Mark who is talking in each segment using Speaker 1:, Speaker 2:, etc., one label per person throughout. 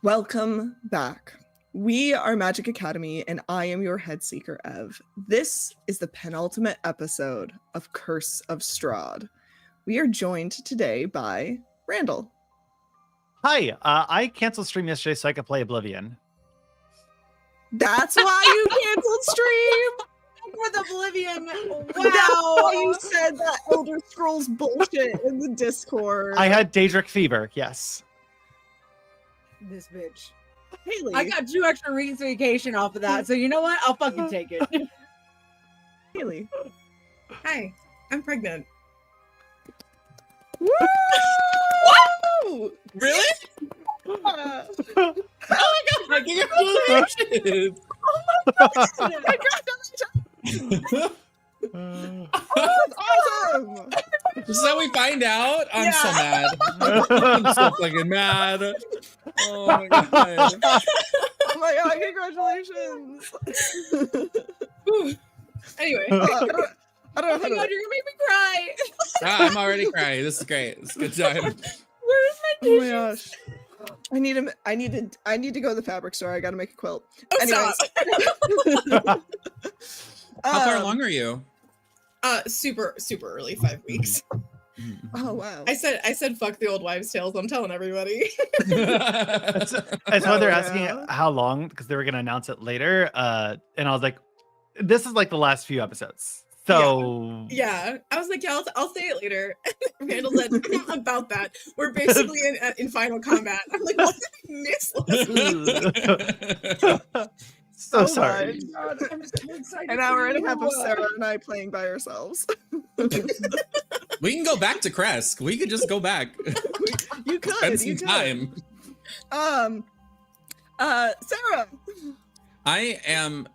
Speaker 1: Welcome back. We are Magic Academy, and I am your head seeker, Ev. This is the penultimate episode of Curse of Strahd. We are joined today by Randall.
Speaker 2: Hi, I canceled stream yesterday so I could play Oblivion.
Speaker 1: That's why you canceled stream?
Speaker 3: With Oblivion. Wow.
Speaker 1: That's why you said that Elder Scrolls bullshit in the Discord.
Speaker 2: I had Daedric fever, yes.
Speaker 3: This bitch.
Speaker 1: Haley.
Speaker 3: I got 2 extra weeks vacation off of that, so you know what? I'll fucking take it.
Speaker 1: Haley.
Speaker 4: Hi, I'm pregnant.
Speaker 1: Woo!
Speaker 4: Really?
Speaker 1: Oh
Speaker 4: my god! Congratulations!
Speaker 1: Congratulations! Oh, that's awesome!
Speaker 4: This is how we find out? I'm so mad. I'm so fucking mad. Oh my god.
Speaker 1: Oh my god, congratulations!
Speaker 4: Anyway.
Speaker 1: I don't know
Speaker 3: Oh my
Speaker 1: how
Speaker 3: god,
Speaker 1: to...
Speaker 3: you're gonna make me cry.
Speaker 4: I'm already crying. This is great. It's a good time.
Speaker 3: Where's my
Speaker 1: Oh my
Speaker 3: dishes?
Speaker 1: gosh. I need to go to the fabric store. I gotta make a quilt.
Speaker 4: Oh,
Speaker 1: Anyways.
Speaker 4: How far along are you? Super early, 5 weeks.
Speaker 1: Oh wow.
Speaker 4: I said fuck the old wives' tales. I'm telling everybody.
Speaker 2: That's why they're asking
Speaker 1: yeah.
Speaker 2: how long, because they were going to announce it later. And I was like, this is like the last few episodes. So
Speaker 4: Yeah, I was like, yeah, I'll say it later. Randall said about that. We're basically in final combat. I'm like, what did we miss last week?
Speaker 2: so sorry.
Speaker 1: God.
Speaker 3: I'm just so excited.
Speaker 1: An hour and a half of Sarah and I playing by ourselves.
Speaker 4: We can go back to Kresk. We could just go back.
Speaker 1: You could.
Speaker 4: Spend some
Speaker 1: You could.
Speaker 4: time.
Speaker 1: Sarah.
Speaker 4: I am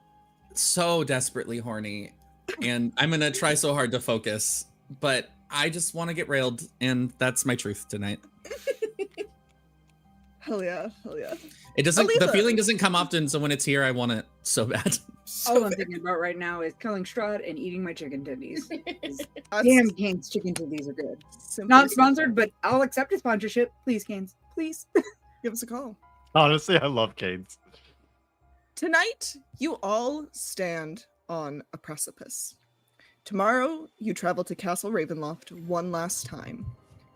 Speaker 4: so desperately horny, and I'm gonna try so hard to focus, but I just want to get railed, and that's my truth tonight.
Speaker 1: Hell yeah. Hell yeah.
Speaker 4: It doesn't. The
Speaker 1: Alisa.
Speaker 4: feeling doesn't come often, so when it's here, I want it so bad.
Speaker 3: All I'm thinking about right now is killing Strahd and eating my chicken titties.
Speaker 1: That's
Speaker 3: Damn, Cane's chicken titties are good.
Speaker 1: simply
Speaker 3: Not sponsored, but I'll accept a sponsorship. Please, Cane's. Please.
Speaker 1: Give us a call.
Speaker 2: Honestly, I love Canes.
Speaker 1: Tonight, you all stand on a precipice. Tomorrow, you travel to Castle Ravenloft one last time,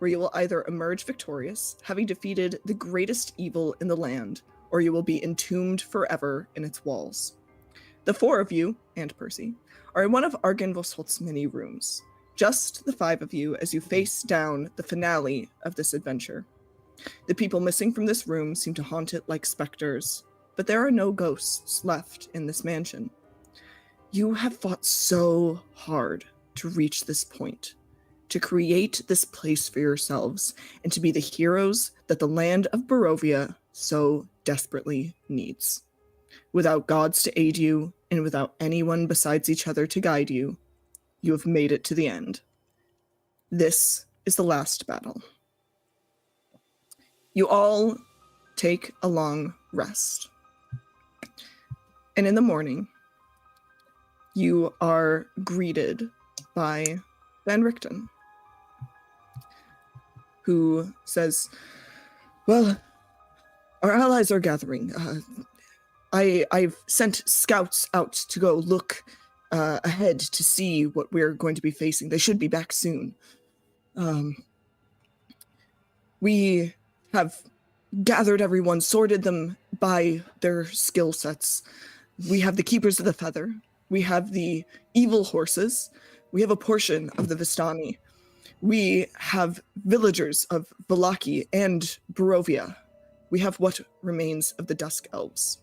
Speaker 1: where you will either emerge victorious, having defeated the greatest evil in the land, or you will be entombed forever in its walls. The 4 of you, and Percy, are in one of Argynvostholt's many rooms. Just the 5 of you as you face down the finale of this adventure. The people missing from this room seem to haunt it like specters, but there are no ghosts left in this mansion. You have fought so hard to reach this point, to create this place for yourselves, and to be the heroes that the land of Barovia so desperately needs. Without gods to aid you, and without anyone besides each other to guide you, you have made it to the end. This is the last battle. You all take a long rest. And in the morning, you are greeted by Van Richten, who says, well, our allies are gathering. I've sent scouts out to go look ahead to see what we're going to be facing. They should be back soon. We have gathered everyone, sorted them by their skill sets. We have the Keepers of the Feather. We have the Evil Horses. We have a portion of the Vistani. We have villagers of Vallaki and Barovia. We have what remains of the Dusk Elves.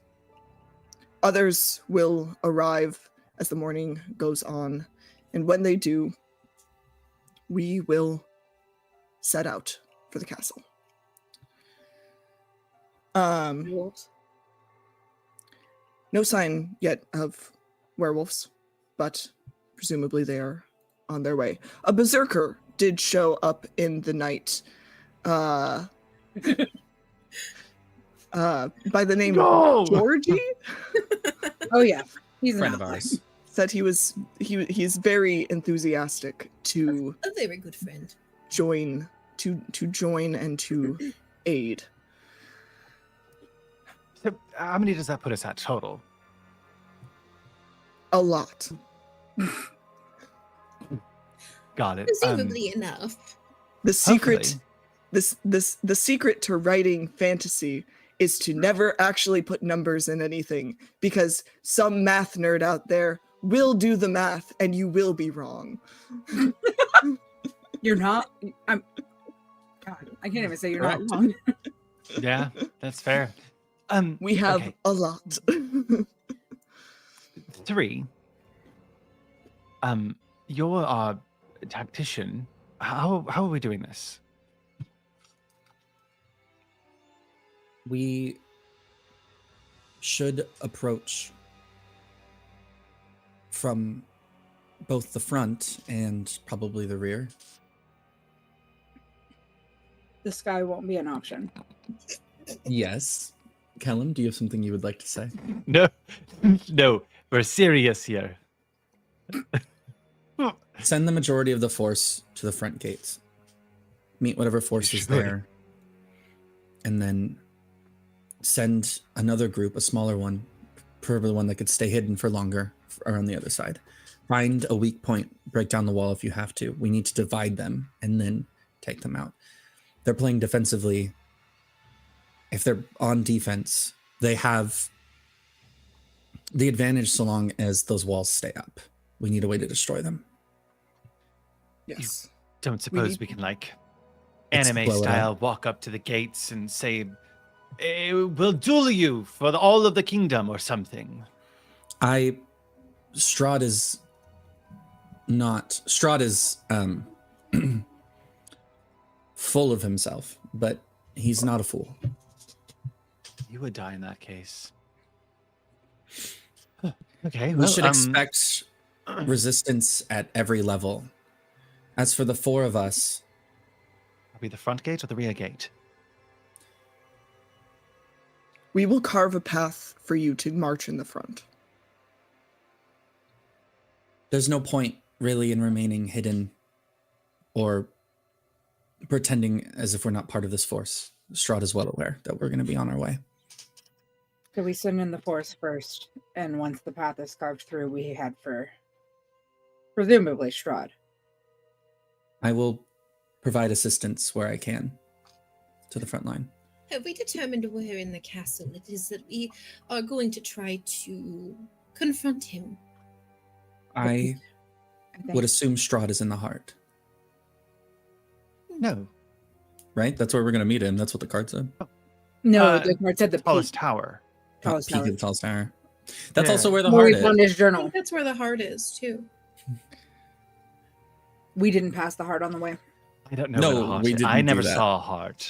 Speaker 1: Others will arrive as the morning goes on, and when they do, we will set out for the castle. No sign yet of werewolves, but presumably they are on their way. A berserker did show up in the night, by the name of Georgie.
Speaker 3: Oh yeah, he's
Speaker 4: Friend
Speaker 3: an
Speaker 4: of
Speaker 3: ally.
Speaker 4: ours.
Speaker 1: Said he's very enthusiastic to
Speaker 4: A very good friend.
Speaker 1: join and to aid.
Speaker 2: So how many does that put us at total?
Speaker 1: A lot.
Speaker 2: Got it.
Speaker 5: Presumably enough.
Speaker 1: The secret
Speaker 2: Hopefully.
Speaker 1: the secret to writing fantasy is to never actually put numbers in anything, because some math nerd out there will do the math and you will be wrong.
Speaker 3: You're not. I'm. God, I can't even say you're
Speaker 4: Correct.
Speaker 3: not wrong.
Speaker 2: Yeah, that's fair.
Speaker 1: We have
Speaker 2: okay,
Speaker 1: a lot.
Speaker 2: 3. You're our tactician. How are we doing this?
Speaker 4: We should approach from both the front and probably the rear.
Speaker 3: The sky won't be an option.
Speaker 4: Yes. Kellum, do you have something you would like to say?
Speaker 2: No, no, we're serious here.
Speaker 4: Send the majority of the force to the front gates. Meet whatever force is
Speaker 2: Should.
Speaker 4: there. And then send another group, a smaller one, preferably one that could stay hidden for longer around the other side. Find a weak point, break down the wall if you have to. We need to divide them and then take them out. They're playing defensively. If they're on defense, they have the advantage so long as those walls stay up. We need a way to destroy them.
Speaker 1: Yes.
Speaker 2: Don't suppose
Speaker 1: need-
Speaker 2: we can, like,
Speaker 4: Let's
Speaker 2: anime
Speaker 4: blow it
Speaker 2: style, walk up to the gates and say, we'll duel you for all of the kingdom or something.
Speaker 4: Strahd is not. Strahd is full of himself, but he's not a fool.
Speaker 2: You would die in that case. Okay,
Speaker 4: We
Speaker 2: well,
Speaker 4: should expect resistance at every level. As for the 4 of us,
Speaker 2: Are we the front gate or the rear gate?
Speaker 1: We will carve a path for you to march in the front.
Speaker 4: there's no point really in remaining hidden or pretending as if we're not part of this force. Strahd is well aware that we're going to be on our way.
Speaker 3: So we send in the force first, and once the path is carved through, we head for presumably Strahd.
Speaker 4: I will provide assistance where I can to the front line.
Speaker 5: Have we determined where in the castle it is that we are going to try to confront him?
Speaker 4: I
Speaker 3: think.
Speaker 4: would assume Strahd is in the heart,
Speaker 2: No.
Speaker 4: right? That's where we're going to meet him. That's what the card said.
Speaker 3: No, the card said the
Speaker 2: Tallest
Speaker 3: peak.
Speaker 2: tower.
Speaker 3: Tallest
Speaker 4: Peak
Speaker 3: tower.
Speaker 4: of the tallest tower. That's
Speaker 2: Yeah.
Speaker 4: also where the
Speaker 3: Where
Speaker 4: heart
Speaker 3: we found
Speaker 4: is.
Speaker 3: his
Speaker 5: I
Speaker 3: journal.
Speaker 5: think that's where the heart is, too.
Speaker 3: We didn't pass the heart on the way.
Speaker 2: I don't know
Speaker 4: No,
Speaker 2: where the heart
Speaker 4: we
Speaker 2: is.
Speaker 4: didn't
Speaker 2: I
Speaker 4: do
Speaker 2: never
Speaker 4: that.
Speaker 2: saw a heart.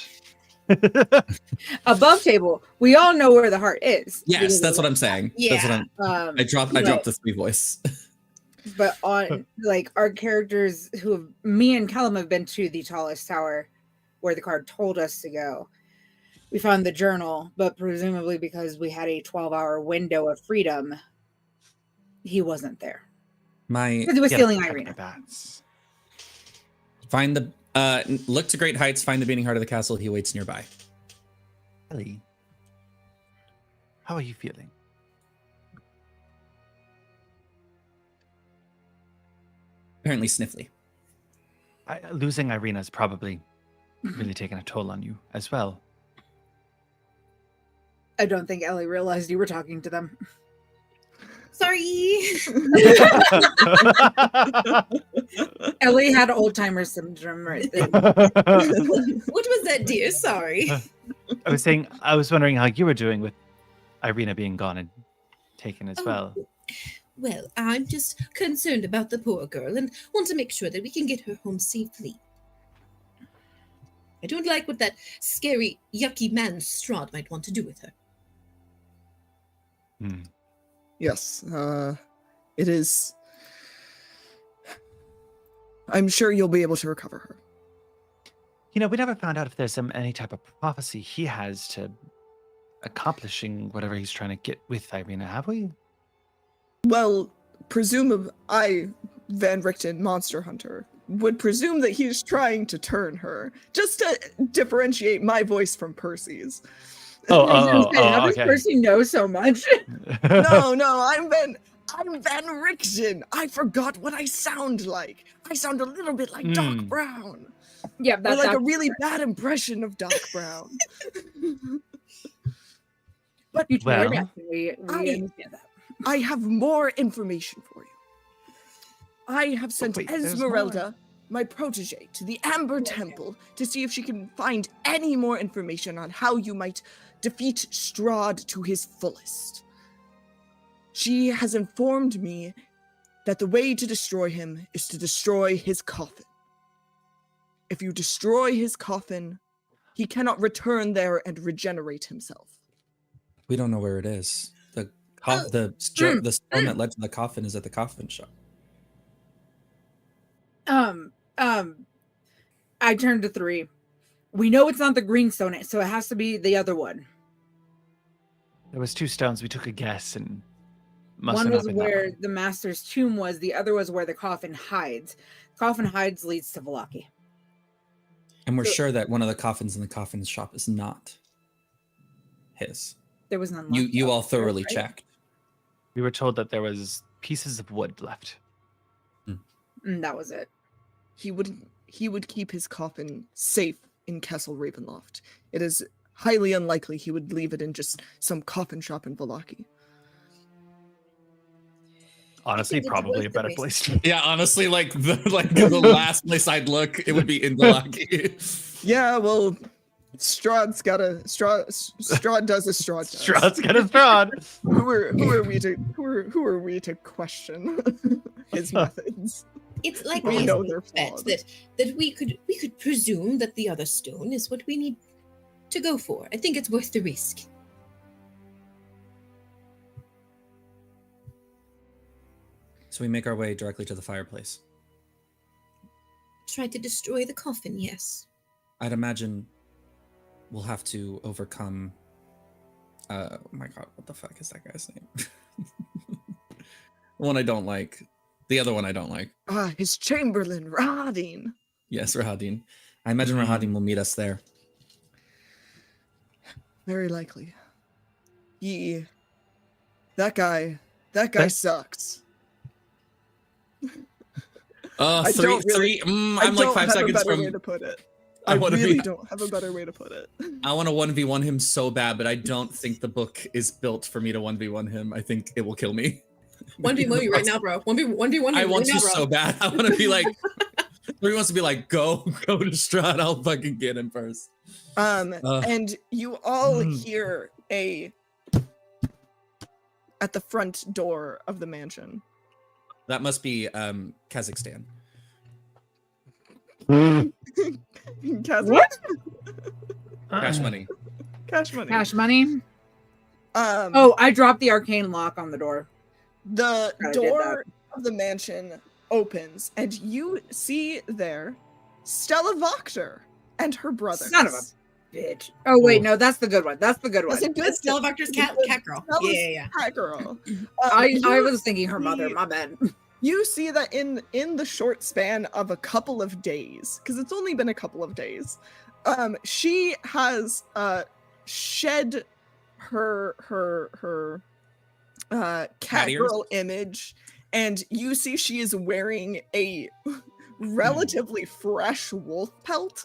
Speaker 3: Above table, we all know where the heart is.
Speaker 4: Yes, that's what I'm saying. That's what
Speaker 5: Yeah.
Speaker 4: I dropped the 3 voice.
Speaker 3: But on like our characters me and Callum have been to the tallest tower where the card told us to go. We found the journal, but presumably because we had a 12-hour window of freedom, he wasn't there.
Speaker 4: My
Speaker 3: Because he was
Speaker 2: Get
Speaker 3: stealing
Speaker 2: attacked by
Speaker 3: Irina.
Speaker 2: bats.
Speaker 4: find the look to great heights, find the beating heart of the castle. He waits nearby.
Speaker 2: Ellie, how are you feeling?
Speaker 4: Apparently sniffly.
Speaker 2: Losing Irina's probably really taken a toll on you as well.
Speaker 3: I don't think Ellie realized you were talking to them.
Speaker 5: Sorry.
Speaker 3: Ellie had old timer syndrome right there.
Speaker 5: What was that, dear? Sorry.
Speaker 2: I was wondering how you were doing with Irina being gone and taken as well.
Speaker 5: Well, I'm just concerned about the poor girl and want to make sure that we can get her home safely. I don't like what that scary, yucky man Strahd might want to do with her.
Speaker 2: Hmm.
Speaker 1: Yes, it is. I'm sure you'll be able to recover her.
Speaker 2: You know, we never found out if there's any type of prophecy he has to accomplishing whatever he's trying to get with Irina, have we?
Speaker 1: Well, I, Van Richten, Monster Hunter, would presume that he's trying to turn her, just to differentiate my voice from Percy's.
Speaker 3: How does
Speaker 2: Okay.
Speaker 3: Percy know so much?
Speaker 1: No, I'm Van Richten. I forgot what I sound like. I sound a little bit like Doc
Speaker 2: Mm.
Speaker 1: Brown.
Speaker 3: Yeah,
Speaker 1: Or like a really bad impression of Doc Brown. But
Speaker 3: you tried
Speaker 2: Well,
Speaker 3: that. We understand that.
Speaker 1: I have more information for you. I have sent
Speaker 2: wait, there's
Speaker 1: Esmeralda, my protege, to the Amber Temple to see if she can find any more information on how you might defeat Strahd to his fullest. She has informed me that the way to destroy him is to destroy his coffin. If you destroy his coffin, he cannot return there and regenerate himself.
Speaker 4: We don't know where it is. The stone that led to the coffin is at the coffin shop.
Speaker 3: I turned to 3. We know it's not the green stone, so it has to be the other one.
Speaker 2: there was 2 stones. We took a guess and must
Speaker 3: One
Speaker 2: have
Speaker 3: was
Speaker 2: not been that
Speaker 3: where
Speaker 2: one.
Speaker 3: the master's tomb was. The other was where the coffin hides. Coffin hides leads to Velaki.
Speaker 4: And we're
Speaker 3: So-
Speaker 4: sure that one of the coffins in the coffin shop is not his.
Speaker 3: There was none left.
Speaker 4: You all
Speaker 3: upstairs,
Speaker 4: thoroughly
Speaker 3: right?
Speaker 4: checked.
Speaker 2: We were told that there was pieces of wood left.
Speaker 3: That was it.
Speaker 1: He would keep his coffin safe in Castle Ravenloft. It is highly unlikely he would leave it in just some coffin shop in Velaki.
Speaker 2: Honestly,
Speaker 5: it's
Speaker 2: probably a
Speaker 5: worth the
Speaker 2: better
Speaker 5: risk.
Speaker 2: place to
Speaker 4: Yeah, honestly, the last place I'd look, it would be in Velaki.
Speaker 1: Yeah, well, Strahd does as Strahd does.
Speaker 2: Strahd's got a Strahd.
Speaker 1: Who are we to question his methods?
Speaker 5: It's like
Speaker 1: We
Speaker 5: I
Speaker 1: know they're
Speaker 5: said,
Speaker 1: flawed.
Speaker 5: that we could presume that the other stone is what we need to go for. I think it's worth the risk.
Speaker 4: So we make our way directly to the fireplace.
Speaker 5: Try to destroy the coffin, yes.
Speaker 4: I'd imagine we'll have to overcome. Oh my god, what the fuck is that guy's name? One I don't like. The other one I don't like.
Speaker 1: Ah, his Chamberlain, Rahadin.
Speaker 4: Yes, Rahadin. I imagine Rahadin will meet us there.
Speaker 1: Very likely. That guy
Speaker 2: That-
Speaker 1: sucks.
Speaker 4: I'm like 5 seconds from.
Speaker 1: way to put it.
Speaker 4: I
Speaker 1: I
Speaker 4: wanna
Speaker 1: really
Speaker 4: be-
Speaker 1: don't have a better way to put it.
Speaker 4: I want to 1v1 him so bad, but I don't think the book is built for me to 1v1 him. I think it will kill me.
Speaker 5: 1v1 you right now, bro. 1v1
Speaker 4: I
Speaker 5: you
Speaker 4: want
Speaker 5: right
Speaker 4: to
Speaker 5: now, bro.
Speaker 4: so bad. I want to be like, he wants to be like, go to Strahd. I'll fucking get him first.
Speaker 1: And you all hear at the front door of the mansion.
Speaker 4: That must be Kazakhstan.
Speaker 1: What?
Speaker 4: Cash money.
Speaker 1: Cash money.
Speaker 3: Cash money.
Speaker 1: Um,
Speaker 3: Oh, I dropped the arcane lock on the door.
Speaker 1: the
Speaker 3: I did
Speaker 1: door of the mansion opens, and you see there Stella Voctor and her brother.
Speaker 3: Son of a bitch. Oh wait,
Speaker 2: Ooh.
Speaker 3: no, that's the good one. That's the good one.
Speaker 1: That's a good
Speaker 5: That's Stella Vector's cat girl.
Speaker 1: Stella's
Speaker 5: Yeah.
Speaker 1: cat girl.
Speaker 3: I
Speaker 1: You
Speaker 3: was thinking her mother.
Speaker 1: see-
Speaker 3: My bad.
Speaker 1: You see that in the short span of a couple of days, because it's only been a couple of days, she has shed her cat
Speaker 4: Cat ears?
Speaker 1: girl image, and you see she is wearing a relatively fresh wolf pelt,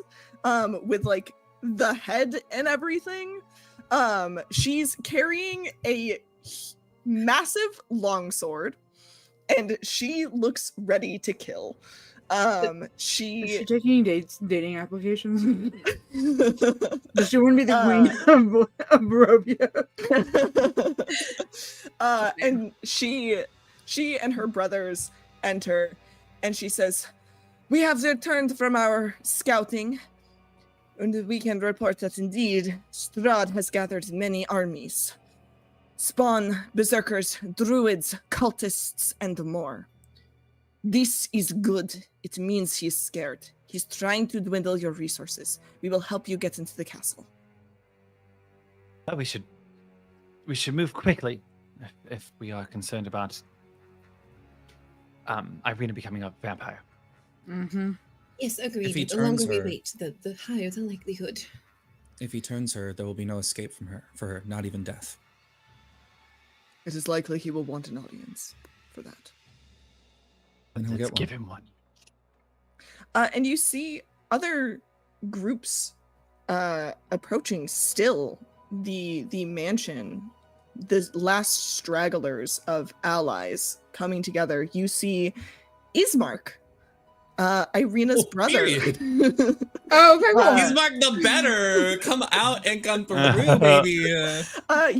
Speaker 1: with like the head and everything. She's carrying a massive longsword, and she looks ready to kill.
Speaker 3: Is
Speaker 1: She
Speaker 3: she taking dating applications? Does she want to be the queen of Barovia?
Speaker 1: and she and her brothers enter, and she says, "We have returned from our scouting, and we can report that indeed Strahd has gathered many armies. Spawn, berserkers, druids, cultists, and more. This is good. It means he's scared. He's trying to dwindle your resources. We will help you get into the castle."
Speaker 2: But we should move quickly if we are concerned about Irina becoming a vampire.
Speaker 3: Mm-hmm.
Speaker 5: Yes,
Speaker 4: If he
Speaker 5: agreed. The longer
Speaker 4: turns
Speaker 5: we
Speaker 4: her-
Speaker 5: wait, the higher the likelihood.
Speaker 4: If he turns her, there will be no escape for her, not even death.
Speaker 1: It is likely he will want an audience for that.
Speaker 4: And he'll
Speaker 2: Let's
Speaker 4: get one.
Speaker 2: give him one.
Speaker 1: And you see other groups approaching still the mansion, the last stragglers of allies coming together. You see Ismark, Irina's brother.
Speaker 3: Oh, okay, cool.
Speaker 4: He's Mark the better. Come out and come through, baby.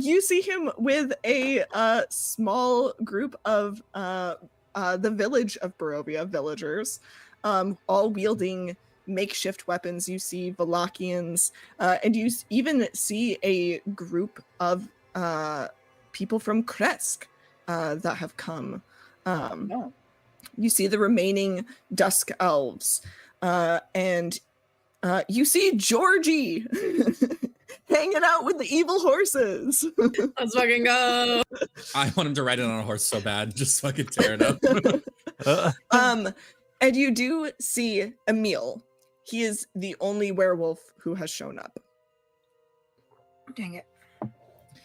Speaker 1: You see him with a small group of the village of Barovia villagers, all wielding makeshift weapons. You see Valachians, and you even see a group of people from Kresk that have come.
Speaker 3: No.
Speaker 1: You see the remaining Dusk Elves, and you see Georgie hanging out with the evil horses.
Speaker 5: Let's fucking go.
Speaker 4: I want him to ride it on a horse so bad, just so I can tear it up.
Speaker 1: And you do see Emil. He is the only werewolf who has shown up.
Speaker 3: Dang it.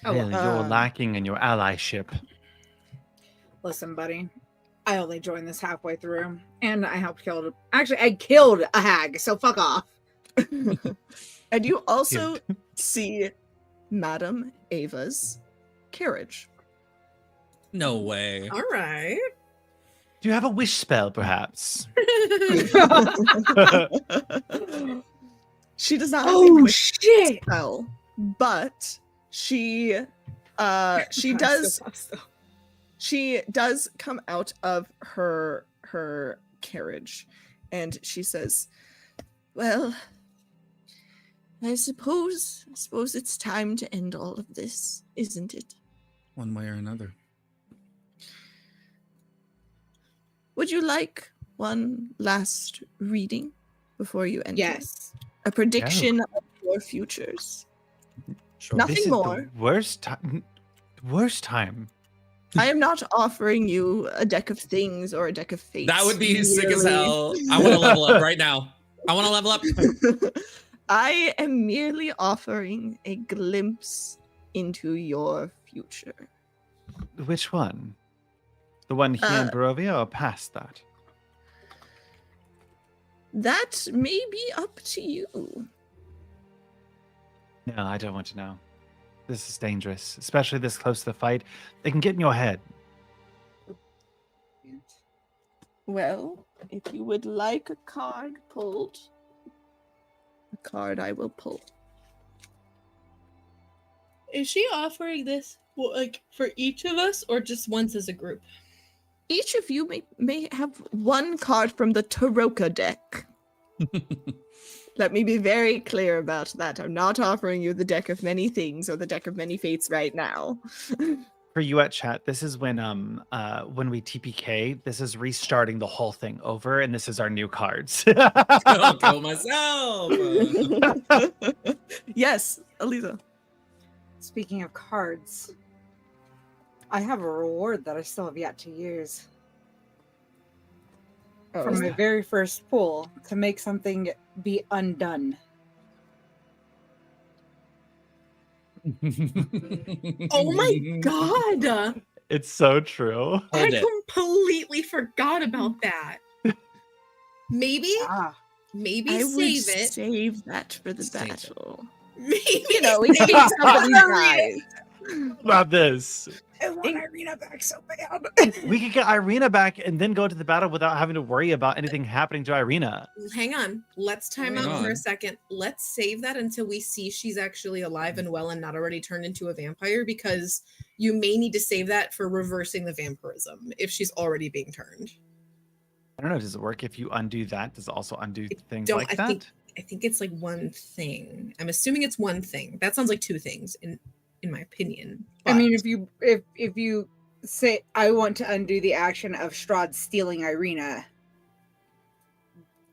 Speaker 2: Oh, you're
Speaker 1: um,
Speaker 2: lacking in your allyship.
Speaker 3: Listen, buddy. I only joined this halfway through, and I helped kill. Actually, I killed a hag, so fuck off.
Speaker 1: And you also see Madame Ava's carriage.
Speaker 4: No way.
Speaker 5: All right.
Speaker 2: Do you have a wish spell, perhaps?
Speaker 1: She does not have a
Speaker 3: Oh
Speaker 1: wish
Speaker 3: shit!
Speaker 1: spell, but she does come out of her carriage, and she says, "Well, I suppose it's time to end all of this, isn't it?
Speaker 4: One way or another.
Speaker 1: Would you like one last reading before you enter?
Speaker 3: Yes.
Speaker 1: A prediction of your futures.
Speaker 4: Sure.
Speaker 1: Nothing
Speaker 2: This is
Speaker 1: more.
Speaker 2: the worst time. Worst time.
Speaker 1: I am not offering you a deck of things or a deck of fates.
Speaker 4: That would be sick as
Speaker 1: merely.
Speaker 4: hell. I want to level up right now. I want to level up.
Speaker 1: I am merely offering a glimpse into your future.
Speaker 2: Which one? The one here in Barovia or past that?
Speaker 1: That may be up to you.
Speaker 2: No, I don't want to know. This is dangerous, especially this close to the fight. They can get in your head.
Speaker 1: Well, if you would like a card pulled, a card I will pull.
Speaker 5: Is she offering this like for each of us or just once as a group?
Speaker 1: Each of you may have one card from the Taroka deck. Let me be very clear about that. I'm not offering you the deck of many things or the deck of many fates right now.
Speaker 2: For you at chat, this is when we TPK, this is restarting the whole thing over, and this is our new cards.
Speaker 4: I'll kill myself.
Speaker 1: Yes, Aliza.
Speaker 3: Speaking of cards, I have a reward that I still have yet to use.
Speaker 1: Oh,
Speaker 3: From my very first pull to make something be undone.
Speaker 5: Oh my god!
Speaker 2: It's so true.
Speaker 4: Hold
Speaker 5: I
Speaker 4: it.
Speaker 5: completely forgot about that. Maybe
Speaker 3: Ah,
Speaker 5: maybe
Speaker 1: I would
Speaker 5: save it.
Speaker 1: save that for the
Speaker 4: Save it.
Speaker 1: battle.
Speaker 5: Maybe
Speaker 1: You know, in
Speaker 5: save
Speaker 1: case
Speaker 5: it
Speaker 1: somebody
Speaker 5: for
Speaker 1: dies.
Speaker 2: About this.
Speaker 3: I want Irina back so bad.
Speaker 2: We could get Irina back and then go to the battle without having to worry about anything happening to Irina.
Speaker 5: Hang on. Let's time
Speaker 4: Hang
Speaker 5: out for
Speaker 4: on.
Speaker 5: a second. Let's save that until we see she's actually alive and well and not already turned into a vampire, because you may need to save that for reversing the vampirism if she's already being turned.
Speaker 2: I don't know. Does it work if you undo that? Does it also undo things
Speaker 5: don't-
Speaker 2: like
Speaker 5: I
Speaker 2: that?
Speaker 5: think it's like one thing. I'm assuming it's one thing. That sounds like two things in my opinion.
Speaker 3: I mean,
Speaker 5: But
Speaker 3: if you say I want to undo the action of Strahd stealing Irina,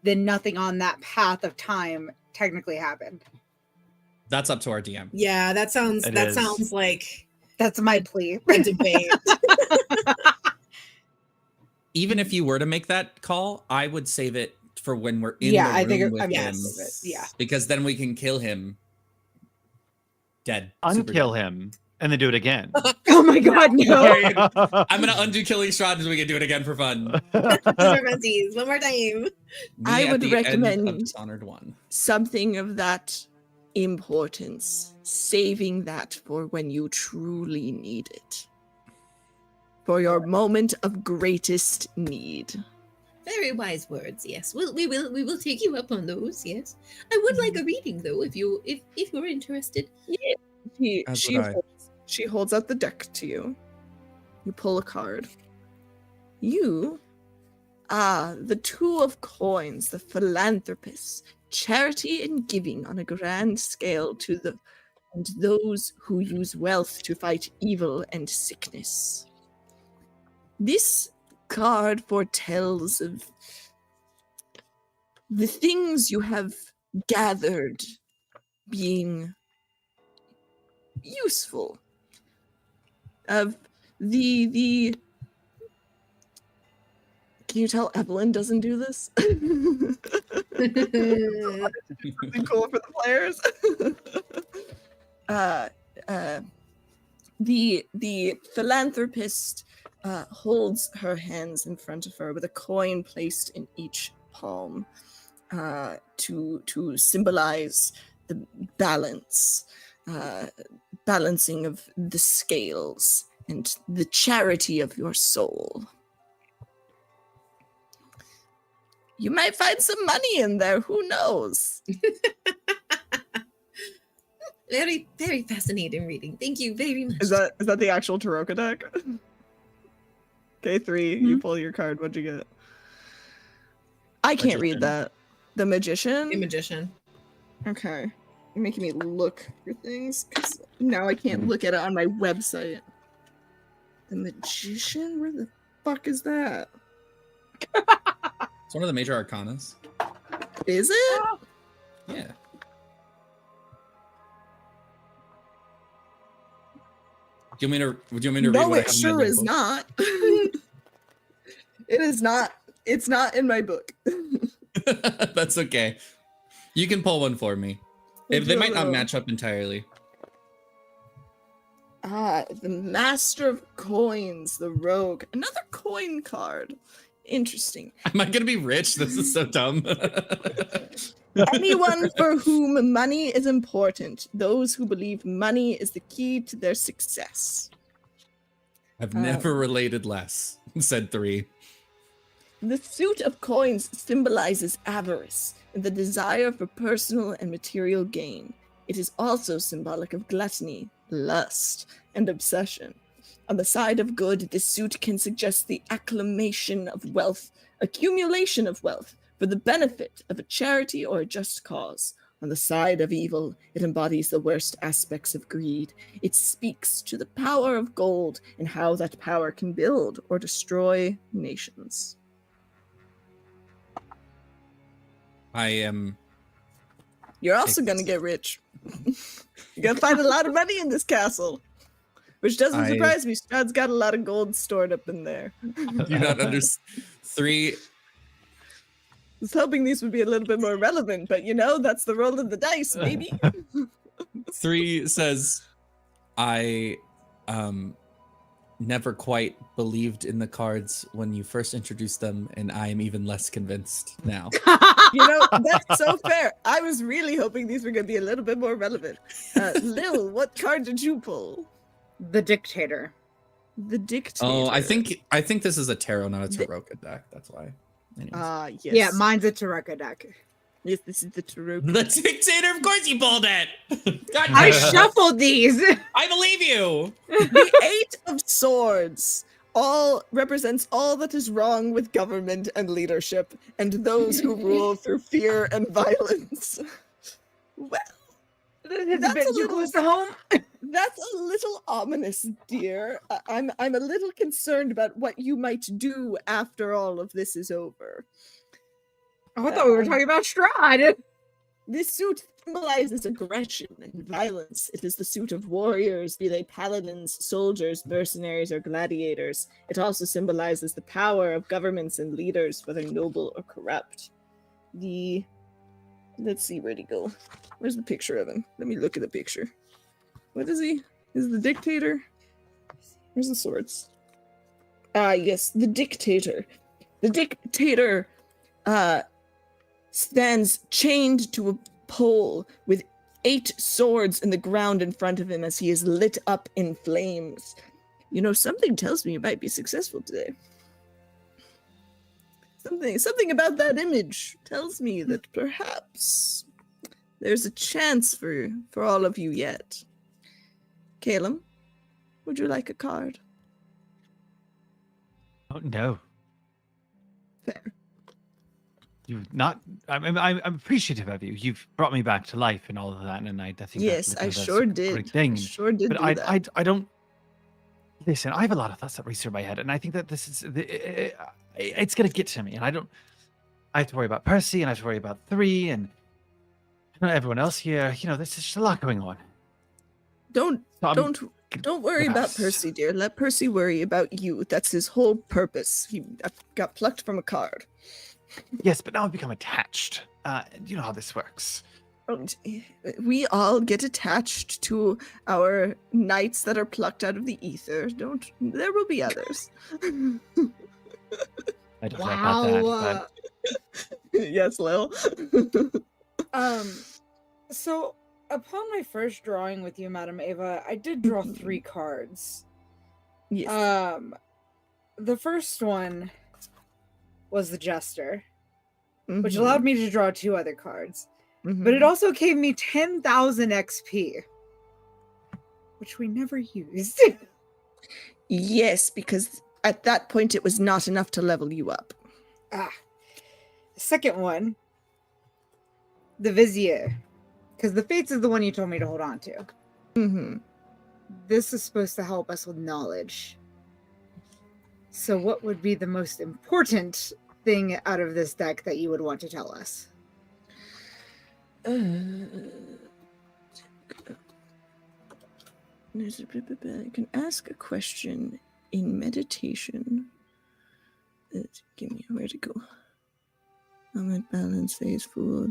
Speaker 3: then nothing on that path of time technically happened.
Speaker 4: That's up to our DM.
Speaker 5: yeah, that sounds
Speaker 2: It
Speaker 5: that
Speaker 2: is.
Speaker 5: sounds like
Speaker 3: That's my plea.
Speaker 5: a debate.
Speaker 4: Even if you were to make that call, I would save it for when we're in
Speaker 3: Yeah,
Speaker 4: the
Speaker 3: I
Speaker 4: room
Speaker 3: think
Speaker 4: with
Speaker 3: I'm
Speaker 4: him.
Speaker 3: gonna save it. Yeah.
Speaker 4: Because then we can kill him dead. Super
Speaker 2: Unkill
Speaker 4: dead.
Speaker 2: him and then do it again.
Speaker 3: Oh my god, no.
Speaker 4: I'm gonna undo killing Strahd so we can do it again for fun.
Speaker 5: One more time.
Speaker 4: Me
Speaker 1: I
Speaker 4: at
Speaker 1: would
Speaker 4: the end
Speaker 1: recommend-
Speaker 4: of Dishonored 1.
Speaker 1: Something of that importance, saving that for when you truly need it. For your moment of greatest need.
Speaker 5: Very wise words. Yes, we will take you up on those. Yes, I would like a reading though, if you're interested.
Speaker 4: As would I.
Speaker 1: She holds out the deck to you. You pull a card. You are the Two of Coins, the philanthropists, charity and giving on a grand scale to those who use wealth to fight evil and sickness. This card foretells of the things you have gathered being useful. Of the Can you tell Evelyn doesn't do this? Something cool for the players. The philanthropist holds her hands in front of her with a coin placed in each palm to symbolize the balance, balancing of the scales and the charity of your soul. You might find some money in there, who knows?
Speaker 5: Very, very fascinating reading. Thank you very much.
Speaker 1: Is that the actual Taroka deck? Okay, 3, you pull your card, what'd you get? I can't read
Speaker 4: Magician.
Speaker 1: that. The Magician?
Speaker 5: A magician?
Speaker 1: Okay. You're making me look for things, because now I can't look at it on my website. The Magician? Where the fuck is that?
Speaker 4: It's one of the major arcanas.
Speaker 1: Is it?
Speaker 4: Yeah. Do you want me to read
Speaker 1: No,
Speaker 4: what I
Speaker 1: it
Speaker 4: have in my
Speaker 1: sure is
Speaker 4: notebook?
Speaker 1: not. It is not. It's not in my book.
Speaker 4: That's okay. You can pull one for me. They might not match up entirely.
Speaker 1: The Master of Coins, the Rogue. Another coin card. Interesting.
Speaker 4: Am I gonna be rich? This is so dumb.
Speaker 1: Anyone for whom money is important. Those who believe money is the key to their success.
Speaker 4: I've never related less, said 3.
Speaker 1: The suit of coins symbolizes avarice and the desire for personal and material gain. It is also symbolic of gluttony, lust, and obsession. On the side of good, this suit can suggest the accumulation of wealth for the benefit of a charity or a just cause. On the side of evil, it embodies the worst aspects of greed. It speaks to the power of gold and how that power can build or destroy nations.
Speaker 4: I am.
Speaker 1: You're also going to get rich. You're going to find a lot of money in this castle. Which doesn't surprise me. Strahd's got a lot of gold stored up in there.
Speaker 4: Do not understand. 3.
Speaker 1: I was hoping these would be a little bit more relevant, but that's the roll of the dice, maybe.
Speaker 4: 3 says, I never quite believed in the cards when you first introduced them, and I am even less convinced now.
Speaker 1: That's so fair. I was really hoping these were going to be a little bit more relevant. Lil, what card did you pull?
Speaker 3: The Dictator.
Speaker 1: The Dictator.
Speaker 4: Oh, I think this is a tarot, not a Taroka deck. That's why. Anyways.
Speaker 1: Yes.
Speaker 3: Yeah, mine's a Tareka deck.
Speaker 1: Yes, this is the Tarot.
Speaker 4: The Dictator, of course you pulled it! God
Speaker 3: I
Speaker 4: damn it.
Speaker 3: shuffled these.
Speaker 4: I believe you!
Speaker 1: The Eight of Swords all represents all that is wrong with government and leadership, and those who rule through fear and violence. Well,
Speaker 3: It's a bit too close to home.
Speaker 1: that's a little ominous, dear. I'm a little concerned about what you might do after all of this is over.
Speaker 3: Oh, I thought we were talking about Strahd.
Speaker 1: This suit symbolizes aggression and violence. It is the suit of warriors, be they paladins, soldiers, mercenaries, or gladiators. It also symbolizes the power of governments and leaders, whether noble or corrupt. Let's see, where'd he go? Where's the picture of him? Let me look at the picture. What is he? Is the dictator? Where's the swords? Ah, yes, the dictator. The dictator stands chained to a pole with 8 swords in the ground in front of him as he is lit up in flames. You know, something tells me you might be successful today. Something about that image tells me that perhaps there's a chance for all of you yet. Caleb, would you like a card?
Speaker 2: Oh no.
Speaker 1: Fair.
Speaker 2: You've not. I'm appreciative of you. You've brought me back to life and all of that, and I think
Speaker 1: Yes,
Speaker 2: that's
Speaker 1: I
Speaker 2: that's a
Speaker 1: sure
Speaker 2: great
Speaker 1: did.
Speaker 2: thing.
Speaker 1: I sure did
Speaker 2: But
Speaker 1: do that.
Speaker 2: I don't. Listen, I have a lot of thoughts that race through my head, and I think that this is it's gonna get to me, and I don't. I have to worry about Percy, and I have to worry about 3, and everyone else here. You know, there's just a lot going on.
Speaker 1: Don't
Speaker 2: So I'm
Speaker 1: don't worry about
Speaker 2: relaxed.
Speaker 1: Percy, dear. Let Percy worry about you. That's his whole purpose. He got plucked from a card.
Speaker 2: Yes, but now I've become attached. You know how this works.
Speaker 1: We all get attached to our knights that are plucked out of the ether. There will be others.
Speaker 2: I don't know about that,
Speaker 1: Yes, Lil.
Speaker 3: So upon my first drawing with you, Madam Ava, I did draw 3 cards.
Speaker 1: Yes.
Speaker 3: The first one was the Jester, which
Speaker 1: Mhm.
Speaker 3: allowed me to draw 2 other cards.
Speaker 1: Mhm.
Speaker 3: But it also gave me 10,000 XP, which we never used.
Speaker 1: Yes, because at that point it was not enough to level you up.
Speaker 3: The second one, the Vizier, because the Fates is the one you told me to hold on to.
Speaker 1: Mm-hmm.
Speaker 3: This is supposed to help us with knowledge. So what would be the most important thing out of this deck that you would want to tell us?
Speaker 1: I can ask a question in meditation. Give me where to go. Moment, balance, phase, fool.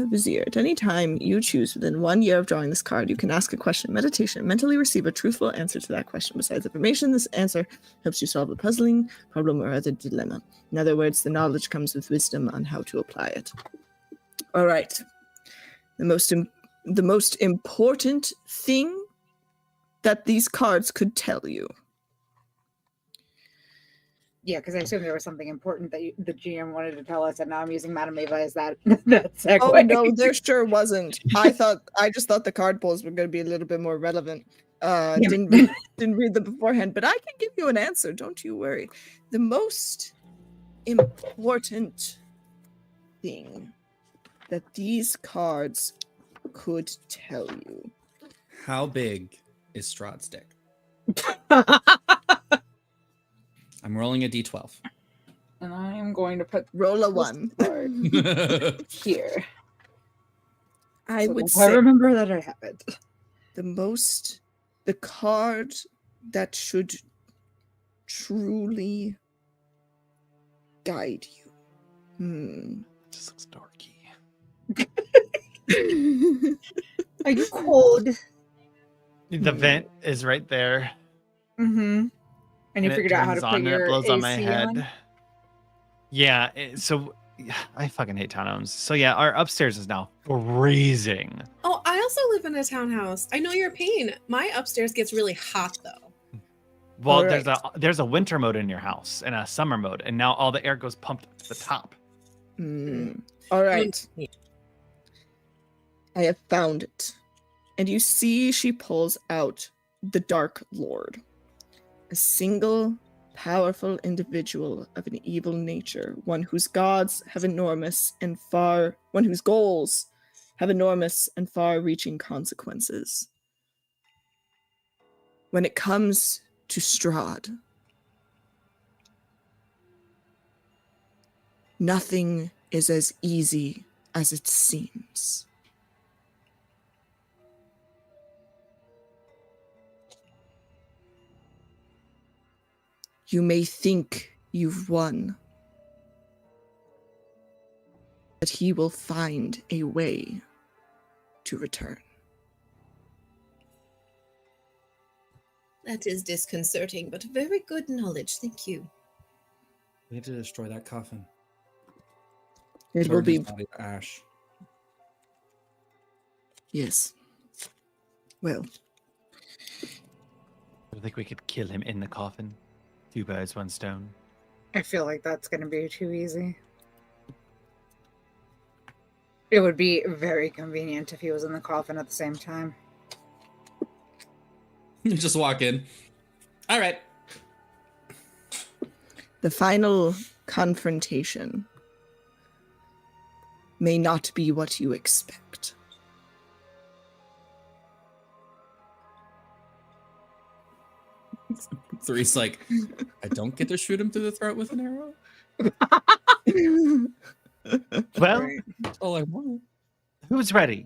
Speaker 1: Vizier. At any time you choose within 1 year of drawing this card, you can ask a question. Meditation. Mentally receive a truthful answer to that question. Besides information, this answer helps you solve a puzzling problem or other dilemma. In other words, the knowledge comes with wisdom on how to apply it. All right. The most important thing that these cards could tell you.
Speaker 3: Yeah, because I assumed there was something important that the GM wanted to tell us, and now I'm using Madame Ava as that segue.
Speaker 1: Oh no, there sure wasn't. I just thought the card pulls were going to be a little bit more relevant. Didn't read them beforehand, but I can give you an answer. Don't you worry. The most important thing that these cards could tell you.
Speaker 4: How big is Strahd's dick? I'm rolling a d12.
Speaker 3: And I am going to put
Speaker 1: Roll a 1.
Speaker 3: here.
Speaker 1: I would
Speaker 3: I
Speaker 1: say
Speaker 3: remember that I have it.
Speaker 1: the card that should truly guide you.
Speaker 2: This looks dorky.
Speaker 3: Are you cold?
Speaker 2: The vent is right there.
Speaker 3: Mm-hmm. And you
Speaker 2: it
Speaker 3: figured out how to
Speaker 2: turns
Speaker 3: put
Speaker 2: on and
Speaker 3: your
Speaker 2: it blows
Speaker 3: AC
Speaker 2: on my head.
Speaker 3: on?
Speaker 2: Yeah, so I fucking hate townhomes. So yeah, our upstairs is now freezing.
Speaker 5: Oh, I also live in a townhouse. I know your pain. My upstairs gets really hot though.
Speaker 2: Well,
Speaker 1: All
Speaker 2: there's a winter mode in your house and a summer mode, and now all the air goes pumped up to the top.
Speaker 1: All right. I have found it. And you see she pulls out the Dark Lord. A single, powerful individual of an evil nature, one whose goals have enormous and far-reaching consequences. When it comes to Strahd, nothing is as easy as it seems. You may think you've won, but he will find a way to return.
Speaker 5: That is disconcerting, but very good knowledge. Thank you.
Speaker 4: We need to destroy that coffin.
Speaker 1: It will
Speaker 4: Turn his
Speaker 1: be
Speaker 4: body to ash.
Speaker 1: yes. Well,
Speaker 2: I think we could kill him in the coffin. 2 birds, 1 stone.
Speaker 3: I feel like that's going to be too easy. It would be very convenient if he was in the coffin at the same time.
Speaker 4: You just walk in. All right.
Speaker 1: the final confrontation may not be what you expect.
Speaker 4: Three's like, I don't get to shoot him through the throat with an arrow.
Speaker 2: Well,
Speaker 3: Right.
Speaker 4: That's all I want.
Speaker 2: who's ready?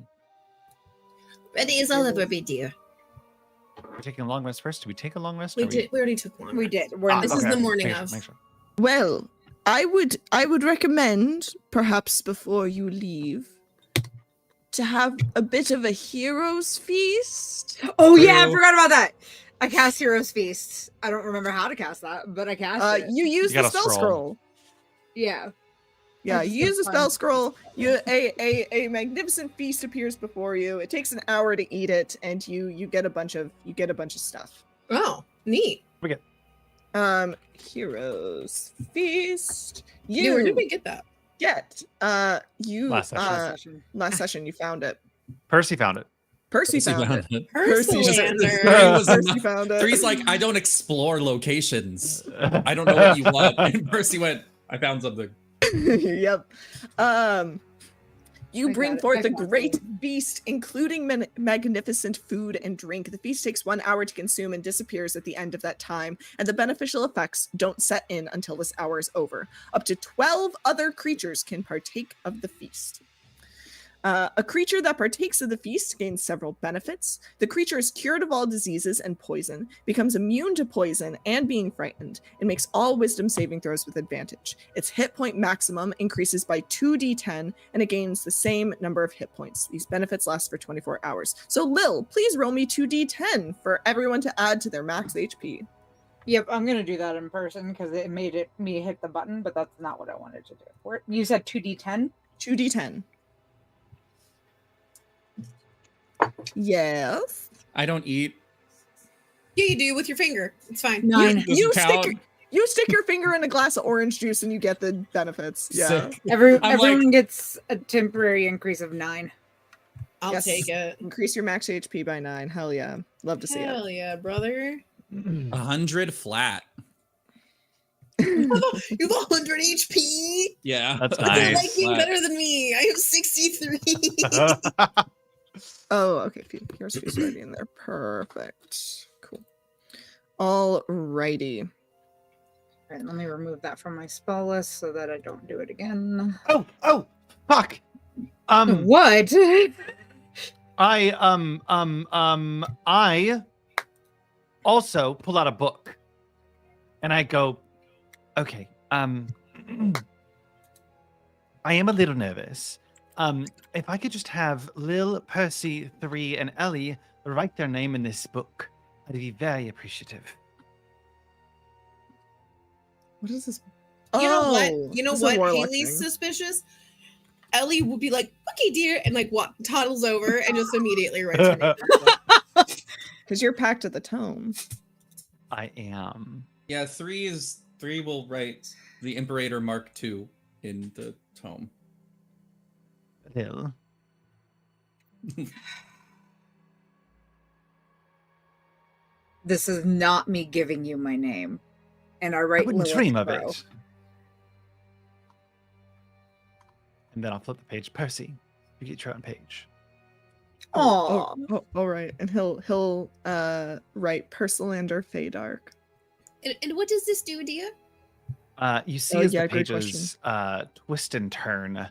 Speaker 5: Ready as I'll ever be, dear.
Speaker 2: We're taking a long rest first. Do we take a long rest?
Speaker 5: We
Speaker 2: or
Speaker 5: did. We already took one.
Speaker 3: We did. We're in
Speaker 5: This
Speaker 3: the
Speaker 5: is the
Speaker 2: okay.
Speaker 5: morning
Speaker 2: Make
Speaker 5: of.
Speaker 2: Make sure.
Speaker 1: Well, I would recommend, perhaps before you leave, to have a bit of a hero's feast.
Speaker 3: Oh yeah, I
Speaker 4: True.
Speaker 3: forgot about that. I cast Hero's Feast. I don't remember how to cast that, but I cast it.
Speaker 1: You use
Speaker 2: You
Speaker 1: the
Speaker 2: got a
Speaker 1: spell
Speaker 2: scroll.
Speaker 1: scroll.
Speaker 3: Yeah.
Speaker 1: Yeah,
Speaker 3: That's
Speaker 1: you use the
Speaker 3: fun.
Speaker 1: spell scroll. A magnificent feast appears before you. It takes an hour to eat it, and you get a bunch of stuff.
Speaker 5: Oh, neat.
Speaker 1: Heroes feast.
Speaker 5: Yeah, where
Speaker 1: You
Speaker 5: did we get that?
Speaker 1: get you
Speaker 2: Last session.
Speaker 3: Session.
Speaker 1: last session you found it.
Speaker 2: Percy found it.
Speaker 1: Percy found it.
Speaker 4: it.
Speaker 1: Percy just-
Speaker 5: Ursulander.
Speaker 4: Three was
Speaker 1: Percy
Speaker 4: enough.
Speaker 1: found it.
Speaker 4: Three's like, I don't explore locations. I don't know what you want. And Percy went, I found something.
Speaker 1: Yep. You
Speaker 3: I
Speaker 1: bring
Speaker 3: got it.
Speaker 1: forth
Speaker 3: I
Speaker 1: a
Speaker 3: got
Speaker 1: great
Speaker 3: it.
Speaker 1: feast, including magnificent food and drink. The feast takes 1 hour to consume and disappears at the end of that time, and the beneficial effects don't set in until this hour is over. Up to 12 other creatures can partake of the feast. A creature that partakes of the feast gains several benefits. The creature is cured of all diseases and poison, becomes immune to poison and being frightened, and makes all wisdom saving throws with advantage. Its hit point maximum increases by 2d10, and it gains the same number of hit points. These benefits last for 24 hours. So Lil, please roll me 2d10 for everyone to add to their max HP.
Speaker 3: Yep, I'm gonna do that in person because it made me hit the button, but that's not what I wanted to do. You said 2d10?
Speaker 1: 2d10. Yes.
Speaker 4: I don't eat.
Speaker 5: Yeah, you do with your finger. It's fine.
Speaker 3: 9.
Speaker 4: Does
Speaker 1: You
Speaker 4: it count?
Speaker 1: stick your finger in a glass of orange juice and you get the benefits. Yeah.
Speaker 4: Sick.
Speaker 3: Everyone gets a temporary increase of 9.
Speaker 5: I'll
Speaker 1: Yes.
Speaker 5: take it.
Speaker 1: Increase your max HP by 9. Hell yeah. Love to see it.
Speaker 5: Hell yeah, brother.
Speaker 4: 100 flat.
Speaker 5: You have 100 HP.
Speaker 4: Yeah.
Speaker 2: That's
Speaker 5: You're
Speaker 2: nice.
Speaker 5: liking
Speaker 4: Flat.
Speaker 5: better than me. I have 63.
Speaker 1: Oh, okay. Here's who's already in there. Perfect. Cool. Alrighty.
Speaker 3: All right, let me remove that from my spell list so that I don't do it again.
Speaker 2: oh, fuck.
Speaker 3: What?
Speaker 2: I also pull out a book, and I go, okay. I am a little nervous. If I could just have Lil, Percy, 3, and Ellie write their name in this book, I'd be very appreciative.
Speaker 1: What is this?
Speaker 5: You know what?
Speaker 1: Oh,
Speaker 5: You know
Speaker 1: this is a
Speaker 5: what?
Speaker 1: warlock
Speaker 5: Haley's
Speaker 1: thing.
Speaker 5: suspicious. Ellie will be like, "Okay, dear," and like what toddles over and just immediately writes her name.
Speaker 1: Because you're packed at the tome.
Speaker 2: I am.
Speaker 4: Yeah, 3 will write the Imperator Mark II in the tome.
Speaker 2: Lil.
Speaker 3: This is not me giving you my name. And I
Speaker 2: I
Speaker 3: write
Speaker 2: wouldn't
Speaker 3: Lilith
Speaker 2: dream of
Speaker 3: Crow.
Speaker 2: it. And then I'll flip the page. Percy, you get your own page.
Speaker 3: Aw.
Speaker 1: All right. And he'll write Persolander Feydark.
Speaker 5: And what does this do, dear?
Speaker 2: You see
Speaker 1: Oh,
Speaker 2: as
Speaker 1: yeah,
Speaker 2: the
Speaker 1: great
Speaker 2: pages twist and turn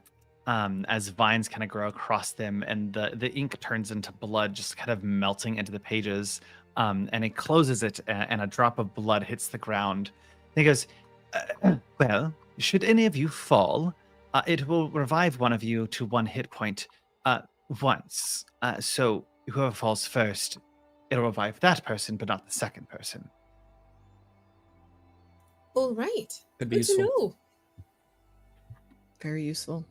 Speaker 2: as vines kind of grow across them, and the ink turns into blood, just kind of melting into the pages. And he closes it, and a drop of blood hits the ground. And he goes, well, should any of you fall, it will revive one of you to 1 hit point once. So whoever falls first it'll revive that person, but not the second person.
Speaker 5: All right.
Speaker 4: Could be
Speaker 5: Good to
Speaker 4: useful.
Speaker 5: know.
Speaker 1: Very useful.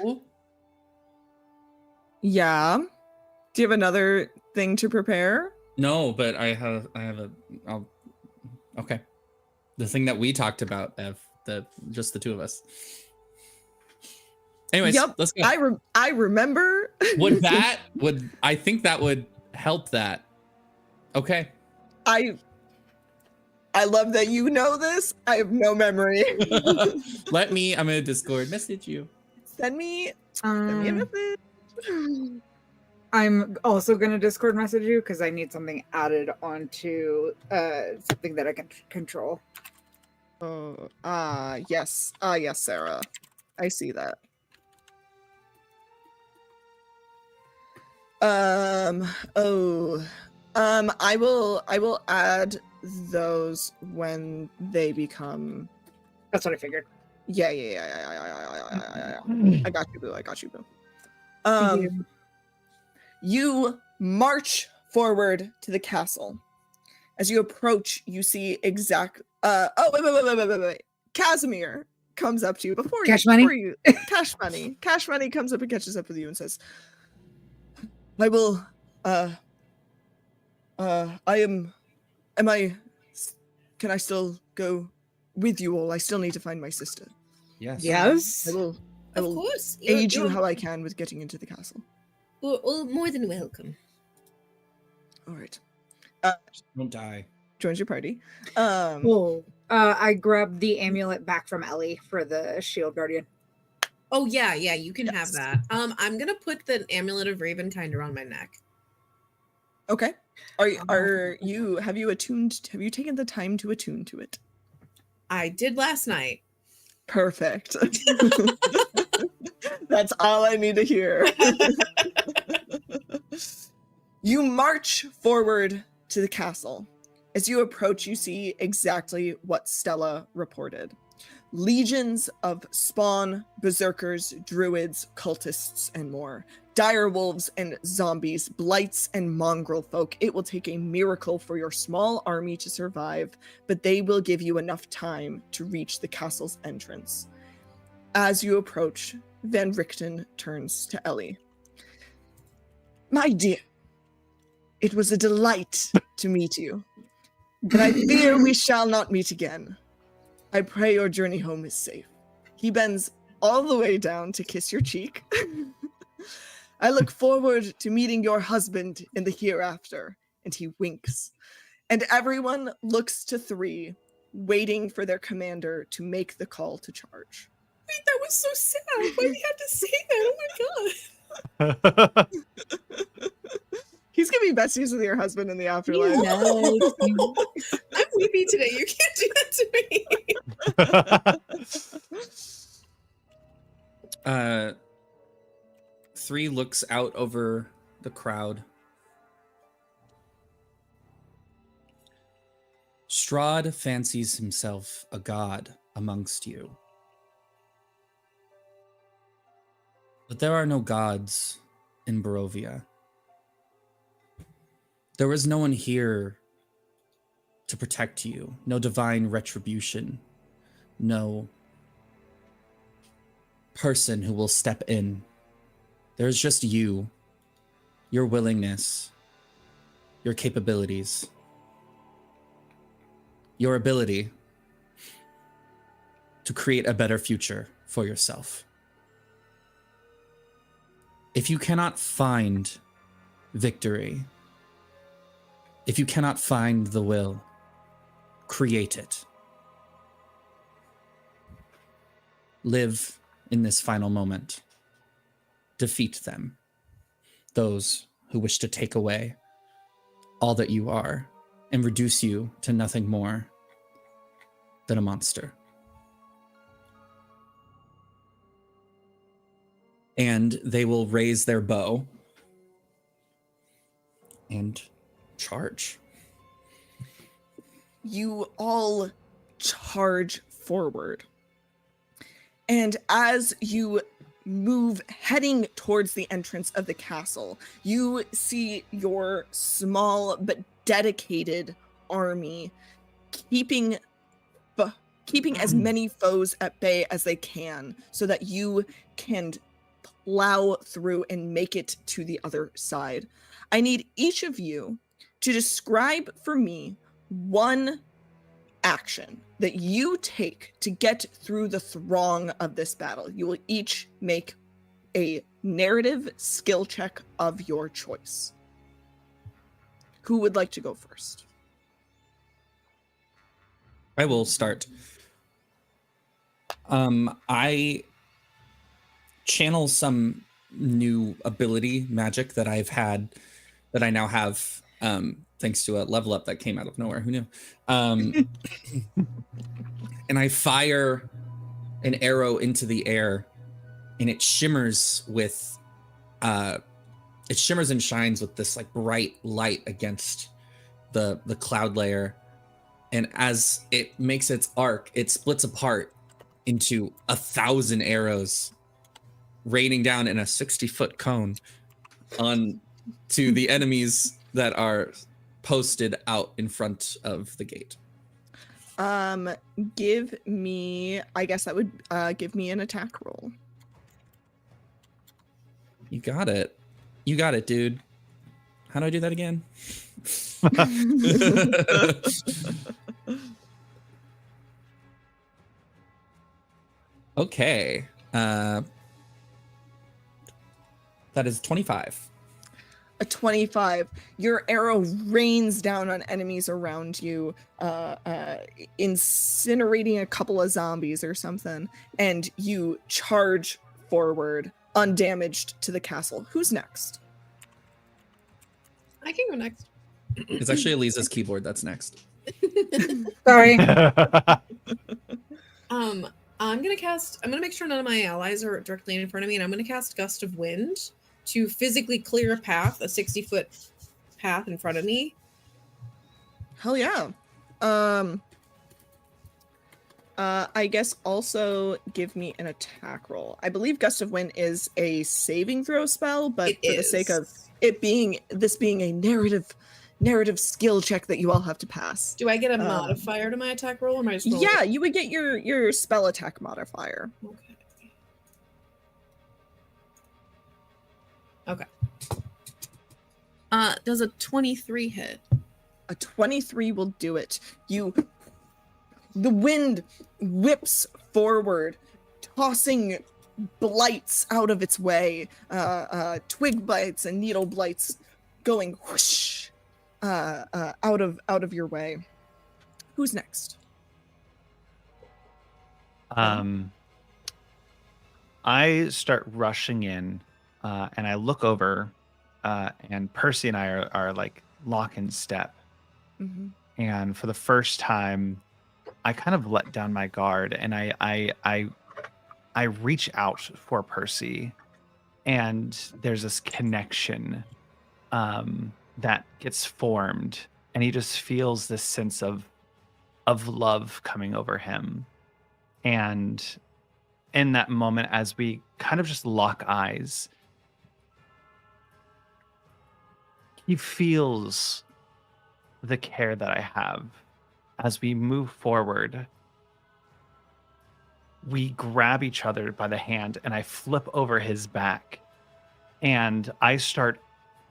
Speaker 4: Oh,
Speaker 1: Yeah. Do you have another thing to prepare?
Speaker 4: no, but I have okay. The thing that we talked about, Ev, just the two of us. Anyways,
Speaker 1: Yep.
Speaker 4: let's go.
Speaker 1: I remember.
Speaker 4: I think that would help that. Okay.
Speaker 1: I love that you know this. I have no memory.
Speaker 4: I'm gonna Discord message you.
Speaker 1: Send me a message.
Speaker 3: I'm also gonna Discord message you because I need something added onto something that I can control.
Speaker 1: Yes. Yes, Sarah. I see that. I will add those when they become.
Speaker 3: That's what I figured.
Speaker 1: Yeah. I got you, boo.
Speaker 3: Thank you.
Speaker 1: You march forward to the castle. As you approach, you see wait. Casimir comes up to you before
Speaker 3: Cash
Speaker 1: you.
Speaker 3: money?
Speaker 1: Before you, Cash money. Cash money comes up and catches up with you and says, "I will. Can I still go with you all? I still need to find my sister.
Speaker 4: Yes.
Speaker 3: Yes.
Speaker 1: I will
Speaker 5: Of course.
Speaker 1: aid you how I can with getting into the castle.
Speaker 5: You're all more than welcome.
Speaker 1: All right.
Speaker 4: Don't die.
Speaker 1: Joins your party.
Speaker 3: Cool. I grabbed the amulet back from Ellie for the shield guardian.
Speaker 5: Oh yeah, you can have
Speaker 1: Yes.
Speaker 5: that. I'm gonna put the amulet of Ravenkind around my neck.
Speaker 1: Okay. Have you taken the time to attune to it?
Speaker 5: I did last night.
Speaker 1: Perfect. That's all I need to hear. You march forward to the castle. As you approach, you see exactly what Stella reported. Legions of spawn, berserkers, druids, cultists, and more. Dire wolves and zombies, blights and mongrel folk. It will take a miracle for your small army to survive, but they will give you enough time to reach the castle's entrance. As you approach, Van Richten turns to Ellie. My dear, it was a delight to meet you, but I fear we shall not meet again. I pray your journey home is safe. He bends all the way down to kiss your cheek. I look forward to meeting your husband in the hereafter. And he winks. And everyone looks to 3, waiting for their commander to make the call to charge.
Speaker 5: Wait, that was so sad. Why do you have to say that? Oh my god.
Speaker 1: He's gonna be besties with your husband in the afterlife.
Speaker 5: I'm weepy today. You can't do that to me.
Speaker 4: 3 looks out over the crowd. Strahd fancies himself a god amongst you. But there are no gods in Barovia. There was no one here to protect you, no divine retribution, no person who will step in. There's just you, your willingness, your capabilities, your ability to create a better future for yourself. If you cannot find victory, if you cannot find the will, create it. Live in this final moment. Defeat them, those who wish to take away all that you are and reduce you to nothing more than a monster. And they will raise their bow and charge.
Speaker 1: You all charge forward. And as you move heading towards the entrance of the castle. You see your small but dedicated army keeping as many foes at bay as they can so that you can plow through and make it to the other side. I need each of you to describe for me one action that you take to get through the throng of this battle. You will each make a narrative skill check of your choice. Who would like to go first?
Speaker 4: I will start. I channel some new ability magic that I now have, thanks to a level up that came out of nowhere. Who knew? And I fire an arrow into the air, and it shimmers and shines with this like bright light against the cloud layer. And as it makes its arc, it splits apart into 1,000 arrows, raining down in a 60-foot cone on to the enemies that are posted out in front of the gate.
Speaker 1: Give me, I guess that would give me an attack roll.
Speaker 4: You got it, dude. How do I do that again? Okay. That is 25.
Speaker 1: A 25. Your arrow rains down on enemies around you, incinerating a couple of zombies or something, and you charge forward undamaged to the castle. Who's next?
Speaker 5: I can go next.
Speaker 4: It's actually Eliza's keyboard that's next.
Speaker 3: Sorry.
Speaker 5: I'm gonna make sure none of my allies are directly in front of me, and I'm gonna cast Gust of Wind to physically clear a path, a 60-foot path in front of me.
Speaker 1: Hell yeah. I guess also give me an attack roll. I believe Gust of Wind is a saving throw spell, but for the sake of it being a narrative skill check that you all have to pass.
Speaker 5: Do I get a modifier to my attack roll, or am I just rolling?
Speaker 1: Yeah, you would get your spell attack modifier.
Speaker 5: Okay. Does a 23 hit?
Speaker 1: A 23 will do it. The wind whips forward, tossing blights out of its way, twig blights and needle blights going whoosh out of your way. Who's next?
Speaker 2: I start rushing in, and I look over, and Percy and I are like lock in step.
Speaker 1: Mm-hmm.
Speaker 2: And for the first time, I kind of let down my guard, and I reach out for Percy, and there's this connection that gets formed, and he just feels this sense of love coming over him. And in that moment, as we kind of just lock eyes, he feels the care that I have. As we move forward, we grab each other by the hand, and I flip over his back, and I start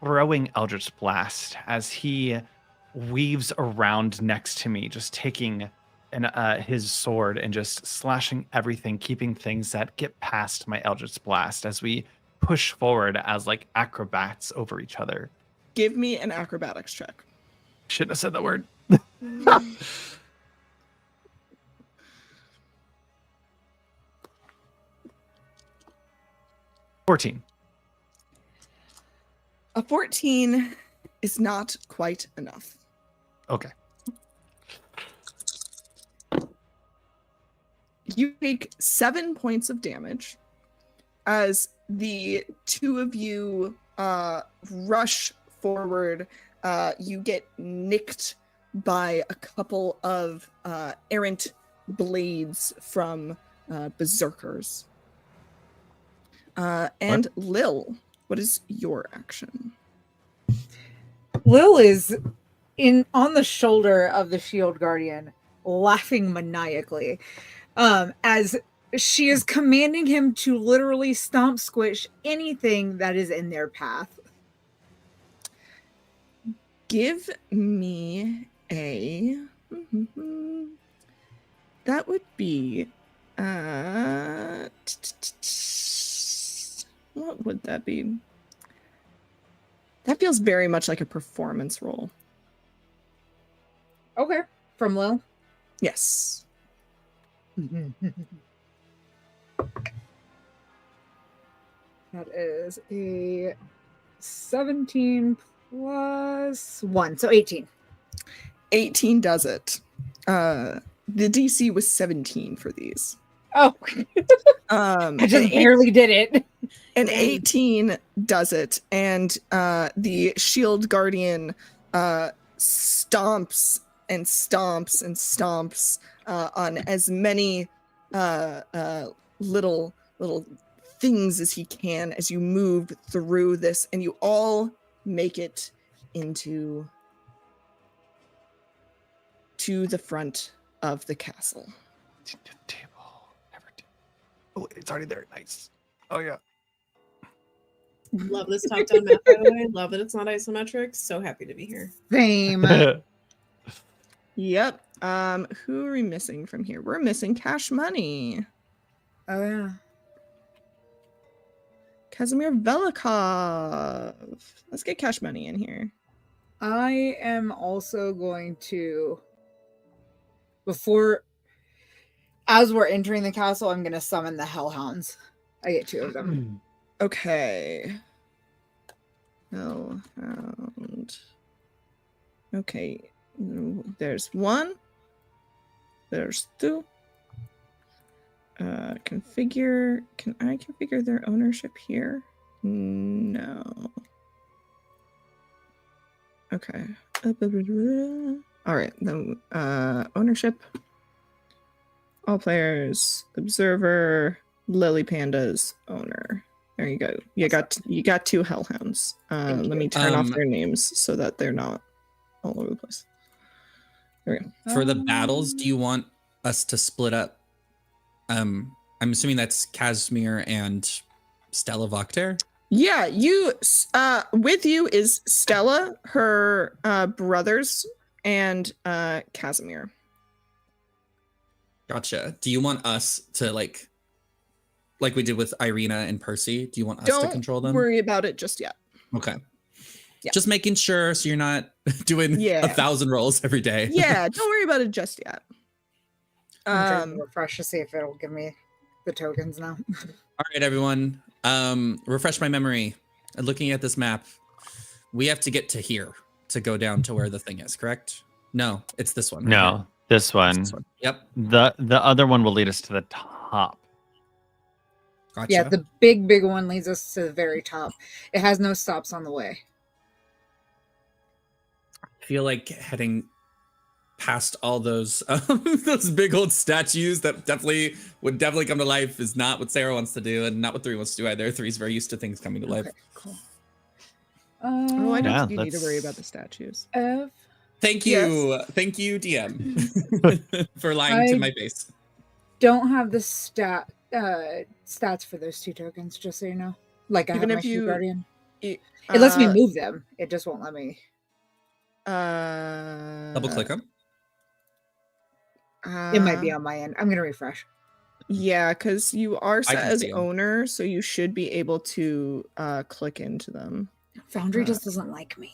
Speaker 2: throwing Eldritch Blast as he weaves around next to me, just taking his sword and just slashing everything, keeping things that get past my Eldritch Blast as we push forward as like acrobats over each other.
Speaker 1: Give me an acrobatics check.
Speaker 2: Shouldn't have said that word. 14.
Speaker 1: A 14 is not quite enough.
Speaker 2: Okay.
Speaker 1: You take 7 points of damage as the two of you rush forward. You get nicked by a couple of errant blades from berserkers. And Lil, what is your action?
Speaker 3: Lil is on the shoulder of the shield guardian, laughing maniacally, as she is commanding him to literally stomp squish anything that is in their path.
Speaker 1: Give me a. That would be. What would that be? That feels very much like a performance roll.
Speaker 3: Okay. From Lil.
Speaker 1: Yes.
Speaker 3: That is a 17 plus 1, so 18.
Speaker 1: 18 does it. The DC was 17 for these.
Speaker 3: Oh, I just barely did it.
Speaker 1: And 18 does it. And the shield guardian stomps and stomps and stomps on as many little things as he can as you move through this, and you all make it to the front of the castle.
Speaker 2: Table. Oh, it's already there. Nice. Oh yeah.
Speaker 5: Love this top-down map, by the way. Love that it's not isometric. So happy to be here.
Speaker 3: Same.
Speaker 1: Yep. Who are we missing from here? We're missing Cash Money.
Speaker 3: Oh, yeah.
Speaker 1: Casimir Velikov. Let's get Cash Money in here.
Speaker 3: I am also going to, as we're entering the castle, I'm going to summon the Hellhounds. I get 2 of them.
Speaker 1: Okay. Hellhound. Okay. There's 1. There's 2. Configure. Can I configure their ownership here? No. Okay. All right. Then ownership. All players. Observer. Lily Panda's owner. There you go. You got 2 hellhounds. Let me turn off their names so that they're not all over the place. There we go.
Speaker 4: For the battles, do you want us to split up? I'm assuming that's Casimir and Stella Vokter.
Speaker 1: Yeah, you with you is Stella, her brothers, and Casimir.
Speaker 4: Gotcha. Do you want us to like we did with Irina and Percy? Do you want us to control them?
Speaker 1: Don't worry about it just yet.
Speaker 4: Okay.
Speaker 1: Yeah.
Speaker 4: Just making sure so you're not doing 1,000 rolls every day.
Speaker 1: Yeah, don't worry about it just yet.
Speaker 3: I'm trying to refresh to see if it'll give me the tokens now.
Speaker 4: All right, everyone. Refresh my memory. Looking at this map, we have to get to here to go down to where the thing is, correct? No, it's this one. Right
Speaker 2: No,
Speaker 4: here.
Speaker 2: this one.
Speaker 4: It's this one. Yep.
Speaker 2: The other one will lead us to the top.
Speaker 4: Gotcha.
Speaker 3: Yeah, the big one leads us to the very top. It has no stops on the way.
Speaker 4: I feel like heading past all those those big old statues that would definitely come to life is not what Sarah wants to do, and not what 3 wants to do either. 3's very used to things coming to life.
Speaker 3: Okay, cool.
Speaker 1: I don't
Speaker 2: Yeah,
Speaker 1: think you need to worry about the statues.
Speaker 3: F.
Speaker 4: Thank you. Thank you, DM, for lying to my face.
Speaker 3: Don't have the stats for those 2 tokens, just so you know. Like I
Speaker 1: Even
Speaker 3: have
Speaker 1: if
Speaker 3: my Shield
Speaker 1: you-
Speaker 3: Guardian. It lets me move them. It just won't let me.
Speaker 4: Double click them.
Speaker 3: It might be on my end. I'm gonna refresh.
Speaker 1: Yeah, because you are set
Speaker 4: can
Speaker 1: as
Speaker 4: see 'em.
Speaker 1: owner, so you should be able to click into them.
Speaker 3: Foundry just doesn't like me.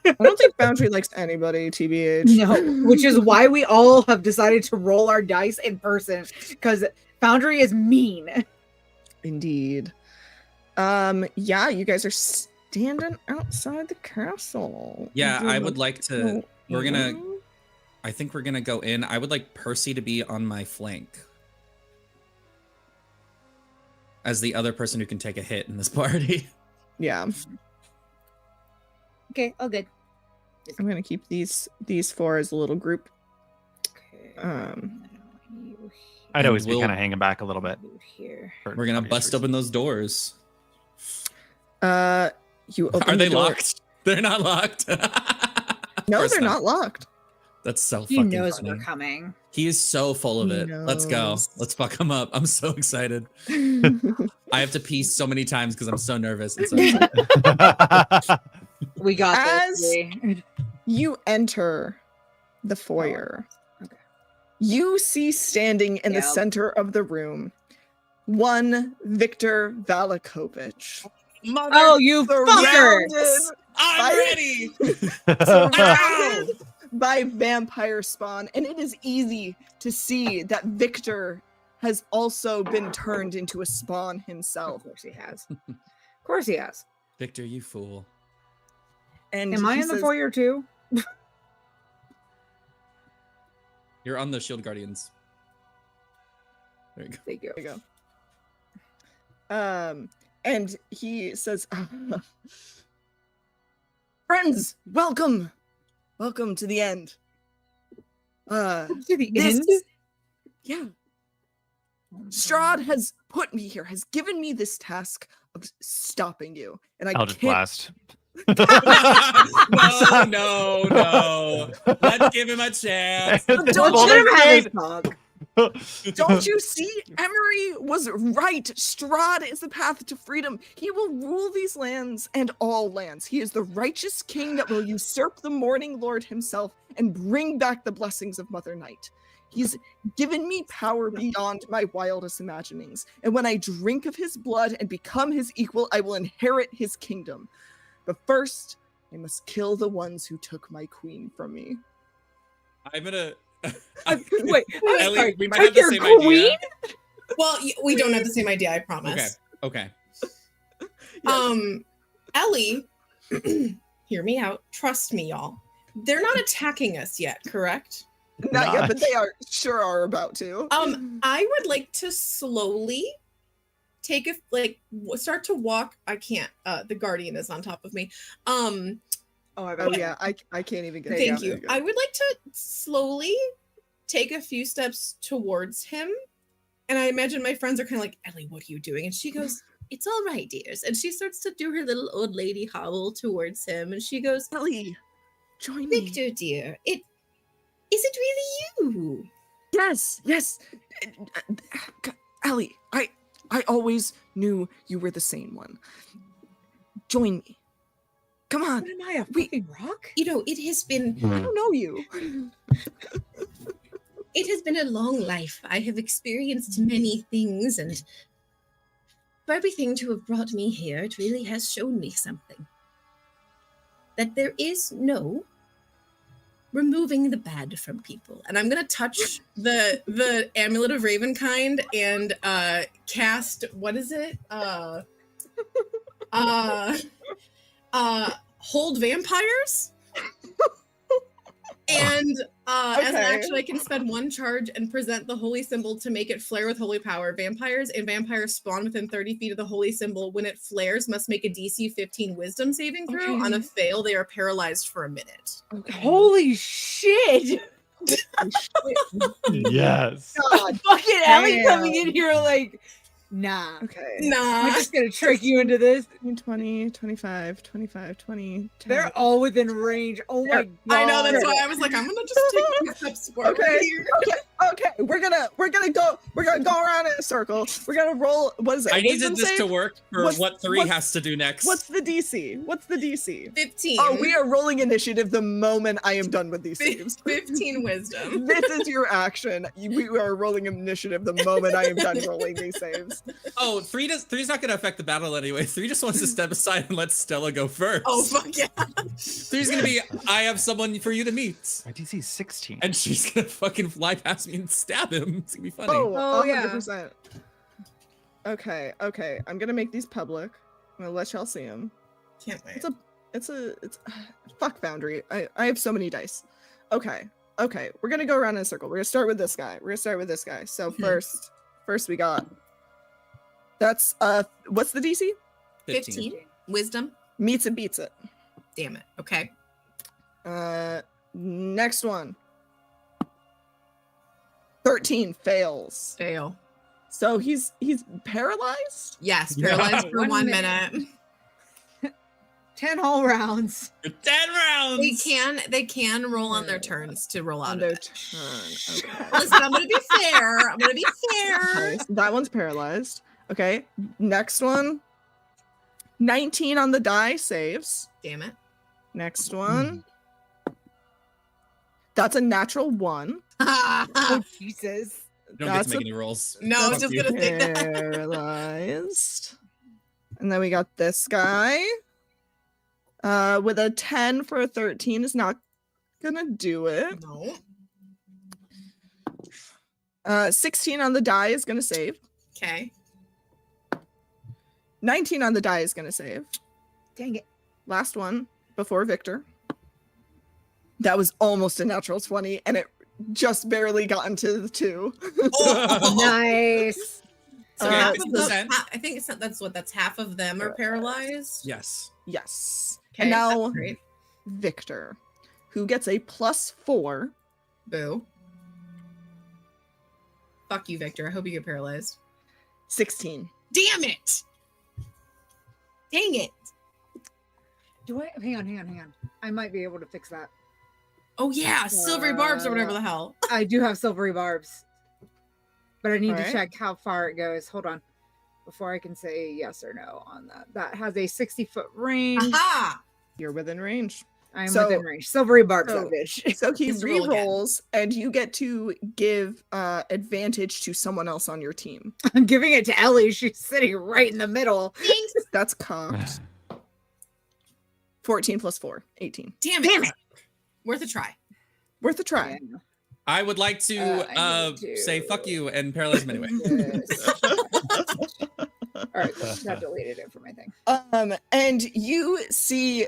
Speaker 1: I don't think Boundary likes anybody, TBH.
Speaker 3: No, which is why we all have decided to roll our dice in person, because Foundry is mean.
Speaker 1: Indeed. Yeah, you guys are standing outside the castle.
Speaker 4: Yeah,
Speaker 1: Would you
Speaker 4: I would like to.
Speaker 1: go
Speaker 4: We're gonna.
Speaker 1: in?
Speaker 4: I think we're gonna go in. I would like Percy to be on my flank as the other person who can take a hit in this party.
Speaker 1: Yeah,
Speaker 3: Okay, all good.
Speaker 1: I'm gonna keep these 4 as a little group.
Speaker 3: Okay.
Speaker 1: Um,
Speaker 3: You
Speaker 2: I'd
Speaker 4: And
Speaker 2: always be
Speaker 4: we'll-
Speaker 2: kind of hanging back a little bit.
Speaker 3: Here.
Speaker 2: for
Speaker 4: We're gonna
Speaker 2: obvious
Speaker 4: bust
Speaker 2: reasons.
Speaker 4: open those doors.
Speaker 1: You open
Speaker 4: Are
Speaker 1: the
Speaker 4: they
Speaker 1: door.
Speaker 4: locked? They're not locked.
Speaker 1: No, they're not locked.
Speaker 4: That's so
Speaker 3: He
Speaker 4: fucking
Speaker 3: knows
Speaker 4: funny.
Speaker 3: we're coming.
Speaker 4: He is so full of
Speaker 1: He
Speaker 4: it. Let's go.
Speaker 1: knows.
Speaker 4: Let's fuck him up. I'm so excited. I have to pee so many times because I'm so nervous. And so excited.
Speaker 3: We got
Speaker 1: As-
Speaker 3: this. Lee.
Speaker 1: You enter the foyer.
Speaker 3: okay.
Speaker 1: You see standing in the
Speaker 3: Yeah.
Speaker 1: center of the room one Victor Valakovich.
Speaker 4: Mother,
Speaker 3: Oh, you fucker!
Speaker 1: Surrounded,
Speaker 4: I'm
Speaker 1: Bye.
Speaker 4: ready.
Speaker 1: surrounded by vampire spawn, and it is easy to see that Victor has also been turned into a spawn himself.
Speaker 3: Of course he has. Of course he has.
Speaker 4: Victor, you fool.
Speaker 1: And
Speaker 3: Am I
Speaker 1: he
Speaker 3: in the
Speaker 1: says,
Speaker 3: foyer too?
Speaker 4: You're on the Shield Guardians. There you go.
Speaker 3: Thank you.
Speaker 1: There you go. And he says, "Friends, welcome to the end.
Speaker 3: To the
Speaker 1: This-
Speaker 3: end?
Speaker 1: Yeah, Strahd has put me here, has given me this task of stopping you, and I
Speaker 2: Eldritch
Speaker 1: can't."
Speaker 2: Blast.
Speaker 4: No. Let's give him a chance.
Speaker 1: Don't
Speaker 3: Let's let him have his talk.
Speaker 1: Don't you see? Emery was right. Strahd is the path to freedom. He will rule these lands and all lands. He is the righteous king that will usurp the Morning Lord himself and bring back the blessings of Mother Night. He's given me power beyond my wildest imaginings. And when I drink of his blood and become his equal, I will inherit his kingdom. But first, I must kill the ones who took my queen from me.
Speaker 4: I'm gonna.
Speaker 3: Wait, I'm
Speaker 4: Ellie,
Speaker 3: sorry.
Speaker 4: we might
Speaker 3: Take
Speaker 4: have the
Speaker 3: your
Speaker 4: same
Speaker 3: queen?
Speaker 4: idea.
Speaker 5: Well, we don't have the same idea, I
Speaker 4: Okay.
Speaker 5: promise.
Speaker 4: Okay.
Speaker 5: Ellie, hear me out. Trust me, y'all. They're not attacking us yet, correct?
Speaker 1: Not yet,
Speaker 2: Not.
Speaker 1: but they are about to.
Speaker 5: I would like to slowly take start to walk. I can't. The guardian is on top of me.
Speaker 1: Oh yeah, I can't even get.
Speaker 5: Thank
Speaker 1: there
Speaker 5: you.
Speaker 1: go.
Speaker 5: I would like to slowly take a few steps towards him. And I imagine my friends are kind of like, Ellie, what are you doing? And she goes, it's all right, dears. And she starts to do her little old lady hobble towards him. And she goes,
Speaker 1: Ellie, join me.
Speaker 5: Victor, dear, is it really you?
Speaker 1: Yes. Ellie, I always knew you were the sane one. Join me. Come on.
Speaker 3: What am I, a
Speaker 1: We-
Speaker 3: fucking rock?
Speaker 5: You know, it has been
Speaker 1: I don't know you.
Speaker 5: it has been a long life. I have experienced many things, and for everything to have brought me here, it really has shown me something. That there is no removing the bad from people. And I'm gonna touch the amulet of Ravenkind and cast, what is it? Hold vampires. And as an
Speaker 1: Okay.
Speaker 5: action, I can spend one charge and present the holy symbol to make it flare with holy power. Vampires and vampires spawn within 30 feet of the holy symbol. When it flares, must make a DC 15 wisdom saving throw.
Speaker 1: Okay.
Speaker 5: On a fail, they are paralyzed for a minute.
Speaker 3: Holy shit!
Speaker 2: Yes.
Speaker 1: God.
Speaker 3: Fucking Ellie
Speaker 1: Damn.
Speaker 3: coming in here like, nah.
Speaker 1: Okay.
Speaker 3: I'm
Speaker 5: Nah.
Speaker 3: just gonna trick you into this.
Speaker 1: 20, 25, 25, 20. 10.
Speaker 3: They're all within range. Oh my god.
Speaker 5: I know, that's why I was like, I'm gonna just take two steps forward
Speaker 1: Okay.
Speaker 5: here.
Speaker 1: Okay, we're gonna go around in a circle. We're gonna roll. What is it?
Speaker 4: I needed
Speaker 1: Wisdom
Speaker 4: this
Speaker 1: save?
Speaker 4: to work for
Speaker 1: What's-
Speaker 4: what 3
Speaker 1: what's-
Speaker 4: has to do next.
Speaker 1: What's the DC?
Speaker 5: 15.
Speaker 1: Oh, we are rolling initiative the moment I am done with these saves.
Speaker 5: 15 wisdom.
Speaker 1: This is your action. We are rolling initiative the moment I am done rolling these saves.
Speaker 4: Oh, 3's not gonna affect the battle anyway. 3 just wants to step aside and let Stella go first.
Speaker 5: Oh, fuck yeah.
Speaker 4: 3's gonna be, I have someone for you to meet.
Speaker 2: My DC is 16.
Speaker 4: And she's gonna fucking fly past me and stab him. It's gonna be funny.
Speaker 3: Oh, yeah.
Speaker 1: 100%. Okay. I'm gonna make these public. I'm gonna let y'all see them.
Speaker 5: Can't wait.
Speaker 1: It's fuck Foundry. I have so many dice. Okay. We're gonna go around in a circle. We're gonna start with this guy. So first we got. That's what's the DC?
Speaker 5: 15. Wisdom.
Speaker 1: Meets it, beats it.
Speaker 5: Damn it. Okay.
Speaker 1: Next one. 13 fails.
Speaker 5: Fail.
Speaker 1: So he's paralyzed?
Speaker 5: Yes,
Speaker 2: Yeah.
Speaker 5: paralyzed for
Speaker 3: 1
Speaker 5: 1
Speaker 3: minute.
Speaker 5: minute.
Speaker 3: 10 whole rounds.
Speaker 4: For 10 rounds.
Speaker 5: They can roll on their turns to roll out
Speaker 1: On
Speaker 5: of
Speaker 1: their
Speaker 5: it.
Speaker 1: turn. Okay.
Speaker 5: Listen, I'm gonna be fair. I'm gonna be fair.
Speaker 1: Okay, so that one's paralyzed. Okay. Next one. 19 on the die saves.
Speaker 5: Damn it.
Speaker 1: Next one. That's a natural 1.
Speaker 3: Oh, Jesus.
Speaker 4: You don't get
Speaker 1: That's
Speaker 4: to make
Speaker 1: a-
Speaker 4: any rolls.
Speaker 5: No, I was
Speaker 4: Fuck
Speaker 5: just
Speaker 4: you.
Speaker 5: gonna say that.
Speaker 1: Paralyzed. And then we got this guy. With a 10 for a 13 is not gonna do it.
Speaker 5: No.
Speaker 1: 16 on the die is gonna save.
Speaker 5: Okay.
Speaker 1: 19 on the die is gonna save.
Speaker 3: Dang it.
Speaker 1: Last one before Victor. That was almost a natural 20, and it just barely got into the 2.
Speaker 5: Oh,
Speaker 3: Nice.
Speaker 5: So
Speaker 4: Okay,
Speaker 5: half of them,
Speaker 4: 50%.
Speaker 5: I think that's half of them are paralyzed.
Speaker 4: Yes.
Speaker 1: Yes.
Speaker 5: Okay,
Speaker 1: And now
Speaker 5: that's great.
Speaker 1: Victor, who gets a +4.
Speaker 5: Boo. Fuck you, Victor. I hope you get paralyzed.
Speaker 1: 16.
Speaker 5: Damn it! Dang it!
Speaker 3: Do I? Hang on. I might be able to fix that.
Speaker 5: Oh yeah, silvery barbs or whatever the hell.
Speaker 3: I do have silvery barbs, but I need to
Speaker 1: Alright.
Speaker 3: check how far it goes. Hold on, before I can say yes or no on that. That has a 60-foot range.
Speaker 5: Aha!
Speaker 1: You're within range.
Speaker 3: I'm
Speaker 1: So-
Speaker 3: within range. Silvery barbs,
Speaker 1: so-
Speaker 3: that bitch.
Speaker 1: So he
Speaker 5: Just roll again.
Speaker 1: re-rolls, and you get to give advantage to someone else on your team.
Speaker 3: I'm giving it to Ellie. She's sitting right in the middle.
Speaker 5: Thanks.
Speaker 1: That's cocked. 14 plus 4, 18.
Speaker 5: Damn it.
Speaker 3: Damn it.
Speaker 5: Worth a try.
Speaker 1: Worth a try.
Speaker 4: I would like to
Speaker 3: I need to-
Speaker 4: say fuck you and paralyze him anyway.
Speaker 3: Yes. All right, cool. That deleted it from my thing.
Speaker 1: And you see,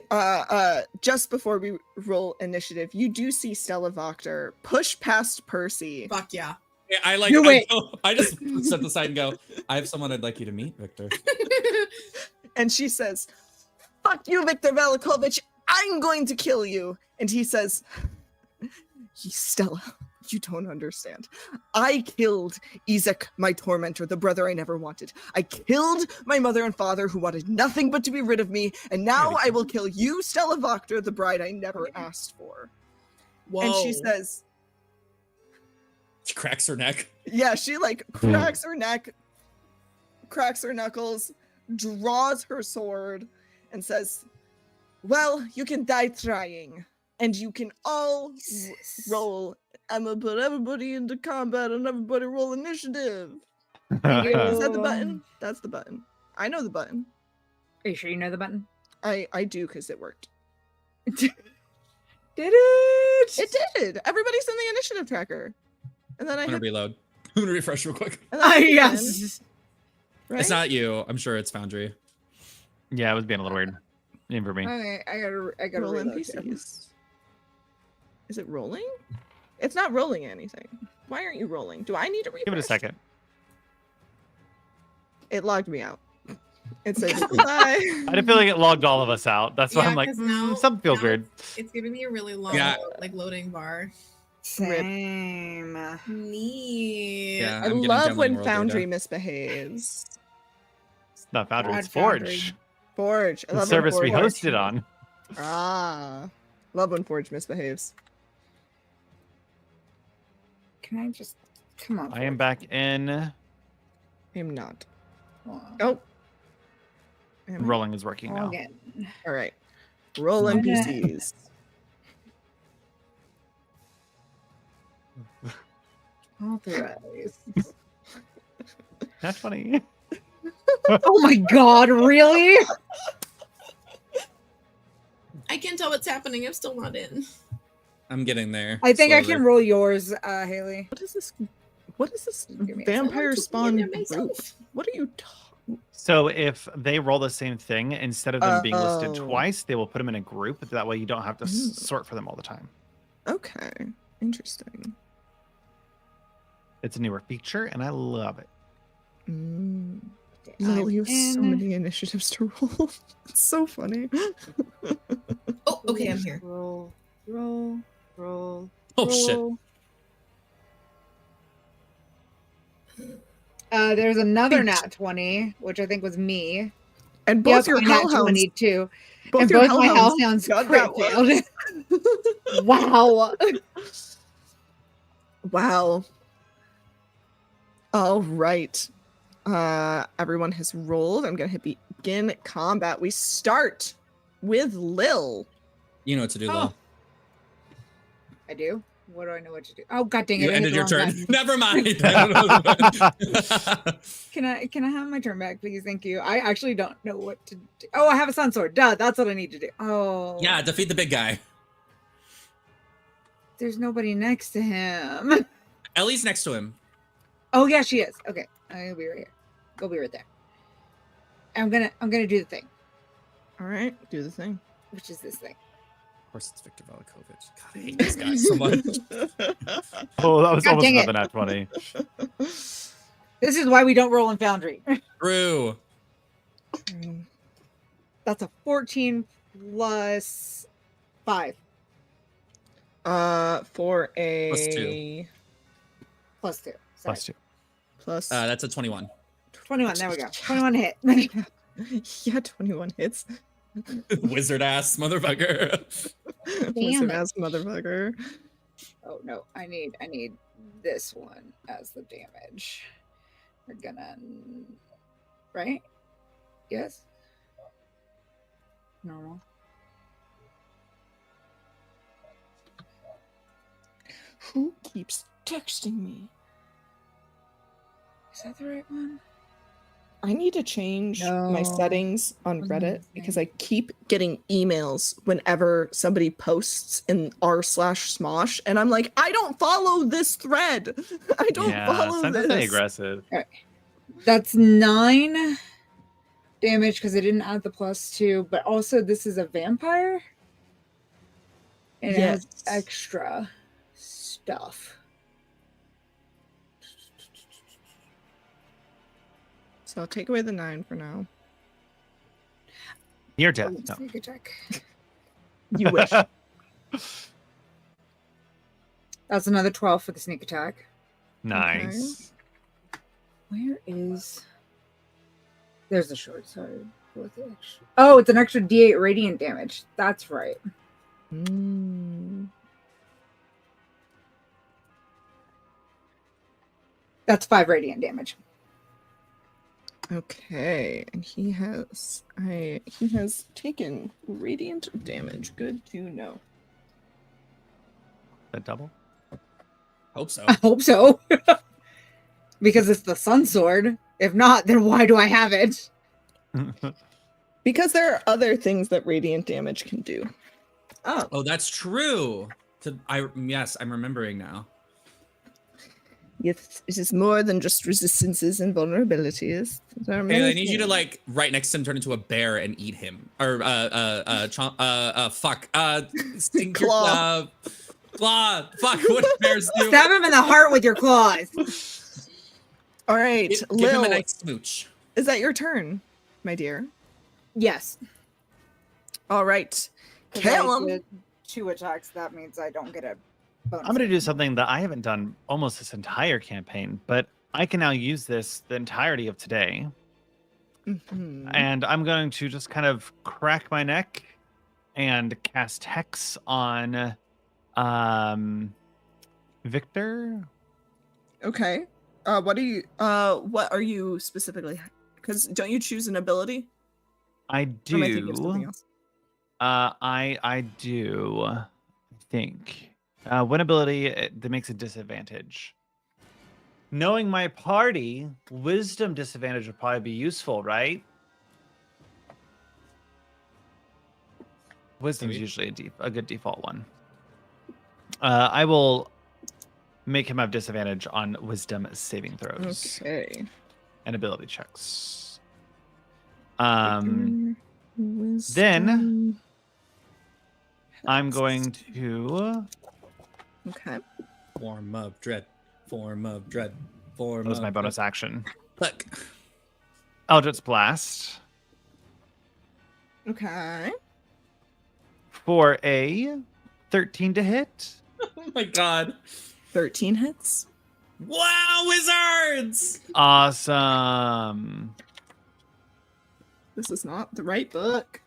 Speaker 1: just before we roll initiative, you do see Stella Voctor push past Percy.
Speaker 5: Fuck yeah.
Speaker 4: Yeah, I like.
Speaker 3: Do it.
Speaker 4: I just step aside and go. I have someone I'd like you to meet, Victor.
Speaker 1: And she says, "Fuck you, Viktor Velikovich. I'm going to kill you." And he says, "Stella, you don't understand. I killed Ezek, my tormentor, the brother I never wanted. I killed my mother and father who wanted nothing but to be rid of me. And now I will kill you, Stella Voctor, the bride I never asked for."
Speaker 5: Whoa.
Speaker 1: And she says,
Speaker 4: She cracks her neck.
Speaker 1: yeah, she like cracks her neck, cracks her knuckles, draws her sword, and says, "Well, you can die trying, and you can all roll. I'm gonna put everybody into combat and everybody roll initiative." Is that the button? That's the button. I know the button.
Speaker 3: Are you sure you know the button?
Speaker 1: I do because it worked.
Speaker 3: Did it?
Speaker 1: It did. Everybody's in the initiative tracker. And then I
Speaker 4: I'm gonna
Speaker 1: hit.
Speaker 4: reload. I'm gonna refresh real quick.
Speaker 1: And then I hit
Speaker 3: Yes.
Speaker 1: end, right?
Speaker 4: It's not you. I'm sure it's Foundry.
Speaker 2: Yeah, it was being a little weird. Even for me.
Speaker 3: Okay, I gotta
Speaker 1: roll
Speaker 3: reload too.
Speaker 1: NPCs. Is it rolling? It's not rolling anything. Why aren't you rolling? Do I need to refresh?
Speaker 2: Give it a second.
Speaker 1: It logged me out. It said goodbye.
Speaker 2: I didn't feel like it logged all of us out. That's why
Speaker 5: Yeah,
Speaker 2: I'm like,
Speaker 5: 'cause now-
Speaker 2: something feels
Speaker 5: now
Speaker 2: weird.
Speaker 5: It's giving me a really long
Speaker 4: Yeah.
Speaker 5: like loading bar.
Speaker 3: Same.
Speaker 5: Neat.
Speaker 4: Yeah,
Speaker 1: I
Speaker 4: I'm getting
Speaker 1: love
Speaker 4: downloading
Speaker 1: when
Speaker 4: world
Speaker 1: Foundry
Speaker 4: data.
Speaker 1: misbehaves.
Speaker 2: It's not Foundry,
Speaker 3: God,
Speaker 2: it's Forge.
Speaker 3: Foundry.
Speaker 1: Forge. I
Speaker 2: The
Speaker 1: love when
Speaker 2: service we
Speaker 1: Forge-
Speaker 2: hosted on.
Speaker 1: Ah. Love when Forge misbehaves.
Speaker 3: Can I just come on?
Speaker 2: I am back in.
Speaker 1: I am not.
Speaker 3: Hold on.
Speaker 1: Oh. Am I?
Speaker 2: Rolling is working now.
Speaker 3: Again.
Speaker 1: All right. Roll
Speaker 3: Okay.
Speaker 1: NPCs.
Speaker 3: Authorize.
Speaker 2: That's funny.
Speaker 3: Oh my god, really?
Speaker 5: I can tell what's happening. I'm still not in.
Speaker 4: I'm getting there.
Speaker 3: I think I
Speaker 4: slowly.
Speaker 3: can roll yours, Haley.
Speaker 1: What is this? What is this
Speaker 3: Give me a
Speaker 1: vampire
Speaker 5: I
Speaker 1: spawn
Speaker 5: want to be in
Speaker 1: group?
Speaker 5: myself.
Speaker 1: What are you talking?
Speaker 2: So if they roll the same thing, instead of them being listed
Speaker 1: Oh.
Speaker 2: twice, they will put them in a group. That way you don't have to
Speaker 1: Mm.
Speaker 2: sort for them all the time.
Speaker 1: Okay. Interesting.
Speaker 2: It's a newer feature, and I love it.
Speaker 1: Mm. Lil, you have so
Speaker 3: in.
Speaker 1: many initiatives to roll. It's so funny.
Speaker 5: Oh, okay, I'm here.
Speaker 3: Roll, roll, roll.
Speaker 4: Oh shit!
Speaker 3: roll. There's another
Speaker 1: Feet.
Speaker 3: nat 20, which I think was me.
Speaker 1: And both your
Speaker 3: I nat
Speaker 1: hellhounds.
Speaker 3: 20 too.
Speaker 1: Both
Speaker 3: And
Speaker 1: your
Speaker 3: both my
Speaker 1: hellhounds
Speaker 3: hellhounds
Speaker 1: got
Speaker 3: crit
Speaker 1: that one.
Speaker 3: failed. Wow.
Speaker 1: Wow. All right. Everyone has rolled. I'm gonna begin combat. We start with Lil.
Speaker 4: You know what to do, Lil.
Speaker 3: I do? What do I know what to do? Oh, god dang it.
Speaker 4: You
Speaker 3: I hit
Speaker 4: ended
Speaker 3: the
Speaker 4: your
Speaker 3: wrong
Speaker 4: turn.
Speaker 3: button.
Speaker 4: Never mind.
Speaker 3: Can I have my turn back, please? Thank you. I actually don't know what to do. Oh, I have a sun sword. Duh, that's what I need to do. Oh.
Speaker 4: Yeah, defeat the big guy.
Speaker 3: There's nobody next to him.
Speaker 4: Ellie's next to him.
Speaker 3: Oh yeah, she is. Okay. I'll be right here. Go be right there. I'm gonna do the thing,
Speaker 1: All right, do the thing.
Speaker 3: which is this thing.
Speaker 4: Of course, it's Victor Velikovich. God, I hate this guy so much.
Speaker 2: Oh, that was
Speaker 3: God
Speaker 2: almost
Speaker 3: dang it.
Speaker 2: another nat 20.
Speaker 3: This is why we don't roll in Foundry.
Speaker 4: True.
Speaker 3: That's a 14 plus 5
Speaker 1: For a
Speaker 4: Plus 2.
Speaker 3: plus 2. Sorry.
Speaker 2: Plus 2.
Speaker 1: plus
Speaker 4: That's a 21.
Speaker 3: 21. There we go. 21 hit.
Speaker 1: yeah, 21 hits.
Speaker 4: Wizard ass motherfucker.
Speaker 1: Wizard
Speaker 3: it.
Speaker 1: ass motherfucker.
Speaker 3: Oh no, I need this one as the damage. We're gonna right? Yes. Normal.
Speaker 1: Who keeps texting me?
Speaker 3: Is that the right one?
Speaker 1: I need to change my
Speaker 3: No.
Speaker 1: settings on
Speaker 3: Wasn't
Speaker 1: Reddit
Speaker 3: the
Speaker 1: because
Speaker 3: same.
Speaker 1: I keep getting emails whenever somebody posts in r/smosh, and I'm like, I don't follow this thread. I don't
Speaker 2: Yeah,
Speaker 1: follow
Speaker 2: sometimes they
Speaker 1: this.
Speaker 2: aggressive.
Speaker 3: That's 9 damage because I didn't add the plus 2, but also this is a vampire. And it has
Speaker 1: Yes.
Speaker 3: extra stuff.
Speaker 1: So I'll take away the 9 for now.
Speaker 2: Near death.
Speaker 3: Oh,
Speaker 2: No.
Speaker 3: sneak attack.
Speaker 1: You wish.
Speaker 3: That's another 12 for the sneak attack.
Speaker 2: Nice.
Speaker 3: Where is? There's the short sword. What's the extra? Oh, it's an extra D8 radiant damage. That's right.
Speaker 1: Mm.
Speaker 3: That's 5 radiant damage.
Speaker 1: Okay, and he has taken radiant damage. Good to know.
Speaker 2: That double?
Speaker 4: Hope so.
Speaker 3: I hope so. Because it's the sun sword. If not, then why do I have it?
Speaker 1: Because there are other things that radiant damage can do. Oh,
Speaker 4: Oh, that's true. Yes, I'm remembering now.
Speaker 1: yes, it is more than just resistances and vulnerabilities. There are
Speaker 4: Hey,
Speaker 1: many
Speaker 4: I need you to
Speaker 1: things.
Speaker 4: like right next to him turn into a bear and eat him. Or stink your
Speaker 1: Claw.
Speaker 4: claw. Fuck, what do bears do?
Speaker 3: Stab him in the heart with your claws.
Speaker 1: All right,
Speaker 4: Give him
Speaker 1: Lil,
Speaker 4: a nice smooch.
Speaker 1: is that your turn, my dear?
Speaker 3: Yes.
Speaker 1: All right,
Speaker 3: 'Cause I
Speaker 1: Callum.
Speaker 3: did 2 attacks. That means I don't get a bonus.
Speaker 2: I'm going to do something that I haven't done almost this entire campaign, but I can now use this the entirety of today.
Speaker 1: Mhm.
Speaker 2: And I'm going to just kind of crack my neck and cast Hex on Victor.
Speaker 1: Okay. What are you specifically? Because don't you choose an ability?
Speaker 2: I
Speaker 1: Or am I thinking of something
Speaker 2: do.
Speaker 1: else?
Speaker 2: I do. I think one ability that makes a disadvantage. Knowing my party, wisdom disadvantage would probably be useful, right? Wisdom's
Speaker 4: Maybe.
Speaker 2: usually a good default one. I will make him have disadvantage on wisdom saving throws
Speaker 1: Okay.
Speaker 2: and ability checks.
Speaker 1: Wisdom.
Speaker 2: I'm going to.
Speaker 1: Okay.
Speaker 4: Form of dread. Form of dread. Form
Speaker 2: That was
Speaker 4: of
Speaker 2: my bonus
Speaker 4: dread.
Speaker 2: action.
Speaker 4: Look.
Speaker 2: Eldritch Blast
Speaker 1: Okay.
Speaker 2: for a 13 to hit.
Speaker 4: Oh my god.
Speaker 1: 13 hits.
Speaker 4: Wow, wizards!
Speaker 2: Awesome.
Speaker 1: This is not the right book.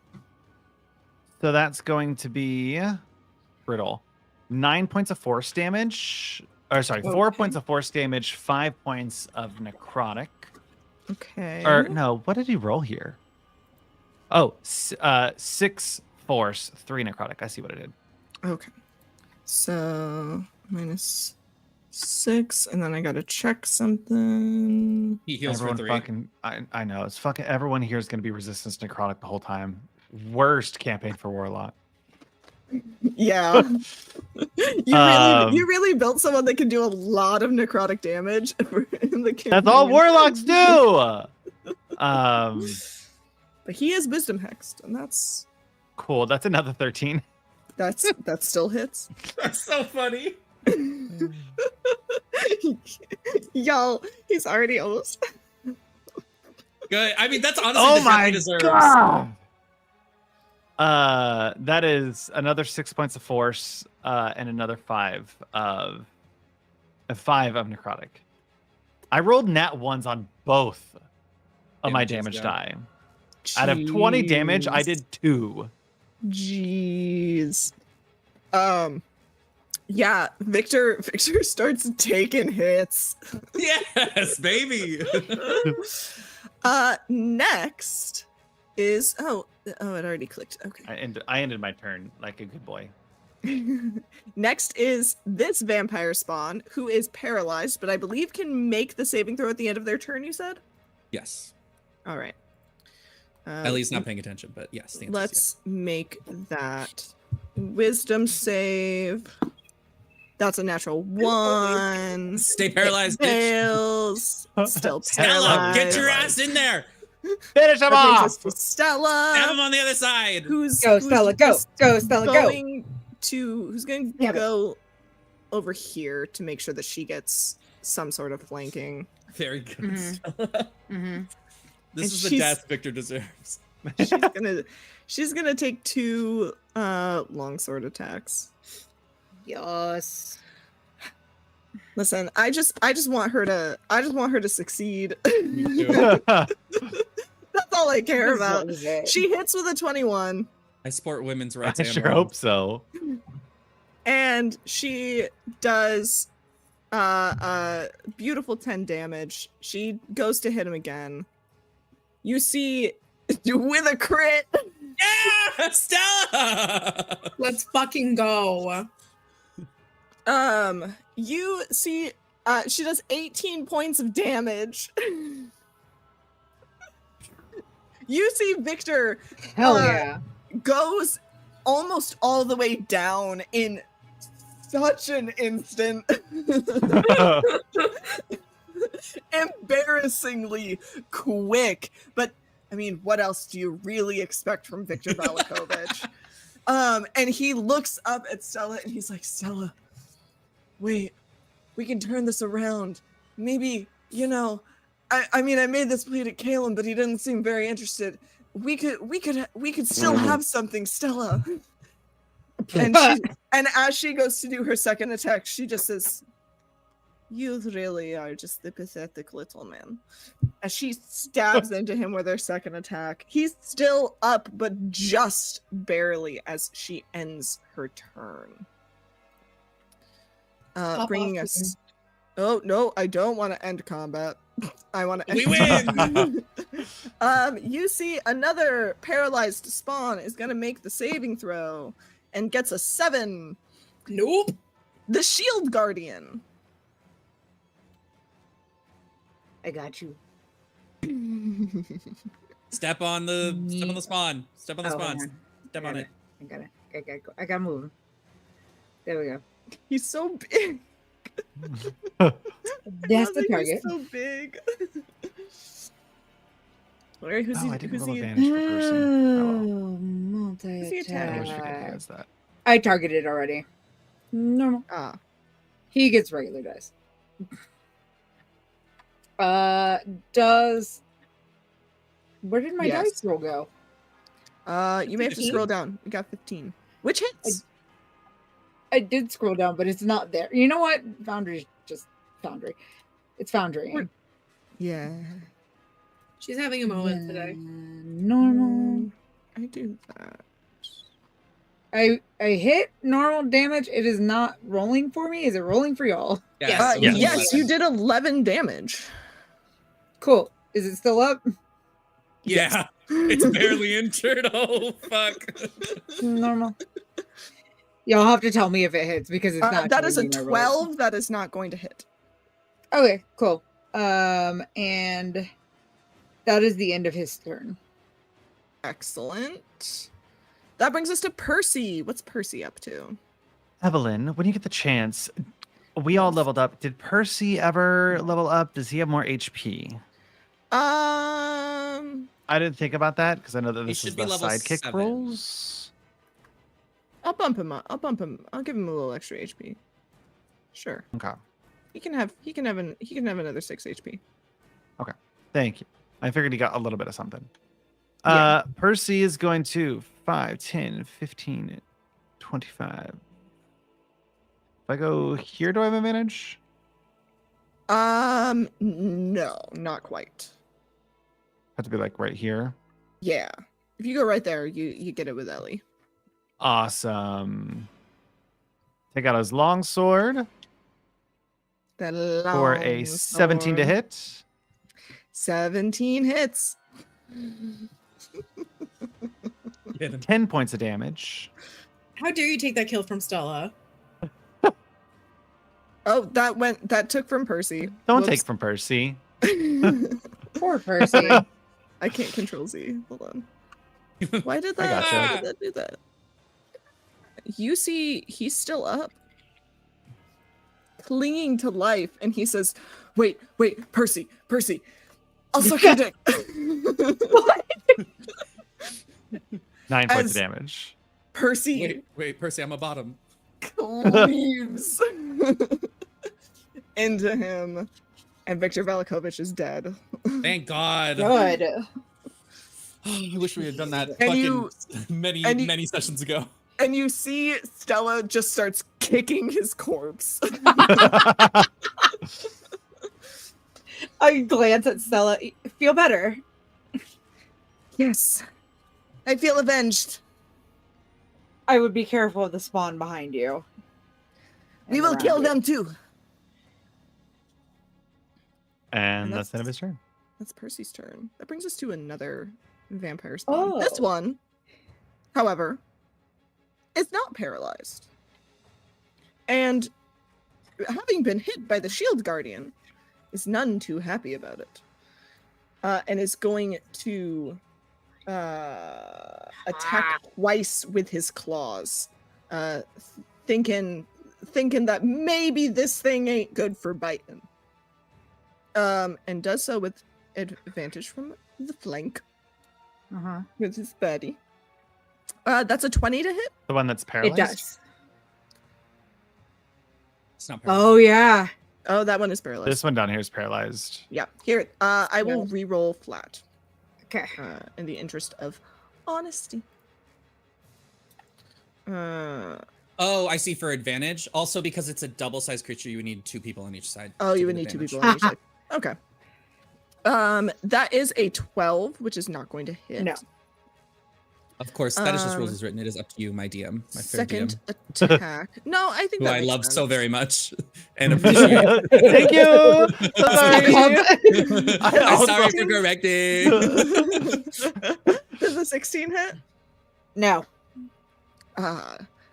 Speaker 2: So that's going to be brittle. 9 points of force damage. Or sorry, 4
Speaker 1: Okay.
Speaker 2: points of force damage, 5 points of necrotic.
Speaker 1: Okay.
Speaker 2: Or no, what did he roll here? Oh, 6 force, 3 necrotic. I see what I did.
Speaker 1: Okay. So -6, and then I gotta check something.
Speaker 4: He heals
Speaker 2: Everyone
Speaker 4: for 3.
Speaker 2: fucking, I know it's fucking. Everyone here is going to be resistance to necrotic the whole time. Worst campaign for Warlock.
Speaker 1: Yeah. You really built someone that can do a lot of necrotic damage in the campaign.
Speaker 2: That's all Warlocks do.
Speaker 1: But he is wisdom hexed, and that's
Speaker 2: Cool. That's another 13.
Speaker 1: that still hits.
Speaker 4: That's so funny.
Speaker 1: Y'all, he's already almost.
Speaker 4: Good. I mean, that's honestly
Speaker 2: Oh
Speaker 4: the death
Speaker 2: my
Speaker 4: he deserves.
Speaker 2: god. That is another 6 points of force, and another 5 of necrotic. I rolled nat ones on both of my
Speaker 4: Damages,
Speaker 2: damage
Speaker 4: yeah.
Speaker 2: die. Out of 20 damage, I did 2.
Speaker 1: Jeez. Yeah, Victor starts taking hits.
Speaker 4: Yes, baby.
Speaker 1: Next is it already clicked. Okay.
Speaker 2: I ended my turn like a good boy.
Speaker 1: Next is this vampire spawn who is paralyzed, but I believe can make the saving throw at the end of their turn, you said?
Speaker 4: Yes.
Speaker 1: All right.
Speaker 4: At least not paying attention, but yes. The answer is
Speaker 1: Let's make that wisdom save. That's a natural 1.
Speaker 4: yes. Stay paralyzed, bitch.
Speaker 1: Fails. Still
Speaker 4: Stella,
Speaker 1: paralyzed.
Speaker 4: get your ass in there.
Speaker 2: Finish him
Speaker 1: That brings
Speaker 2: off.
Speaker 1: us to Stella.
Speaker 4: Have him on the other side.
Speaker 1: Who's
Speaker 3: Go, Stella, go.
Speaker 1: just
Speaker 3: Go, Stella, go.
Speaker 1: going who's going to
Speaker 3: Damn it.
Speaker 1: go over here to make sure that she gets some sort of flanking.
Speaker 4: Very good.
Speaker 3: Mhm.
Speaker 4: Stella.
Speaker 3: Mm-hmm.
Speaker 4: This
Speaker 1: And
Speaker 4: is the
Speaker 1: she's-
Speaker 4: death Victor deserves.
Speaker 1: She's gonna take 2 longsword attacks.
Speaker 3: Yes.
Speaker 1: Listen, I just want her to succeed.
Speaker 4: Do
Speaker 1: That's all I care
Speaker 3: This is
Speaker 1: about.
Speaker 3: what we get.
Speaker 1: She hits with a 21.
Speaker 4: I support women's rights.
Speaker 2: I
Speaker 4: and
Speaker 2: sure
Speaker 4: wrongs.
Speaker 2: hope so.
Speaker 1: And she does beautiful 10 damage. She goes to hit him again. You see with a crit.
Speaker 4: Yeah, Stella.
Speaker 5: Let's fucking go.
Speaker 1: You see she does 18 points of damage. You see Victor
Speaker 3: Hell
Speaker 1: uh,
Speaker 3: yeah.
Speaker 1: goes almost all the way down in such an instant. Embarrassingly quick. But I mean, what else do you really expect from Victor Valakovich? And he looks up at Stella and he's like, Stella, wait, we can turn this around. Maybe, I mean, I made this plea to Caleb, but he didn't seem very interested. We could still have something, Stella. And as she goes to do her second attack, she just says, "You really are just the pathetic little man." As she stabs into him with her second attack, he's still up, but just barely as she ends her turn. Bringing
Speaker 5: off
Speaker 1: us. Oh no, I don't want to end combat. I want to.
Speaker 4: We win.
Speaker 1: You see another paralyzed spawn is gonna make the saving throw and gets a 7.
Speaker 5: Nope.
Speaker 1: The Shield Guardian.
Speaker 3: I got you.
Speaker 4: Step on the spawn. Step on the
Speaker 3: Oh,
Speaker 4: spawn.
Speaker 3: hang on.
Speaker 4: Step on it.
Speaker 3: I got it. I got moving. There we go.
Speaker 1: He's so big.
Speaker 3: That's the
Speaker 1: He's
Speaker 3: target.
Speaker 1: so big. Where, who's
Speaker 2: Oh,
Speaker 1: he?
Speaker 2: I didn't
Speaker 1: Who's
Speaker 2: roll
Speaker 1: he?
Speaker 2: advantage per person. Oh, well.
Speaker 1: attack?
Speaker 2: I wish we could
Speaker 3: Multi-attack.
Speaker 2: advance that.
Speaker 3: I targeted already. Normal.
Speaker 1: Ah,
Speaker 3: He gets regular dice. Does where did my
Speaker 1: Yes.
Speaker 3: dice roll go?
Speaker 1: you may have to
Speaker 3: 15?
Speaker 1: scroll down. You got 15. Which hits?
Speaker 3: I did scroll down, but it's not there. You know what? Foundry's just Foundry. It's Foundry.
Speaker 1: Yeah.
Speaker 6: She's having a moment today.
Speaker 3: Normal.
Speaker 1: I do that.
Speaker 3: I hit normal damage. It is not rolling for me. Is it rolling for y'all?
Speaker 6: Yes.
Speaker 2: Yes.
Speaker 1: Yes, you did 11 damage.
Speaker 3: Cool. Is it still up?
Speaker 4: Yeah, it's barely injured. Oh fuck!
Speaker 3: Normal. Y'all have to tell me if it hits because it's not.
Speaker 1: That is a
Speaker 3: changing my rolls.
Speaker 1: 12. That is not going to hit.
Speaker 3: Okay, cool. And that is the end of his turn.
Speaker 1: Excellent. That brings us to Percy. What's Percy up to?
Speaker 2: Evelyn, when you get the chance, we all leveled up. Did Percy ever level up? Does he have more HP? I didn't think about that because I know that this
Speaker 4: should
Speaker 2: is
Speaker 4: be
Speaker 2: the
Speaker 4: level
Speaker 2: sidekick
Speaker 4: 7.
Speaker 2: rules.
Speaker 1: I'll bump him up. I'll give him a little extra HP. Sure.
Speaker 2: Okay.
Speaker 1: He can have another 6 HP.
Speaker 2: Thank you. I figured he got a little bit of something.
Speaker 1: Yeah.
Speaker 2: Percy is going to 5, 10, 15, 25. If I go here, do I have advantage?
Speaker 1: No, not quite.
Speaker 2: Have to be like right here.
Speaker 1: Yeah. If you go right there, you get it with Ellie.
Speaker 2: Awesome. Take out his long sword
Speaker 1: That
Speaker 2: for a
Speaker 1: long
Speaker 2: 17 to
Speaker 1: sword.
Speaker 2: hit.
Speaker 1: 17 hits.
Speaker 2: 10 points of damage.
Speaker 6: How dare you take that kill from Stella?
Speaker 1: Oh, that took from Percy.
Speaker 2: Don't
Speaker 1: Whoops.
Speaker 2: take from Percy.
Speaker 3: Poor Percy.
Speaker 1: I can't control Z. Hold on. Why did that?
Speaker 2: gotcha.
Speaker 1: Why did that do that? You see, he's still up, clinging to life, and he says, "Wait, Percy, I'll suck your dick."
Speaker 3: What?
Speaker 2: 9 points
Speaker 1: As-
Speaker 2: of damage.
Speaker 1: Percy
Speaker 4: Wait, Percy, I'm a bottom.
Speaker 1: cleaves into him, and Victor Velikovich is dead.
Speaker 4: Thank God.
Speaker 3: Good.
Speaker 4: I wish we had done that
Speaker 1: And
Speaker 4: fucking
Speaker 1: you-
Speaker 4: many sessions ago.
Speaker 1: And you see Stella just starts kicking his corpse.
Speaker 3: I glance at Stella. Feel better.
Speaker 1: Yes, I feel avenged.
Speaker 3: I would be careful of the spawn behind you.
Speaker 1: We
Speaker 3: And
Speaker 1: will
Speaker 3: around
Speaker 1: kill
Speaker 3: you.
Speaker 1: them too.
Speaker 2: And
Speaker 1: And
Speaker 2: that's the end of his turn.
Speaker 1: That's Percy's turn. That brings us to another vampire spawn.
Speaker 3: Oh.
Speaker 1: This one, however, is not paralyzed. And having been hit by the shield guardian, is none too happy about it. And is going to attack twice with his claws. Thinking that maybe this thing ain't good for biting. And does so with advantage from the flank
Speaker 3: Uh-huh.
Speaker 1: with his buddy. That's a 20 to hit.
Speaker 2: The one that's
Speaker 3: It
Speaker 2: paralyzed?
Speaker 3: does.
Speaker 4: It's not
Speaker 3: Oh, yeah.
Speaker 1: Oh, that one is paralyzed.
Speaker 2: This one down here is paralyzed.
Speaker 1: Yeah. Here, I will re-roll flat
Speaker 3: Okay.
Speaker 1: in the interest of honesty.
Speaker 4: Oh, I see. For advantage, also because it's a double-sized creature, you would need 2 people on each side.
Speaker 1: Oh,
Speaker 4: to
Speaker 1: you would
Speaker 4: get
Speaker 1: need 2
Speaker 4: advantage.
Speaker 1: people on each side. Okay. That is a 12, which is not going to hit.
Speaker 3: No.
Speaker 4: Of course, that is just rules as written. It is up to you, my DM, my fair
Speaker 1: Second
Speaker 4: DM,
Speaker 1: attack. No, I think
Speaker 4: who
Speaker 1: that
Speaker 4: I
Speaker 1: makes
Speaker 4: love so
Speaker 1: sense.
Speaker 4: very much and appreciate.
Speaker 2: Thank you. Sorry.
Speaker 4: I'm sorry for correcting.
Speaker 1: Does the 16 hit?
Speaker 3: No.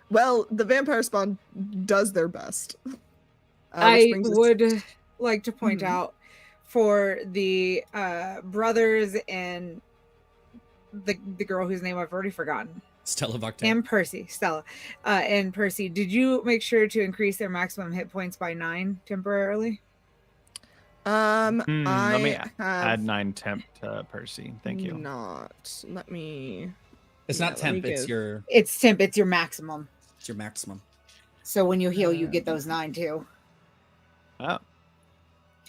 Speaker 1: Well, the vampire spawn does their best. Which
Speaker 3: I
Speaker 1: brings us-
Speaker 3: would like to point
Speaker 1: Mhm.
Speaker 3: out for the brothers and the girl whose name I've already forgotten,
Speaker 4: Stella Vartan.
Speaker 3: and Percy, Stella, and Percy. Did you make sure to increase their maximum hit points by 9 temporarily?
Speaker 2: let me
Speaker 1: I
Speaker 2: Add
Speaker 1: have
Speaker 2: 9 temp to Percy. Thank you.
Speaker 1: not. Let me.
Speaker 4: It's
Speaker 1: Yeah,
Speaker 4: not
Speaker 1: let me
Speaker 4: temp. It's
Speaker 1: give-
Speaker 4: your
Speaker 3: It's temp. It's your maximum.
Speaker 4: maximum.
Speaker 3: So when you heal, you get those 9 too.
Speaker 2: Oh.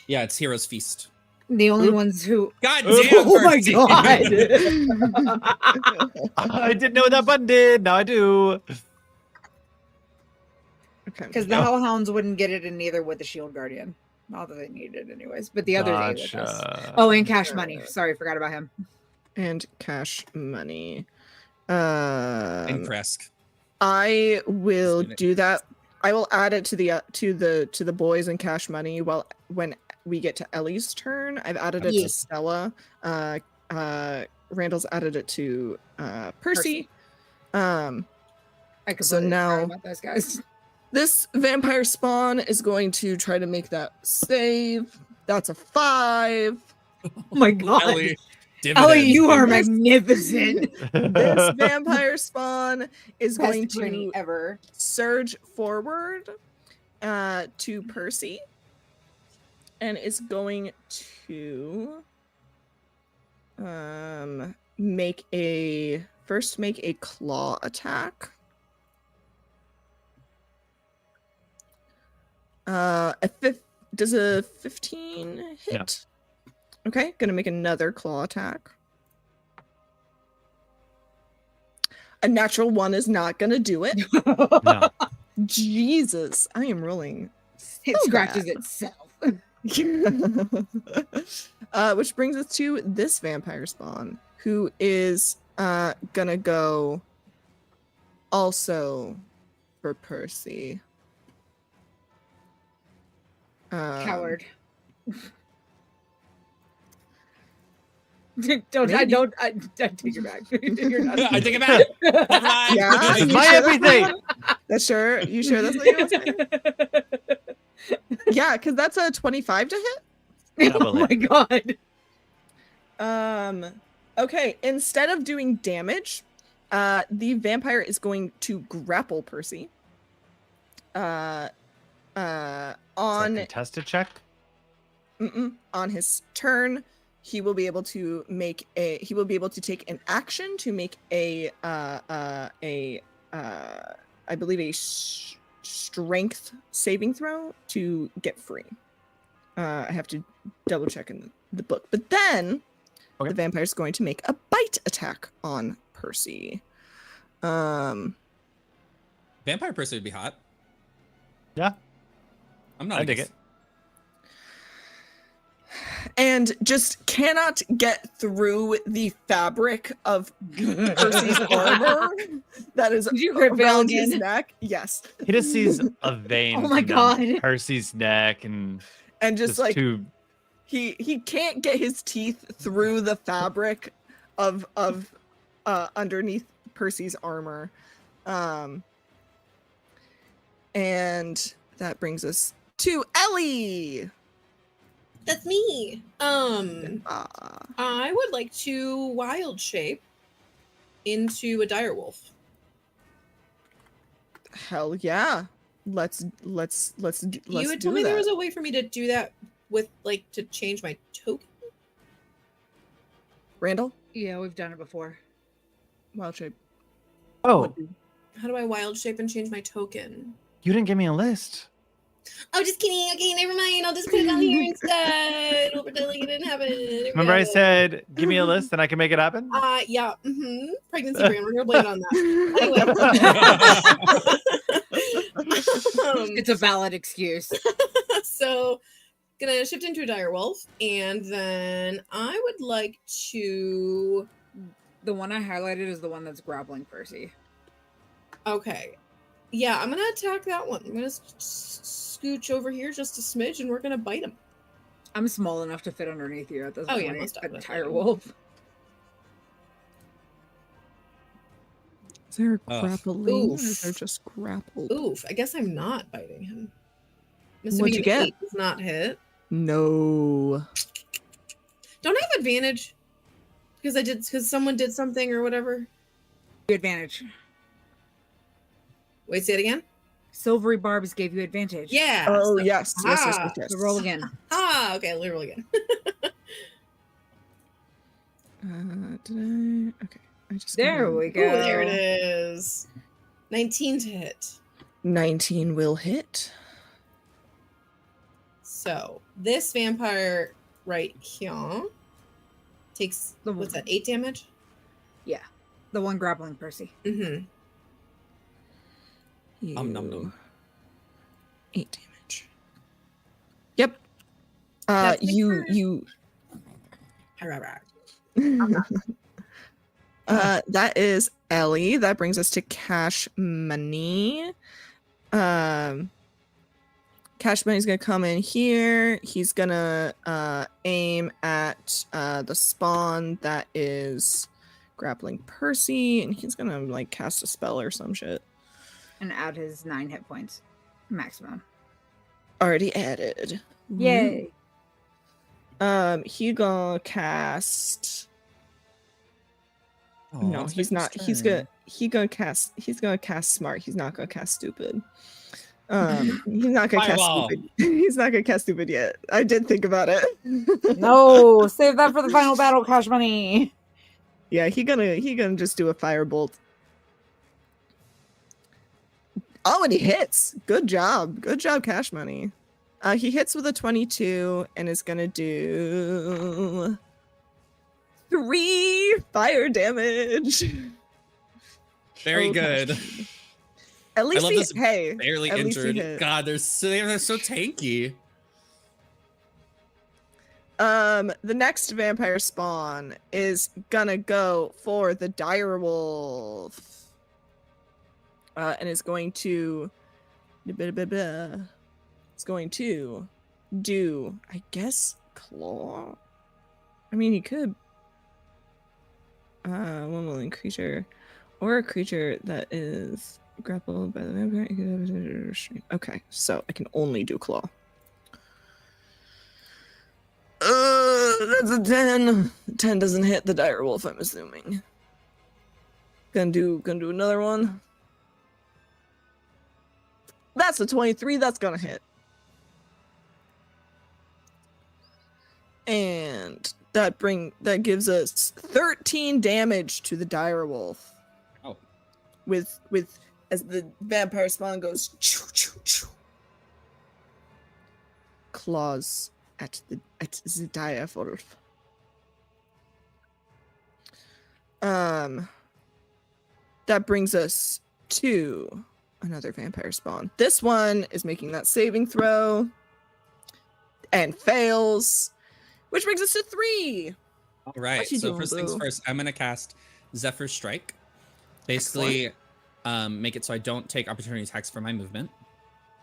Speaker 4: Yeah, it's Hero's Feast.
Speaker 3: The only
Speaker 2: Oop.
Speaker 3: ones who.
Speaker 4: God damn,
Speaker 3: Oh my
Speaker 4: Percy.
Speaker 3: god!
Speaker 2: I didn't know what that button did. Now I do.
Speaker 1: Okay.
Speaker 3: Because the Hellhounds wouldn't get it, and neither would the Shield Guardian. Not that they need it anyways, but the other day with us.
Speaker 2: Gotcha.
Speaker 3: Oh, and cash money. Sorry, forgot about him.
Speaker 1: And cash money.
Speaker 4: And Kresk.
Speaker 1: I will
Speaker 4: Just
Speaker 1: do that. I will add it to the boys and cash money. Well, when we get to Ellie's turn, I've added it
Speaker 3: Yeah.
Speaker 1: to Stella. Randall's added it to Percy.
Speaker 3: I completely
Speaker 1: So now-
Speaker 3: forgot about those guys.
Speaker 1: This vampire spawn is going to try to make that save. That's a 5.
Speaker 3: Oh my god.
Speaker 4: Ellie,
Speaker 3: Ellie, you are
Speaker 1: This-
Speaker 3: magnificent.
Speaker 1: This vampire spawn is
Speaker 3: Best
Speaker 1: going
Speaker 3: attorney
Speaker 1: to
Speaker 3: ever.
Speaker 1: surge forward to Percy and is going to make a claw attack. Does a 15 hit?
Speaker 2: Yeah.
Speaker 1: Okay, gonna make another claw attack. A natural 1 is not gonna do it.
Speaker 2: No.
Speaker 1: Jesus, I am rolling.
Speaker 3: It
Speaker 1: so
Speaker 3: scratches
Speaker 1: bad.
Speaker 3: itself.
Speaker 1: Which brings us to this vampire spawn, who is gonna go also for Percy.
Speaker 3: Coward.
Speaker 1: Maybe.
Speaker 3: I take it back. You're not.
Speaker 4: I take it back. Never mind.
Speaker 1: Yeah,
Speaker 2: This is
Speaker 1: you
Speaker 2: my
Speaker 1: sure that's
Speaker 2: everything.
Speaker 1: That's sure. You sure that's what you're saying? Yeah, because that's a 25 to hit.
Speaker 3: Oh my god.
Speaker 1: Okay, instead of doing damage, the vampire is going to grapple Percy.
Speaker 2: Is that a
Speaker 1: On
Speaker 2: contested check.
Speaker 1: on his turn, he will be able to take an action to make I believe a strength saving throw to get free. I have to double check in the book. But then
Speaker 2: Okay.
Speaker 1: the vampire is going to make a bite attack on Percy.
Speaker 4: Vampire person would be hot.
Speaker 2: Yeah,
Speaker 4: I'm not.
Speaker 2: I dig
Speaker 4: against-
Speaker 2: it.
Speaker 1: And just cannot get through the fabric of Percy's armor that is
Speaker 3: Did you crit fail
Speaker 1: around his
Speaker 3: again?
Speaker 1: neck. Yes.
Speaker 2: He just sees a vein.
Speaker 3: Oh my
Speaker 2: come down
Speaker 3: God.
Speaker 2: Percy's neck and
Speaker 1: And just like
Speaker 2: two.
Speaker 1: he can't get his teeth through the fabric of underneath Percy's armor. And that brings us to Ellie.
Speaker 6: That's me.
Speaker 1: Ah,
Speaker 6: I would like to wild shape into a direwolf.
Speaker 1: hell yeah. Let's
Speaker 6: You had
Speaker 1: do
Speaker 6: told me there
Speaker 1: that.
Speaker 6: was a way for me to do that with like to change my token.
Speaker 1: Randall,
Speaker 3: Yeah, we've done it before.
Speaker 1: wild shape.
Speaker 2: Oh,
Speaker 6: How do I wild shape and change my token?
Speaker 2: you didn't give me a list.
Speaker 6: Oh, just kidding. Okay, never mind. I'll just put it on here instead. We'll pretend like it didn't happen.
Speaker 2: Remember, I said, "Give me a list, and I can make it happen."
Speaker 6: Yeah. Pregnancy brain. We're gonna blame it on that. Anyway.
Speaker 3: It's a valid excuse.
Speaker 6: So gonna shift into a dire wolf, and then I would like to.
Speaker 3: The one I highlighted is the one that's grappling Percy.
Speaker 6: Okay, yeah, I'm gonna attack that one. I'm gonna scooch over here just a smidge, and we're gonna bite him.
Speaker 3: I'm small enough to fit underneath you at this
Speaker 6: Oh,
Speaker 3: point.
Speaker 6: yeah, most
Speaker 3: A
Speaker 6: definitely.
Speaker 3: tire wolf.
Speaker 1: Is there
Speaker 4: Ugh.
Speaker 1: grappling? Or is
Speaker 6: Oof.
Speaker 1: there just grapple?
Speaker 6: Oof, I guess I'm not biting him. I'm
Speaker 1: What'd you
Speaker 6: assuming
Speaker 1: get?
Speaker 6: an 8 does not hit.
Speaker 1: No.
Speaker 6: Don't I have advantage? Because someone did something or whatever.
Speaker 3: Advantage.
Speaker 6: Wait, say it again.
Speaker 3: Silvery barbs gave you advantage.
Speaker 6: Yeah.
Speaker 1: Oh
Speaker 6: so-
Speaker 1: yes, yes, yes,
Speaker 6: Ah.
Speaker 1: yes, yes.
Speaker 3: So roll again.
Speaker 6: Okay, I'll roll again.
Speaker 1: Did I? Okay, I just
Speaker 3: There we
Speaker 6: Ooh,
Speaker 3: go.
Speaker 6: there it is. 19 to hit.
Speaker 1: 19 will hit.
Speaker 6: So this vampire right here takes
Speaker 3: The
Speaker 6: what's
Speaker 3: one-
Speaker 6: that? 8 damage.
Speaker 3: The one grappling Percy.
Speaker 6: Mm-hmm.
Speaker 4: Nom nom nom.
Speaker 1: 8 damage. Yep.
Speaker 3: That's
Speaker 1: You that is Ellie. That brings us to Cash Money. Cash Money's gonna come in here. He's gonna aim at the spawn that is grappling Percy, and he's gonna like cast a spell or some shit.
Speaker 3: and add his 9 hit points maximum.
Speaker 1: Already added.
Speaker 3: Yay!
Speaker 1: He gonna cast.
Speaker 4: Oh,
Speaker 1: No,
Speaker 4: it's
Speaker 1: he's
Speaker 4: Victor's
Speaker 1: not.
Speaker 4: turn.
Speaker 1: He's gonna cast smart. He's not gonna cast stupid. He's not gonna cast
Speaker 4: Fireball.
Speaker 1: stupid. He's not gonna cast stupid yet. I did think about it.
Speaker 3: No, save that for the final battle, Cash Money.
Speaker 1: Yeah, he gonna just do a firebolt. Oh, and he hits. Good job, Cash Money. He hits with a 22 and is gonna do 3 fire damage.
Speaker 4: Very
Speaker 1: Oh,
Speaker 4: good.
Speaker 1: Cash. At least
Speaker 4: love
Speaker 1: he,
Speaker 4: this
Speaker 1: hey,
Speaker 4: Barely
Speaker 1: at least he
Speaker 4: injured.
Speaker 1: hit.
Speaker 4: God, they're so tanky.
Speaker 1: The next vampire spawn is gonna go for the dire wolf. And is going to it's going to do, I guess, claw. I mean, he could one willing creature or a creature that is grappled by the vampire. Okay, so I can only do claw. That's a 10. 10 doesn't hit the dire wolf, I'm assuming. Gonna do another one. That's a 23. That's gonna hit. And that gives us 13 damage to the dire wolf.
Speaker 4: Oh.
Speaker 1: With as the vampire spawn goes choo, choo, choo. Claws at the dire wolf. That brings us to another vampire spawn. This one is making that saving throw and fails, which brings us to 3.
Speaker 4: All right.
Speaker 1: What you
Speaker 4: So
Speaker 1: doing,
Speaker 4: first things
Speaker 1: boo?
Speaker 4: first, I'm gonna cast Zephyr Strike. Basically, make it so I don't take opportunity attacks for my movement,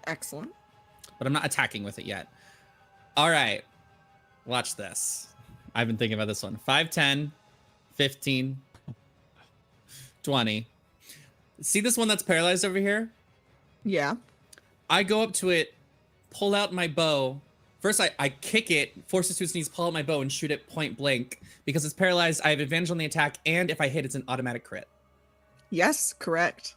Speaker 1: Excellent.
Speaker 4: but I'm not attacking with it yet. All right. Watch this. I've been thinking about this one. 5, 10, 15, 20. See this one that's paralyzed over here?
Speaker 1: Yeah.
Speaker 4: I go up to it, pull out my bow. First, I kick it, force it to its knees, pull out my bow, and shoot it point blank. Because it's paralyzed, I have advantage on the attack, and if I hit, it's an automatic crit.
Speaker 1: Yes, correct.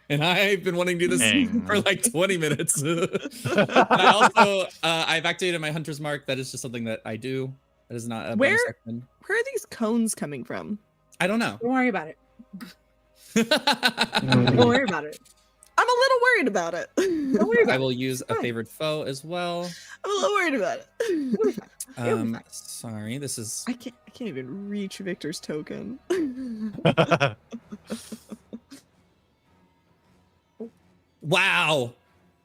Speaker 4: And I've been wanting to do this
Speaker 2: Dang.
Speaker 4: for like 20 minutes. I also, I've activated my Hunter's Mark. That is just something that I do. That is not a bonus
Speaker 1: Where-
Speaker 4: action.
Speaker 1: Where are these cones coming from?
Speaker 4: I don't know.
Speaker 3: Don't worry about it. Don't worry about it.
Speaker 1: I'm a little worried about it.
Speaker 3: Don't worry about
Speaker 4: I will use a
Speaker 1: fine.
Speaker 4: favored foe as well.
Speaker 1: I'm a little worried about it.
Speaker 4: Sorry, this is
Speaker 1: I can't even reach Victor's token.
Speaker 4: wow,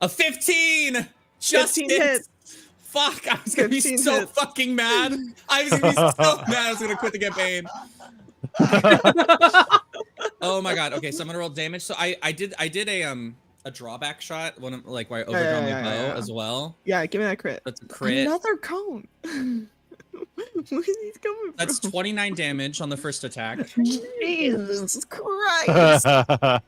Speaker 4: a 15. Just
Speaker 1: 15
Speaker 4: hits.
Speaker 1: hits.
Speaker 4: Fuck, I was gonna be
Speaker 1: 15
Speaker 4: so
Speaker 1: hits.
Speaker 4: fucking mad. I was gonna be so mad. I was gonna quit the campaign. Oh my god. Okay, so I'm gonna roll damage. So I did a drawback shot when I'm like where I overdraw my bow as well.
Speaker 1: Yeah, give me that crit.
Speaker 4: That's a crit.
Speaker 1: Another cone. Where are these coming
Speaker 4: That's
Speaker 1: from?
Speaker 4: 29 damage on the first attack.
Speaker 1: Jesus Christ. I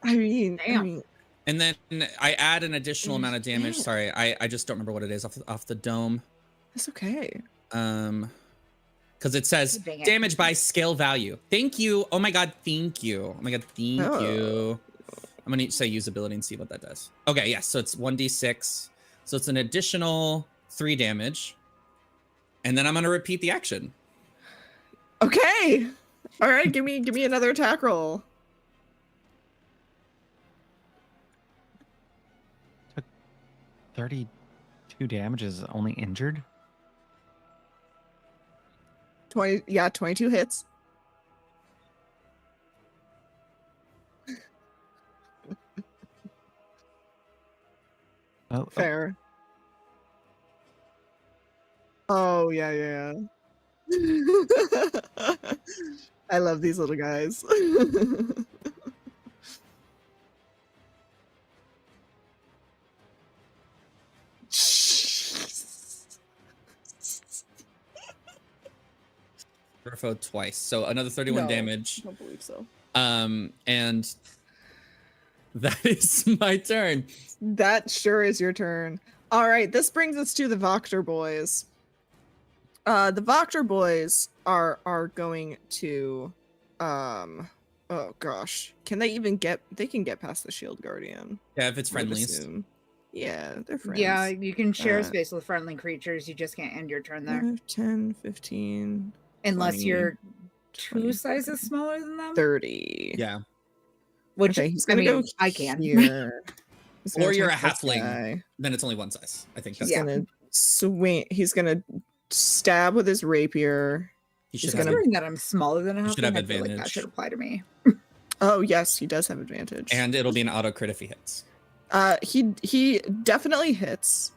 Speaker 1: mean,
Speaker 3: Damn.
Speaker 4: And then I add an additional
Speaker 1: It
Speaker 4: amount of
Speaker 1: is
Speaker 4: damage.
Speaker 1: bad.
Speaker 4: Sorry, I just don't remember what it is off the dome.
Speaker 1: that's okay.
Speaker 4: Because it says
Speaker 3: Dang it.
Speaker 4: damage by scale value. Thank you. Oh my god, thank you. Oh my god, thank
Speaker 1: Oh.
Speaker 4: you. I'm gonna say usability and see what that does. Okay, yes, so it's 1d6. So it's an additional 3 damage. And then I'm gonna repeat the action.
Speaker 1: Okay. All right, give me another attack roll.
Speaker 2: Took 32 damage is only injured.
Speaker 1: 22 hits.
Speaker 2: Oh,
Speaker 1: Fair. Oh yeah, yeah. I love these little guys.
Speaker 4: Burfo twice, so another 31
Speaker 1: No,
Speaker 4: damage.
Speaker 1: I don't believe so.
Speaker 4: And that is my turn.
Speaker 1: That sure is your turn. All right, this brings us to the Voctor boys. The Voctor boys are going to oh gosh. Can they even get they can get past the Shield Guardian?
Speaker 4: Yeah, if it's
Speaker 1: I would
Speaker 4: friendlies.
Speaker 1: assume. Yeah, they're friends.
Speaker 3: Yeah, you can share
Speaker 1: Uh,
Speaker 3: space with friendly creatures. You just can't end your turn there.
Speaker 1: 5, 10, 15,
Speaker 3: Unless
Speaker 1: 20,
Speaker 3: you're
Speaker 1: 20,
Speaker 3: two sizes smaller than them.
Speaker 1: 30.
Speaker 4: Yeah.
Speaker 3: Which
Speaker 1: Okay, he's
Speaker 3: I
Speaker 1: gonna
Speaker 3: mean,
Speaker 1: go
Speaker 3: I can.
Speaker 1: here. He's gonna
Speaker 4: Or you're a
Speaker 1: attack this
Speaker 4: halfling.
Speaker 1: guy.
Speaker 4: Then it's only one size. I think
Speaker 1: He's
Speaker 4: that's
Speaker 3: Yeah.
Speaker 1: gonna swing. He's gonna stab with his rapier.
Speaker 4: he should
Speaker 1: he's
Speaker 4: have
Speaker 1: gonna-
Speaker 3: Considering that I'm smaller than a
Speaker 4: You
Speaker 3: halfling,
Speaker 4: should have
Speaker 3: I feel like that
Speaker 4: advantage.
Speaker 3: should apply to me.
Speaker 1: Oh yes, he does have advantage.
Speaker 4: and it'll be an auto crit if he hits.
Speaker 1: He definitely hits.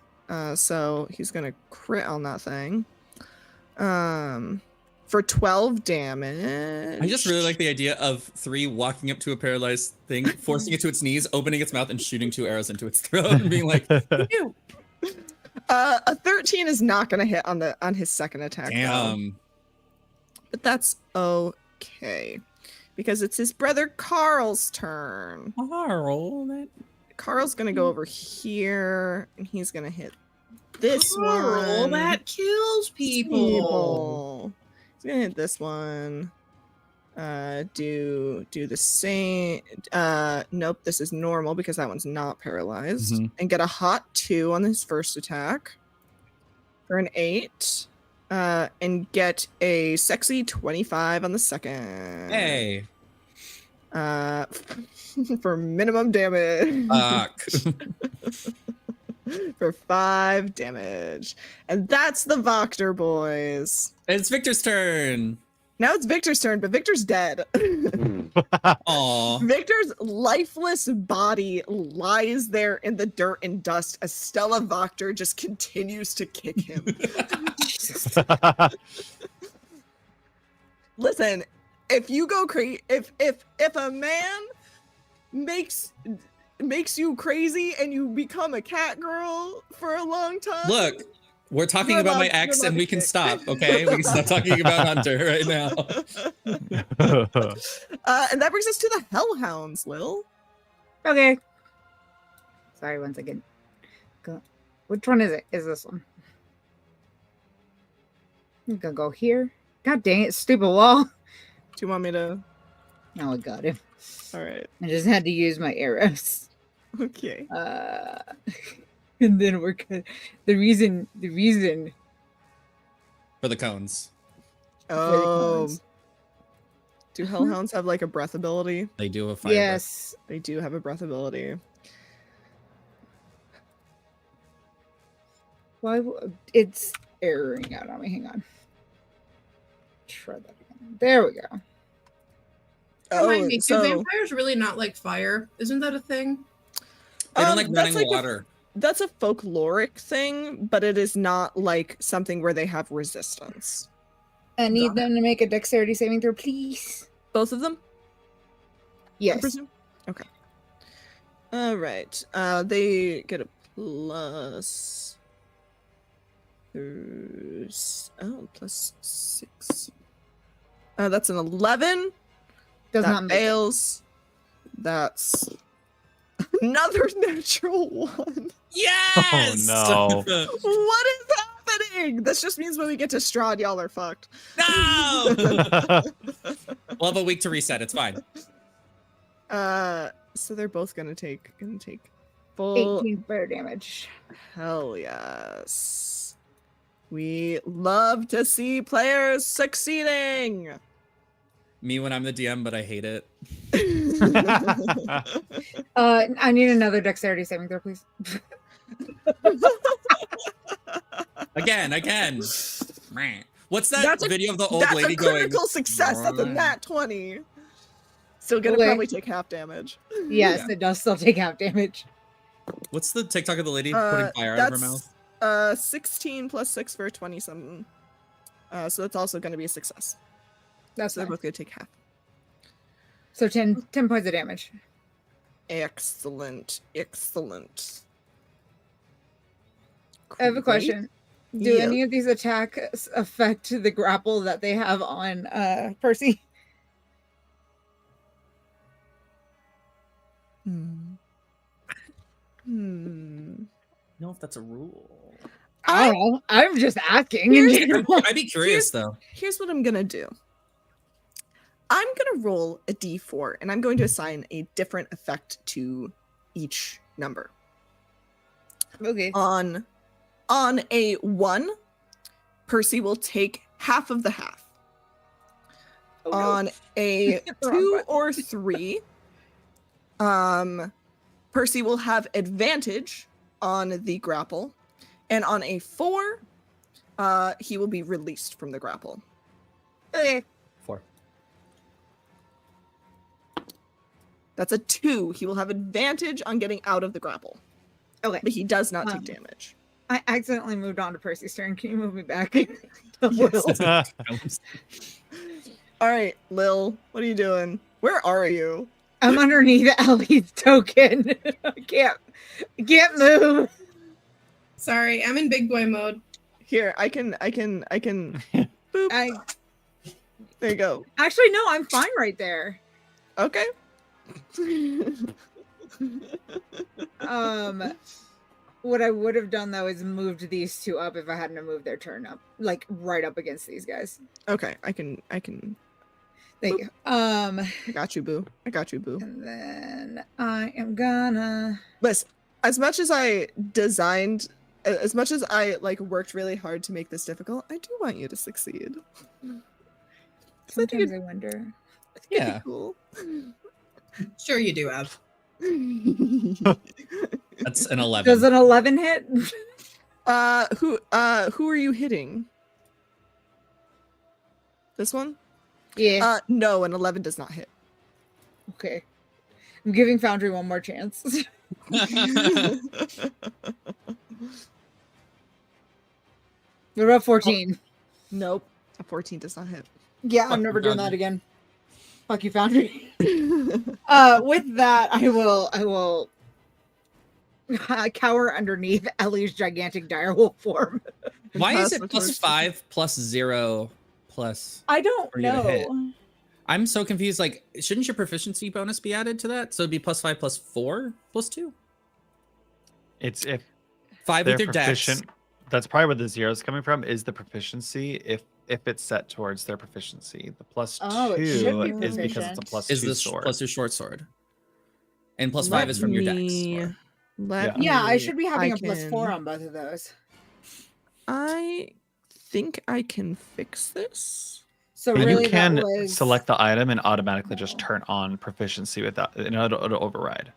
Speaker 1: So he's gonna crit on that thing. For 12 damage.
Speaker 4: I just really like the idea of 3 walking up to a paralyzed thing, forcing it to its knees, opening its mouth, and shooting 2 arrows into its throat, and being like, "Ew."
Speaker 1: A 13 is not gonna hit on his second attack. though.
Speaker 4: Damn.
Speaker 1: But that's okay. Because it's his brother Carl's turn.
Speaker 4: Carl, that
Speaker 1: Carl's gonna go over here and he's gonna hit this
Speaker 6: Carl,
Speaker 1: one.
Speaker 6: that kills people.
Speaker 1: He's gonna hit this one. Do the same. Nope, this is normal because that one's not paralyzed.
Speaker 4: Mhm.
Speaker 1: And get a hot 2 on his first attack for an 8. And get a sexy 25 on the second.
Speaker 4: hey,
Speaker 1: For minimum damage.
Speaker 4: fuck.
Speaker 1: For 5 damage. And that's the Voctor boys.
Speaker 4: It's Victor's turn.
Speaker 1: Now it's Victor's turn, but Victor's dead.
Speaker 4: Aw.
Speaker 1: Victor's lifeless body lies there in the dirt and dust as Stella Voctor just continues to kick him. Listen, if you go crazy, if a man makes you crazy and you become a cat girl for a long time,
Speaker 4: Look, we're talking
Speaker 1: You're
Speaker 4: about my
Speaker 1: allowed-
Speaker 4: ex,
Speaker 1: you're
Speaker 4: and
Speaker 1: allowed
Speaker 4: we
Speaker 1: to
Speaker 4: can
Speaker 1: kick.
Speaker 4: stop, okay? We can stop talking about Hunter right now.
Speaker 1: And that brings us to the Hellhounds, Lil.
Speaker 3: Okay. Sorry, one second. Which one is it? Is this one? I'm gonna go here. God dang it, stupid wall.
Speaker 1: Do you want me to?
Speaker 3: Oh, I got it.
Speaker 1: All right.
Speaker 3: I just had to use my arrows.
Speaker 1: Okay.
Speaker 3: And then we're good. The reason
Speaker 4: For the cones.
Speaker 1: Oh. Do Hellhounds have like a breath ability?
Speaker 4: They do a fire.
Speaker 3: yes.
Speaker 1: They do have a breath ability.
Speaker 3: Why it's erroring out on me. Hang on. Try that again. There we go.
Speaker 6: Remind me, do
Speaker 1: so
Speaker 6: vampires really not like fire? Isn't that a thing?
Speaker 4: They don't like
Speaker 1: that's
Speaker 4: running
Speaker 1: like
Speaker 4: water.
Speaker 1: that's a folkloric thing, but it is not like something where they have resistance.
Speaker 3: I need
Speaker 1: Got
Speaker 3: them to make a dexterity saving throw, please.
Speaker 1: Both of them? I
Speaker 3: Yes.
Speaker 1: presume? Okay. All right. They get a plus. Plus 6. That's an 11.
Speaker 3: Does
Speaker 1: that
Speaker 3: not make it.
Speaker 1: fails. That's another natural 1.
Speaker 4: Yes!
Speaker 2: Oh,
Speaker 1: What is happening? This just means when we get to Strahd, y'all are fucked.
Speaker 4: No! We'll have a week to reset. It's fine.
Speaker 1: So they're both gonna take full
Speaker 3: 18 fire damage.
Speaker 1: hell yes. We love to see players succeeding.
Speaker 4: Me when I'm the DM, but I hate it.
Speaker 3: I need another dexterity saving throw, please.
Speaker 4: Again. Meh. What's that
Speaker 1: That's a-
Speaker 4: video of the old
Speaker 1: That's
Speaker 4: lady
Speaker 1: a
Speaker 4: going?
Speaker 1: critical success. That's a nat 20. Still gonna
Speaker 3: Okay.
Speaker 1: probably take half damage.
Speaker 3: Yes, it does still take half damage.
Speaker 4: What's the TikTok of the lady putting fire out of her mouth?
Speaker 1: 16 plus 6 for 20 something. So that's also going to be a success.
Speaker 3: That's
Speaker 1: So they're
Speaker 3: fine.
Speaker 1: both going to take half.
Speaker 3: So 10 points of damage.
Speaker 1: Excellent. Excellent.
Speaker 3: I have a
Speaker 1: Great.
Speaker 3: question. Do
Speaker 1: Yeah.
Speaker 3: any of these attacks affect the grapple that they have on Percy?
Speaker 4: I don't know if that's a rule.
Speaker 3: I don't know. I'm just asking in
Speaker 1: Here's-
Speaker 3: general.
Speaker 4: I'd be curious though.
Speaker 1: Here's what I'm going to do. I'm going to roll a d4, and I'm going to assign a different effect to each number.
Speaker 3: Okay.
Speaker 1: On a 1, Percy will take half of the half.
Speaker 3: Oh, no.
Speaker 1: On a
Speaker 3: The wrong
Speaker 1: 2
Speaker 3: button.
Speaker 1: or 3, Percy will have advantage on the grapple, and on a 4, he will be released from the grapple.
Speaker 3: Okay.
Speaker 4: 4.
Speaker 1: That's a 2. He will have advantage on getting out of the grapple,
Speaker 3: Okay.
Speaker 1: but he does not take
Speaker 3: Um,
Speaker 1: damage.
Speaker 3: I accidentally moved on to Percy's turn. Can you move me back?
Speaker 1: Yes. All right, Lil, what are you doing? Where are you?
Speaker 3: I'm underneath Ellie's token. I can't move.
Speaker 6: Sorry, I'm in big boy mode.
Speaker 1: Here, I can. Boop.
Speaker 3: I
Speaker 1: There you go.
Speaker 3: actually no, I'm fine right there.
Speaker 1: Okay.
Speaker 3: What I would have done though is moved these two up if I hadn't moved their turn up, like right up against these guys.
Speaker 1: Okay, I can.
Speaker 3: Thank you.
Speaker 1: I got you, boo. I got you, boo.
Speaker 3: And then I am gonna.
Speaker 1: Listen, as much as I like worked really hard to make this difficult, I do want you to succeed.
Speaker 3: Sometimes I wonder.
Speaker 4: Yeah.
Speaker 1: Cool.
Speaker 5: Sure you do, Av.
Speaker 4: That's an 11.
Speaker 3: Does an 11 hit?
Speaker 1: Who are you hitting? This one?
Speaker 3: Yeah.
Speaker 1: No, an 11 does not hit.
Speaker 3: Okay. I'm giving Foundry one more chance. What about 14?
Speaker 1: Nope, a 14 does not hit.
Speaker 3: Yeah,
Speaker 4: Fuck
Speaker 3: I'm never
Speaker 4: you,
Speaker 3: doing that
Speaker 4: Foundry.
Speaker 3: again. Fuck you, Foundry. With that, I will cower underneath Ellie's gigantic direwolf form.
Speaker 4: Why is it
Speaker 1: Passive
Speaker 4: plus
Speaker 1: versus-
Speaker 4: 5 plus 0 plus?
Speaker 3: I don't
Speaker 4: For you to hit.
Speaker 3: know.
Speaker 4: I'm so confused. Like, shouldn't your proficiency bonus be added to that? So it'd be plus 5 plus 4 plus 2?
Speaker 2: It's if
Speaker 4: 5
Speaker 2: they're
Speaker 4: with your dex.
Speaker 2: proficient. That's probably where the zero is coming from. Is the proficiency if it's set towards their proficiency? The plus
Speaker 3: Oh, it
Speaker 2: 2
Speaker 3: should be
Speaker 2: is because it's a
Speaker 3: proficient.
Speaker 2: plus
Speaker 4: Is
Speaker 2: 2
Speaker 4: this
Speaker 2: sword.
Speaker 4: plus your short sword? And plus 5 is from your dex.
Speaker 3: Yeah, I should be having a plus
Speaker 1: can-
Speaker 3: 4 on both of those.
Speaker 1: I think I can fix this.
Speaker 3: So
Speaker 2: And
Speaker 3: really,
Speaker 2: you can
Speaker 3: that was
Speaker 2: select the item and automatically just
Speaker 3: No.
Speaker 2: turn on proficiency without, and it'll override.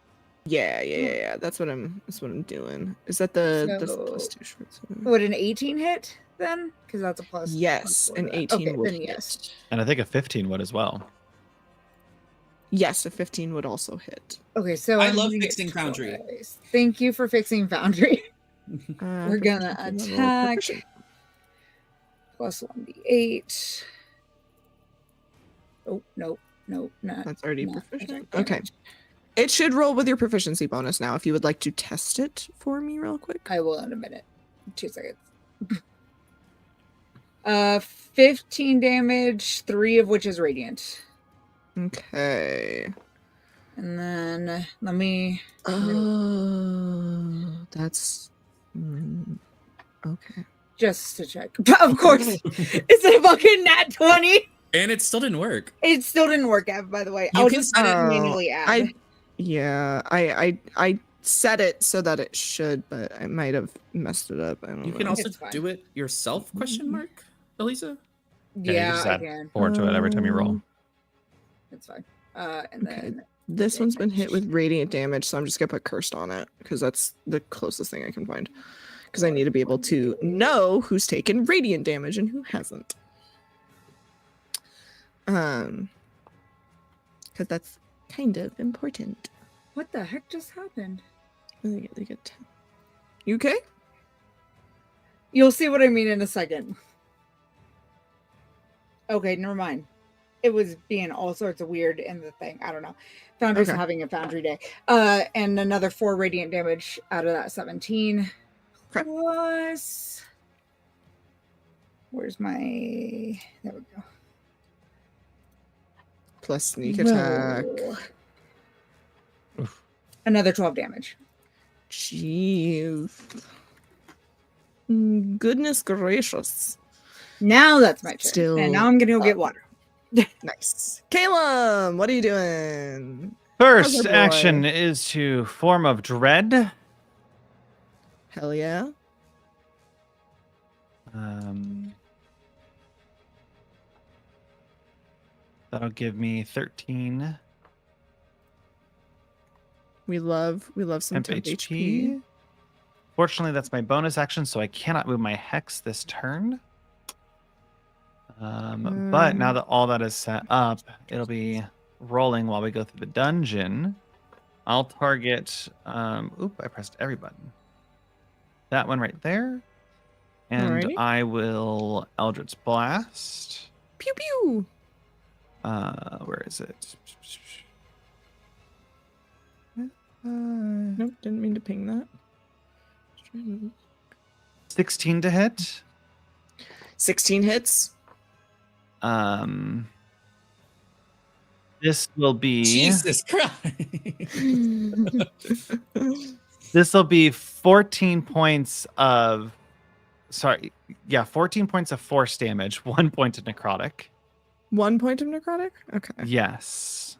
Speaker 1: Yeah. That's what I'm doing. Is that the
Speaker 3: So-
Speaker 1: plus 2 short sword?
Speaker 3: Would an 18 hit then? Because that's a plus.
Speaker 1: Yes,
Speaker 3: plus
Speaker 1: an
Speaker 3: 4.
Speaker 1: 18
Speaker 3: Okay,
Speaker 1: would
Speaker 3: then
Speaker 1: hit.
Speaker 3: yes.
Speaker 2: And I think a 15 would as well.
Speaker 1: Yes, a 15 would also hit.
Speaker 3: Okay, so
Speaker 4: I
Speaker 3: I'm
Speaker 4: love
Speaker 3: doing it
Speaker 4: fixing Foundry.
Speaker 3: twice. Thank you for fixing Foundry. We're gonna
Speaker 1: proficiency level,
Speaker 3: attack.
Speaker 1: proficient.
Speaker 3: Plus 1d8. Oh, nope, not.
Speaker 1: That's already
Speaker 3: not
Speaker 1: proficient.
Speaker 3: attack
Speaker 1: Okay.
Speaker 3: damage.
Speaker 1: It should roll with your proficiency bonus now if you would like to test it for me real quick.
Speaker 3: I will in a minute. 2 seconds. 15 damage, 3 of which is radiant.
Speaker 1: Okay.
Speaker 3: And then let me.
Speaker 1: Oh, that's okay.
Speaker 3: Just to check. Of course, it's a fucking nat 20.
Speaker 4: And it still didn't work.
Speaker 3: It still didn't work out, by the way.
Speaker 4: You
Speaker 3: I'll
Speaker 4: can
Speaker 3: just
Speaker 4: set it-
Speaker 3: manually add.
Speaker 1: I set it so that it should, but I might have messed it up. I don't
Speaker 4: You
Speaker 1: know.
Speaker 4: can also
Speaker 3: It's fine.
Speaker 4: do it yourself? Question mark, Elisa.
Speaker 2: you
Speaker 3: Yeah,
Speaker 2: just
Speaker 3: I
Speaker 2: add
Speaker 3: can.
Speaker 2: 4 to it every time you roll.
Speaker 3: It's fine. And
Speaker 1: Okay.
Speaker 3: then
Speaker 1: This one's been hit with radiant damage, so I'm just gonna put cursed on it because that's the closest thing I can find. Because I need to be able to know who's taken radiant damage and who hasn't. Because that's kind of important.
Speaker 3: what the heck just happened?
Speaker 1: They get 10. You okay?
Speaker 3: You'll see what I mean in a second. Okay, never mind. It was being all sorts of weird in the thing. I don't know. Foundry's
Speaker 1: Okay.
Speaker 3: having a foundry day. And another 4 radiant damage out of that 17.
Speaker 1: Okay.
Speaker 3: Plus. Where's my. There we go.
Speaker 1: Plus sneak attack.
Speaker 3: Whoa. Another 12 damage.
Speaker 1: Jeez. Goodness gracious.
Speaker 3: Now that's my turn.
Speaker 1: Still
Speaker 3: And now I'm going to go get water.
Speaker 1: Nice. Caleb, what are you doing?
Speaker 2: First
Speaker 1: Other boy.
Speaker 2: action is to Form of Dread.
Speaker 1: Hell yeah.
Speaker 2: That'll give me 13
Speaker 1: We love some
Speaker 2: temp
Speaker 1: temp
Speaker 2: HP.
Speaker 1: HP.
Speaker 2: Fortunately, that's my bonus action, so I cannot move my hex this turn. But now that all that is set up, it'll be rolling while we go through the dungeon. I'll target. Oop! I pressed every button. That one right there, and
Speaker 1: Alrighty.
Speaker 2: I will Eldritch Blast.
Speaker 1: Pew pew.
Speaker 2: Where is it?
Speaker 1: Nope, didn't mean to ping that.
Speaker 2: 16 to hit.
Speaker 1: 16 hits.
Speaker 2: This will be
Speaker 4: Jesus Christ.
Speaker 2: this will be 14 points of 14 points of force damage, 1 point of necrotic.
Speaker 1: 1 point of necrotic? Okay.
Speaker 2: Yes.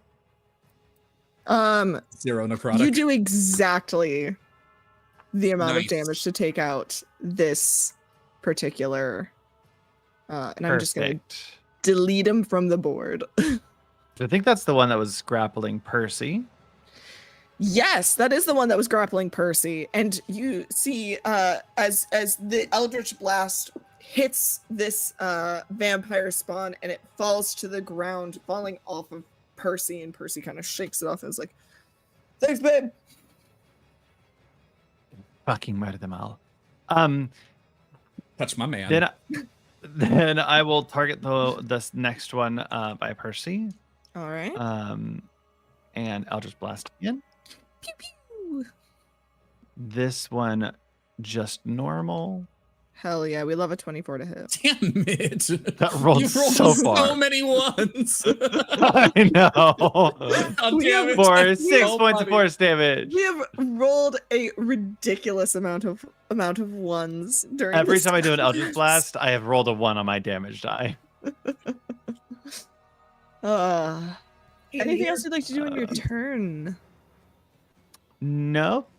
Speaker 4: 0 necrotic.
Speaker 1: You do exactly the amount of
Speaker 4: Nice.
Speaker 1: damage to take out this particular and I'm just gonna
Speaker 2: Perfect.
Speaker 1: delete him from the board.
Speaker 2: I think that's the one that was grappling Percy.
Speaker 1: Yes, that is the one that was grappling Percy. And you see as the Eldritch Blast hits this vampire spawn and it falls to the ground, falling off of Percy, and Percy kind of shakes it off and is like, "Thanks, babe."
Speaker 2: Fucking murder them all.
Speaker 4: Touch my man.
Speaker 2: Then I will target this next one by Percy.
Speaker 1: All right.
Speaker 2: And Eldritch Blast again.
Speaker 1: Pew pew.
Speaker 2: This one just normal.
Speaker 1: Hell yeah, we love a 24 to hit.
Speaker 4: Damn it.
Speaker 2: That rolled
Speaker 4: You rolled
Speaker 2: so
Speaker 4: so
Speaker 2: far.
Speaker 4: many ones.
Speaker 2: I know.
Speaker 4: God damn it.
Speaker 2: For
Speaker 4: That's
Speaker 2: 6
Speaker 4: so
Speaker 2: points of
Speaker 4: funny.
Speaker 2: force damage.
Speaker 1: We have rolled a ridiculous amount of ones during
Speaker 2: Every
Speaker 1: this
Speaker 2: time I do an Eldritch Blast, I have rolled a 1 on my damage die.
Speaker 1: Anything else you'd like to do on your turn?
Speaker 2: Nope.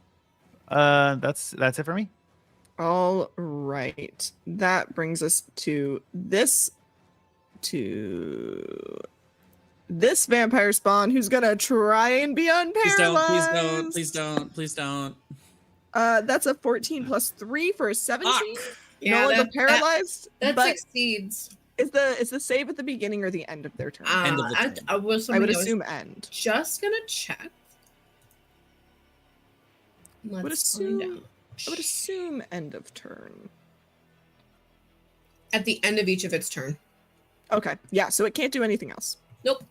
Speaker 2: That's it for me.
Speaker 1: All right. That brings us to this vampire spawn who's gonna try and be
Speaker 4: Please
Speaker 1: unparalyzed.
Speaker 4: don't, please don't, please don't.
Speaker 1: That's a 14 plus 3 for a 17.
Speaker 4: Fuck.
Speaker 1: No one's paralyzed.
Speaker 6: That
Speaker 1: but
Speaker 6: succeeds.
Speaker 1: is the save at the beginning or the end of their turn?
Speaker 4: End of the turn.
Speaker 6: I was
Speaker 1: I would
Speaker 6: something
Speaker 1: assume end.
Speaker 6: just gonna check. Let's find out.
Speaker 1: I would assume end of turn.
Speaker 6: At the end of each of its turn.
Speaker 1: Okay, yeah, so it can't do anything else.
Speaker 6: Nope.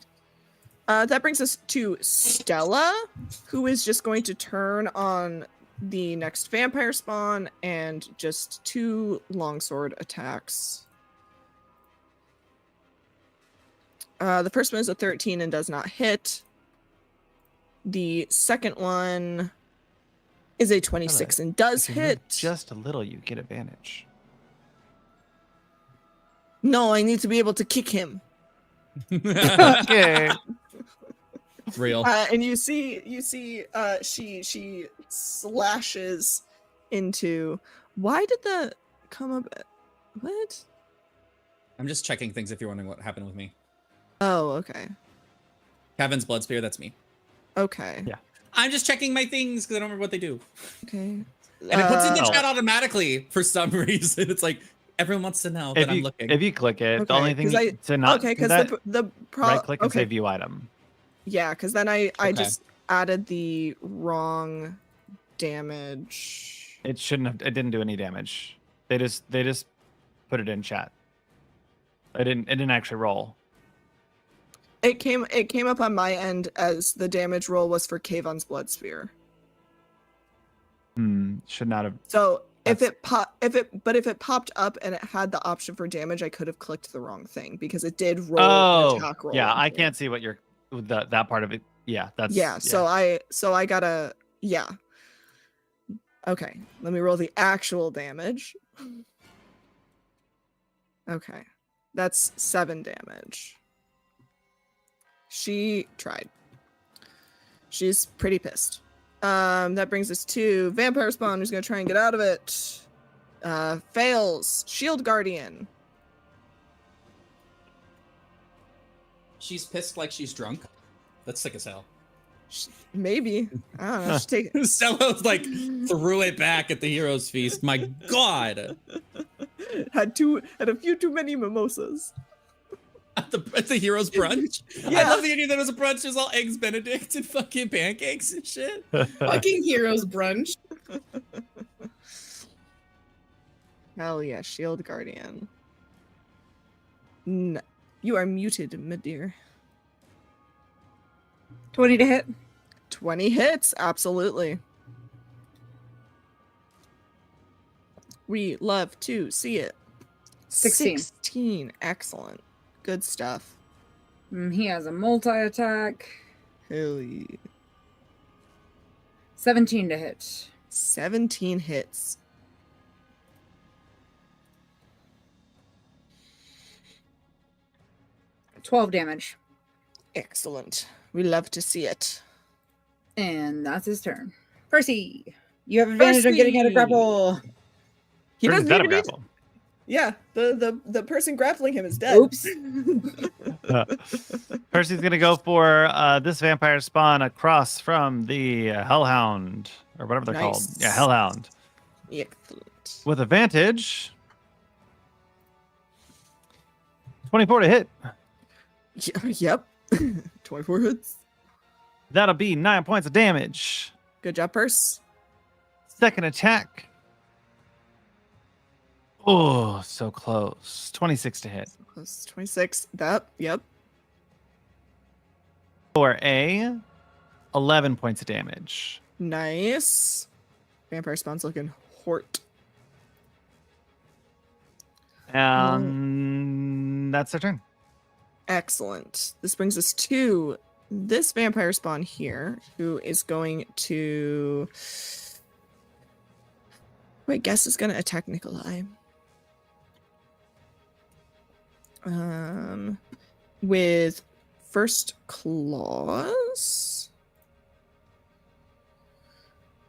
Speaker 1: That brings us to Stella, who is just going to turn on the next vampire spawn and just 2 longsword attacks. The first one is a 13 and does not hit. The second one is a 26 and does
Speaker 2: If you move
Speaker 1: hit.
Speaker 2: just a little, you get advantage.
Speaker 1: No, I need to be able to kick him.
Speaker 2: Okay.
Speaker 4: Real.
Speaker 1: And you see, she slashes into. Why did the come up? What?
Speaker 4: I'm just checking things if you're wondering what happened with me.
Speaker 1: Oh, okay.
Speaker 4: Kevin's blood spear, that's me.
Speaker 1: Okay.
Speaker 2: Yeah.
Speaker 4: I'm just checking my things because I don't remember what they do.
Speaker 1: Okay.
Speaker 4: And it puts in the
Speaker 2: Oh.
Speaker 4: chat automatically for some reason. It's like everyone wants to know that I'm looking.
Speaker 2: If you click it, the
Speaker 1: Okay,
Speaker 2: only thing
Speaker 1: 'cause I-
Speaker 2: to not
Speaker 1: Okay,
Speaker 2: do
Speaker 1: because
Speaker 2: that,
Speaker 1: the
Speaker 2: right click and
Speaker 1: okay.
Speaker 2: say view item.
Speaker 1: Yeah, because then I
Speaker 4: Okay.
Speaker 1: just added the wrong damage.
Speaker 2: It shouldn't have. It didn't do any damage. They just put it in chat. It didn't actually roll.
Speaker 1: It came up on my end as the damage roll was for Kayvon's Blood Sphere.
Speaker 2: Should not have.
Speaker 1: So if it popped up and it had the option for damage, I could have clicked the wrong thing because it did roll an attack roll.
Speaker 2: Yeah, I can't see what you're that part of it. Yeah, that's
Speaker 1: So I gotta Okay, let me roll the actual damage. Okay, that's 7 damage. She tried. She's pretty pissed. That brings us to Vampire Spawn, who's gonna try and get out of it. Fails. Shield Guardian.
Speaker 4: She's pissed like she's drunk. That's sick as hell.
Speaker 1: Maybe. I don't know. She take it.
Speaker 4: Stella's like threw it back at the hero's feast. My God.
Speaker 1: Had a few too many mimosas.
Speaker 4: At the hero's brunch?
Speaker 1: Yeah.
Speaker 4: I love the idea that it was a brunch. There's all eggs Benedict and fucking pancakes and shit.
Speaker 6: Fucking heroes brunch.
Speaker 1: Hell yeah, Shield Guardian. You are muted, my dear.
Speaker 3: 20 to hit.
Speaker 1: 20 hits, absolutely. We love to see it.
Speaker 3: 16.
Speaker 1: 16, excellent. Good stuff.
Speaker 3: He has a multi-attack.
Speaker 1: Hell yeah.
Speaker 3: 17 to hit.
Speaker 1: 17 hits.
Speaker 3: $12 damage.
Speaker 1: Excellent. We love to see it.
Speaker 3: And that's his turn. Percy, you have advantage on getting out of grapple.
Speaker 1: He
Speaker 2: Percy's
Speaker 1: doesn't
Speaker 2: dead
Speaker 1: even
Speaker 2: of
Speaker 1: need
Speaker 2: grapple.
Speaker 1: Yeah, the person grappling him is dead.
Speaker 3: Oops.
Speaker 2: Percy's gonna go for this vampire spawn across from the Hellhound or whatever they're called.
Speaker 1: Nice.
Speaker 2: Yeah, Hellhound.
Speaker 1: Excellent.
Speaker 2: With advantage. 24 to hit.
Speaker 1: Yep. 24 hits.
Speaker 2: That'll be 9 points of damage.
Speaker 1: Good job, Purse.
Speaker 2: Second attack. Oh, so close. 26 to hit.
Speaker 1: Plus 26. That, yep.
Speaker 2: For a 11 points of damage.
Speaker 1: Nice. Vampire Spawn's looking hort.
Speaker 2: And that's their turn.
Speaker 1: Excellent. This brings us to this vampire spawn here, who is going to... I guess is going to attack Nikolai. With first claws.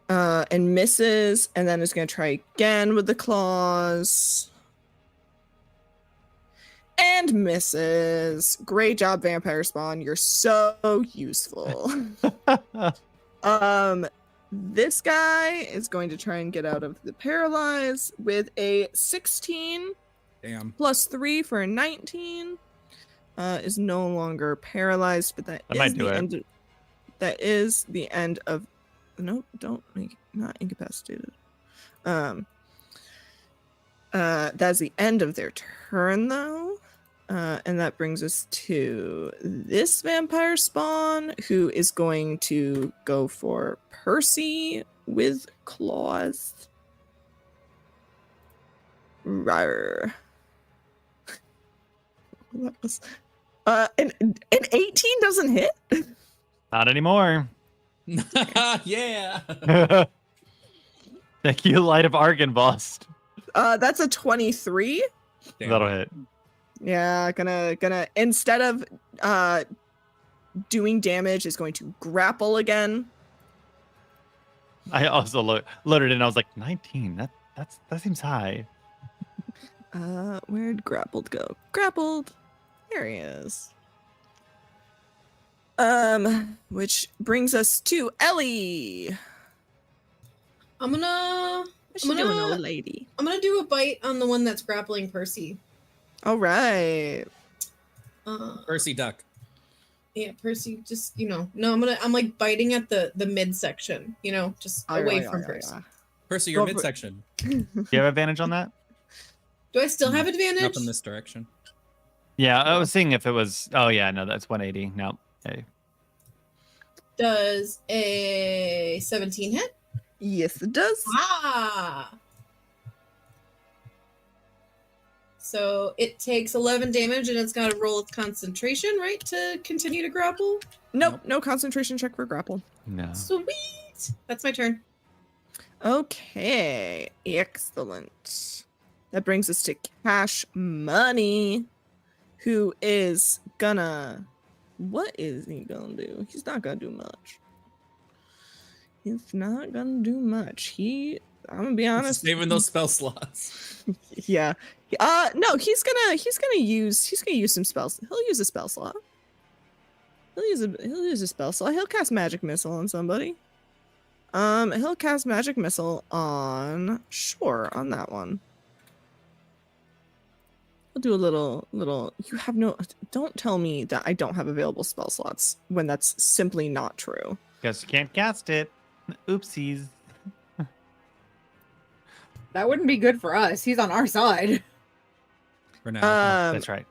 Speaker 1: And misses, and then is going to try again with the claws. And misses. Great job, Vampire Spawn. You're so useful. This guy is going to try and get out of the paralyze with a 16.
Speaker 4: Damn.
Speaker 1: Plus 3 for a 19. Is no longer paralyzed, but that
Speaker 2: might
Speaker 1: is
Speaker 2: do
Speaker 1: the
Speaker 2: it.
Speaker 1: end. That is the end of. No, don't make not incapacitated. That's the end of their turn, though. And that brings us to this vampire spawn, who is going to go for Percy with claws. Rawr. That was an 18 doesn't hit.
Speaker 2: Not anymore.
Speaker 4: Yeah.
Speaker 2: Thank you, Light of Argynvost.
Speaker 1: That's a 23.
Speaker 4: Damn.
Speaker 2: That'll hit.
Speaker 1: Yeah, gonna instead of doing damage, is going to grapple again.
Speaker 2: I also loaded it and I was like, 19. That seems high.
Speaker 1: Where'd grappled go? Grappled. There he is. Which brings us to Ellie.
Speaker 6: I'm gonna
Speaker 1: What's she doing, old lady?
Speaker 6: I'm gonna do a bite on the one that's grappling Percy.
Speaker 1: All right.
Speaker 4: Percy duck.
Speaker 6: Yeah, Percy, just no, I'm like biting at the midsection, just away from Percy.
Speaker 4: Percy, your midsection.
Speaker 2: Do you have advantage on that?
Speaker 6: Do I still have
Speaker 4: Not
Speaker 6: advantage?
Speaker 4: in this direction.
Speaker 2: Yeah, I was seeing if it was. Oh yeah, no, that's 180. No, hey.
Speaker 6: Does a 17 hit?
Speaker 1: Yes, it does.
Speaker 6: Ah. So it takes 11 damage and it's got to roll its concentration, right, to continue to grapple?
Speaker 1: Nope,
Speaker 4: Nope.
Speaker 1: no concentration check for grapple.
Speaker 2: No.
Speaker 6: Sweet. That's my turn.
Speaker 1: Okay, excellent. That brings us to Cash Money, who is gonna. What is he gonna do? He's not gonna do much. He's not gonna do much. I'm gonna be honest.
Speaker 4: Saving those spell slots.
Speaker 1: Yeah. No, he's gonna use some spells. He'll use a spell slot. He'll use a spell slot. He'll cast Magic Missile on somebody. He'll cast Magic Missile on that one. We'll do a little. You have no. Don't tell me that I don't have available spell slots when that's simply not true.
Speaker 2: Guess you can't cast it. Oopsies.
Speaker 3: That wouldn't be good for us. He's on our side.
Speaker 4: For now.
Speaker 2: That's right.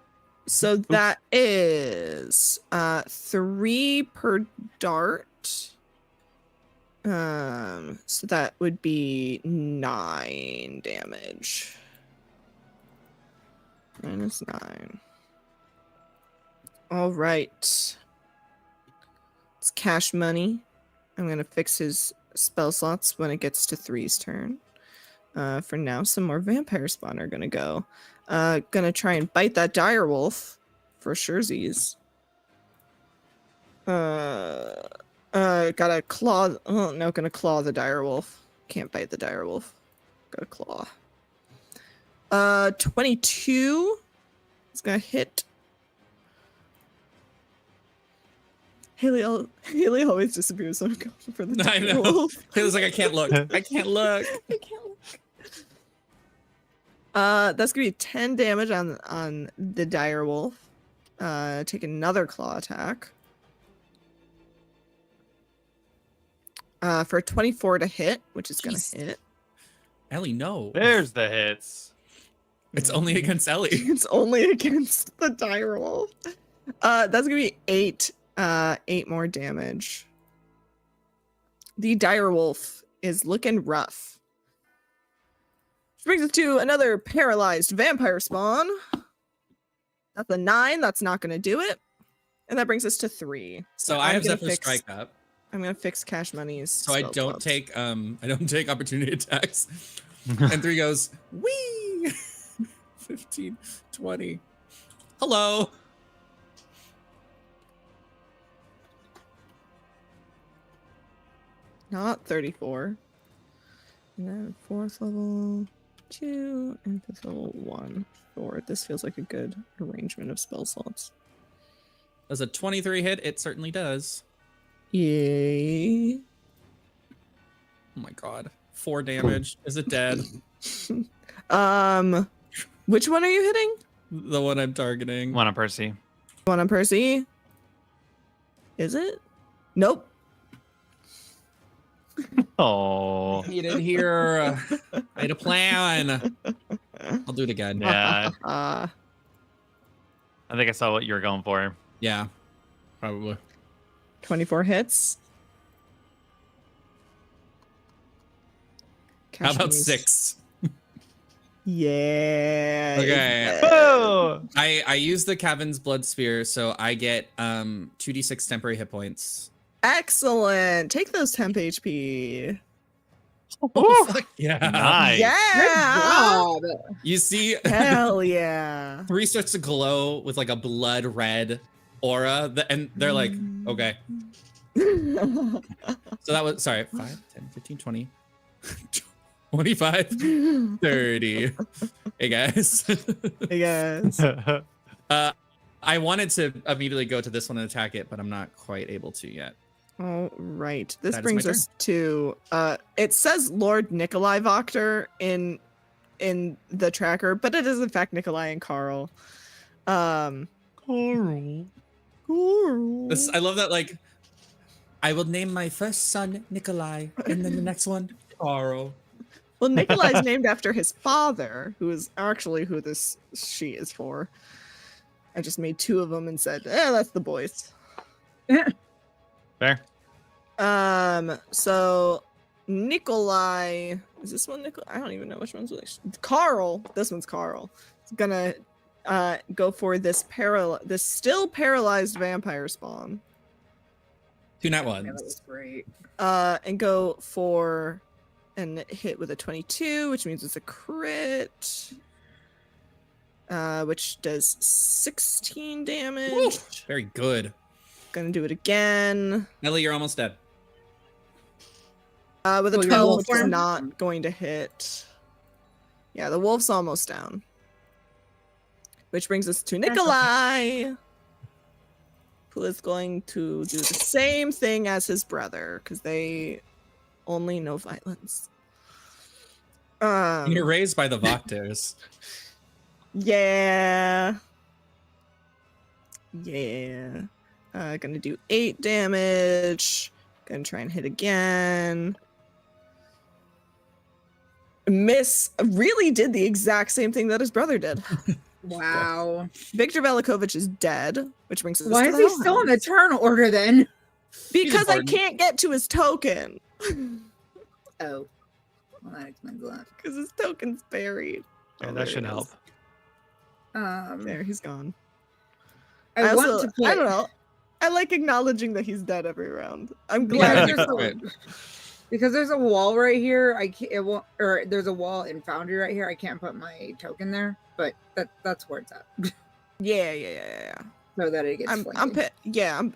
Speaker 1: So that is 3 per dart. So that would be 9 damage. -9. All right. It's Cash Money. I'm gonna fix his spell slots when it gets to 3's turn. For now, some more vampire spawn are gonna go. Gonna try and bite that dire wolf for surezies. Gotta claw. Oh no, gonna claw the dire wolf. Can't bite the dire wolf. Gotta claw. 22. It's gonna hit. Haley always disappears, so I'm going for the
Speaker 4: I
Speaker 1: dire
Speaker 4: know.
Speaker 1: wolf.
Speaker 4: It's like I can't look. I can't look.
Speaker 1: I can't look. That's gonna be 10 damage on the dire wolf. Take another claw attack. For 24 to hit, which is gonna
Speaker 4: Jeez.
Speaker 1: hit.
Speaker 4: Ellie, no.
Speaker 2: There's the hits.
Speaker 4: It's only against Ellie.
Speaker 1: It's only against the dire wolf. That's gonna be 8 more damage. The dire wolf is looking rough. Which brings us to another paralyzed vampire spawn. That's a 9. That's not gonna do it. And that brings us to 3.
Speaker 4: So
Speaker 1: I'm
Speaker 4: I have
Speaker 1: gonna
Speaker 4: Zephyr
Speaker 1: fix-
Speaker 4: Strike up.
Speaker 1: I'm gonna fix Cash Money's.
Speaker 4: So I
Speaker 1: spell
Speaker 4: don't
Speaker 1: slots.
Speaker 4: take opportunity attacks. And 3 goes, wee! 15, 20. Hello.
Speaker 1: Not 34. And then 4th level 2 and 5th level 1. 4. This feels like a good arrangement of spell slots.
Speaker 4: Does a 23 hit? It certainly does.
Speaker 1: Yay.
Speaker 4: Oh my god. 4 damage. Is it dead?
Speaker 1: Which one are you hitting?
Speaker 4: The one I'm targeting.
Speaker 2: One on Percy.
Speaker 1: One on Percy? Is it? Nope.
Speaker 2: Oh.
Speaker 4: You didn't hear. I had a plan. I'll do it again.
Speaker 2: Yeah.
Speaker 1: Uh,
Speaker 2: I think I saw what you were going for.
Speaker 4: Yeah. Probably.
Speaker 1: 24 hits.
Speaker 4: How
Speaker 1: Cash
Speaker 4: about
Speaker 1: Money's-
Speaker 4: 6?
Speaker 1: Yeah.
Speaker 4: Okay.
Speaker 2: Oh.
Speaker 4: I use the Cavin's Blood Spear, so I get 2d6 temporary hit points.
Speaker 1: Excellent. Take those temp HP.
Speaker 2: Ooh.
Speaker 4: Yeah.
Speaker 2: Nice.
Speaker 3: Good
Speaker 1: Yeah.
Speaker 3: job.
Speaker 4: You see,
Speaker 1: Hell yeah.
Speaker 4: 3 starts to glow with like a blood red aura, and they're like, okay. So that was, sorry, 5, 10, 15, 20, 25, 30. Hey guys.
Speaker 1: Hey guys.
Speaker 4: I wanted to immediately go to this one and attack it, but I'm not quite able to yet.
Speaker 1: All right. This
Speaker 4: That is
Speaker 1: brings
Speaker 4: my
Speaker 1: us to it says Lord Nikolai Voctor in the tracker, but it is in fact Nikolai and Carl. Carl.
Speaker 4: I love that, like, I will name my first son Nikolai, and then the next one, Carl.
Speaker 1: Well, Nikolai's named after his father, who is actually who this she is for. I just made 2 of them and said, that's the boys.
Speaker 2: Fair.
Speaker 1: So Nikolai, is this one Nikolai? I don't even know which one's which. Carl. This one's Carl. Is gonna go for this still paralyzed vampire spawn.
Speaker 4: 2 nat
Speaker 3: Yeah, that
Speaker 4: ones.
Speaker 3: was great.
Speaker 1: And go for and hit with a 22, which means it's a crit. Which does 16 damage.
Speaker 4: Woo! Very good.
Speaker 1: Gonna do it again.
Speaker 4: Ellie, you're almost dead.
Speaker 1: With a
Speaker 3: Oh,
Speaker 1: 12,
Speaker 3: wolf
Speaker 1: which is
Speaker 3: form?
Speaker 1: not going to hit. Yeah, the wolf's almost down. Which brings us to Nikolai, who is going to do the same thing as his brother, because they only know violence.
Speaker 4: You're raised by the Vakters.
Speaker 1: Yeah. Yeah. Gonna do 8 damage. Gonna try and hit again. Miss really did the exact same thing that his brother did.
Speaker 3: Wow.
Speaker 1: Victor Velikovich is dead, which brings us
Speaker 3: Why
Speaker 1: to
Speaker 3: is
Speaker 1: the
Speaker 3: he still in the
Speaker 1: Hellhounds.
Speaker 3: turn order then?
Speaker 1: Because I
Speaker 4: important.
Speaker 1: can't get to his token.
Speaker 3: Oh. Well, that explains a lot.
Speaker 1: Because his token's buried.
Speaker 2: Yeah,
Speaker 1: Oh,
Speaker 2: that
Speaker 1: there
Speaker 2: should
Speaker 1: it
Speaker 2: help.
Speaker 1: is. There, he's gone.
Speaker 3: I want
Speaker 1: also,
Speaker 3: to put.
Speaker 1: I don't know. I like acknowledging that he's dead every round. I'm
Speaker 3: Because
Speaker 1: glad.
Speaker 4: Yeah,
Speaker 3: there's,
Speaker 4: right.
Speaker 3: because there's a wall right here. I can't. It won't. Or there's a wall in Foundry right here. I can't put my token there, but that's where it's at,
Speaker 1: Yeah.
Speaker 3: so that it gets.
Speaker 1: I'm
Speaker 3: flanking.
Speaker 1: I'm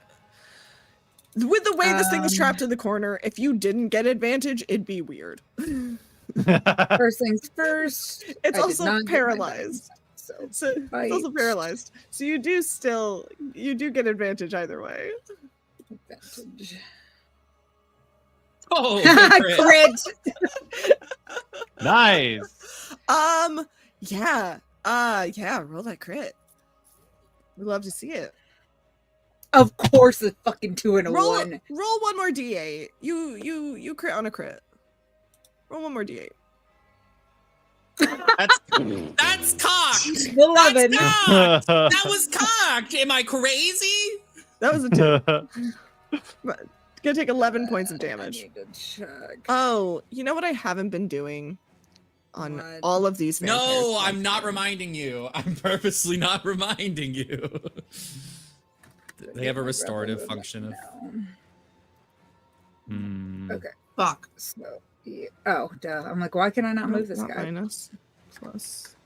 Speaker 1: with the way this thing is
Speaker 3: Um,
Speaker 1: trapped in the corner, if you didn't get advantage, it'd be weird.
Speaker 3: First things first.
Speaker 1: It's
Speaker 3: I did
Speaker 1: also
Speaker 3: not get my
Speaker 1: paralyzed.
Speaker 3: So
Speaker 1: So it's also
Speaker 3: Bite.
Speaker 1: paralyzed. So you do get advantage either way.
Speaker 3: advantage.
Speaker 4: Oh, good crit.
Speaker 3: Crit.
Speaker 2: Nice.
Speaker 1: Yeah. Roll that crit. We'd love to see it.
Speaker 3: Of course, the fucking 2 and a
Speaker 1: Roll
Speaker 3: 1.
Speaker 1: one more d8. You crit on a crit. Roll one more d8.
Speaker 4: That's cocked.
Speaker 3: 11.
Speaker 4: That's cocked. That was cocked. Am I crazy?
Speaker 1: That was a 2. Gonna take 11 points of
Speaker 3: I
Speaker 1: damage.
Speaker 3: need to check.
Speaker 1: Oh, you know what I haven't been doing on
Speaker 3: What?
Speaker 1: all of these vampires?
Speaker 4: No, I'm not reminding you. I'm purposely not reminding you. They have a restorative function of.
Speaker 2: Hmm.
Speaker 3: Okay.
Speaker 6: Fuck.
Speaker 3: So, yeah. Oh, duh. I'm like, why can I not move this
Speaker 1: Not
Speaker 3: guy?
Speaker 1: minus. Plus.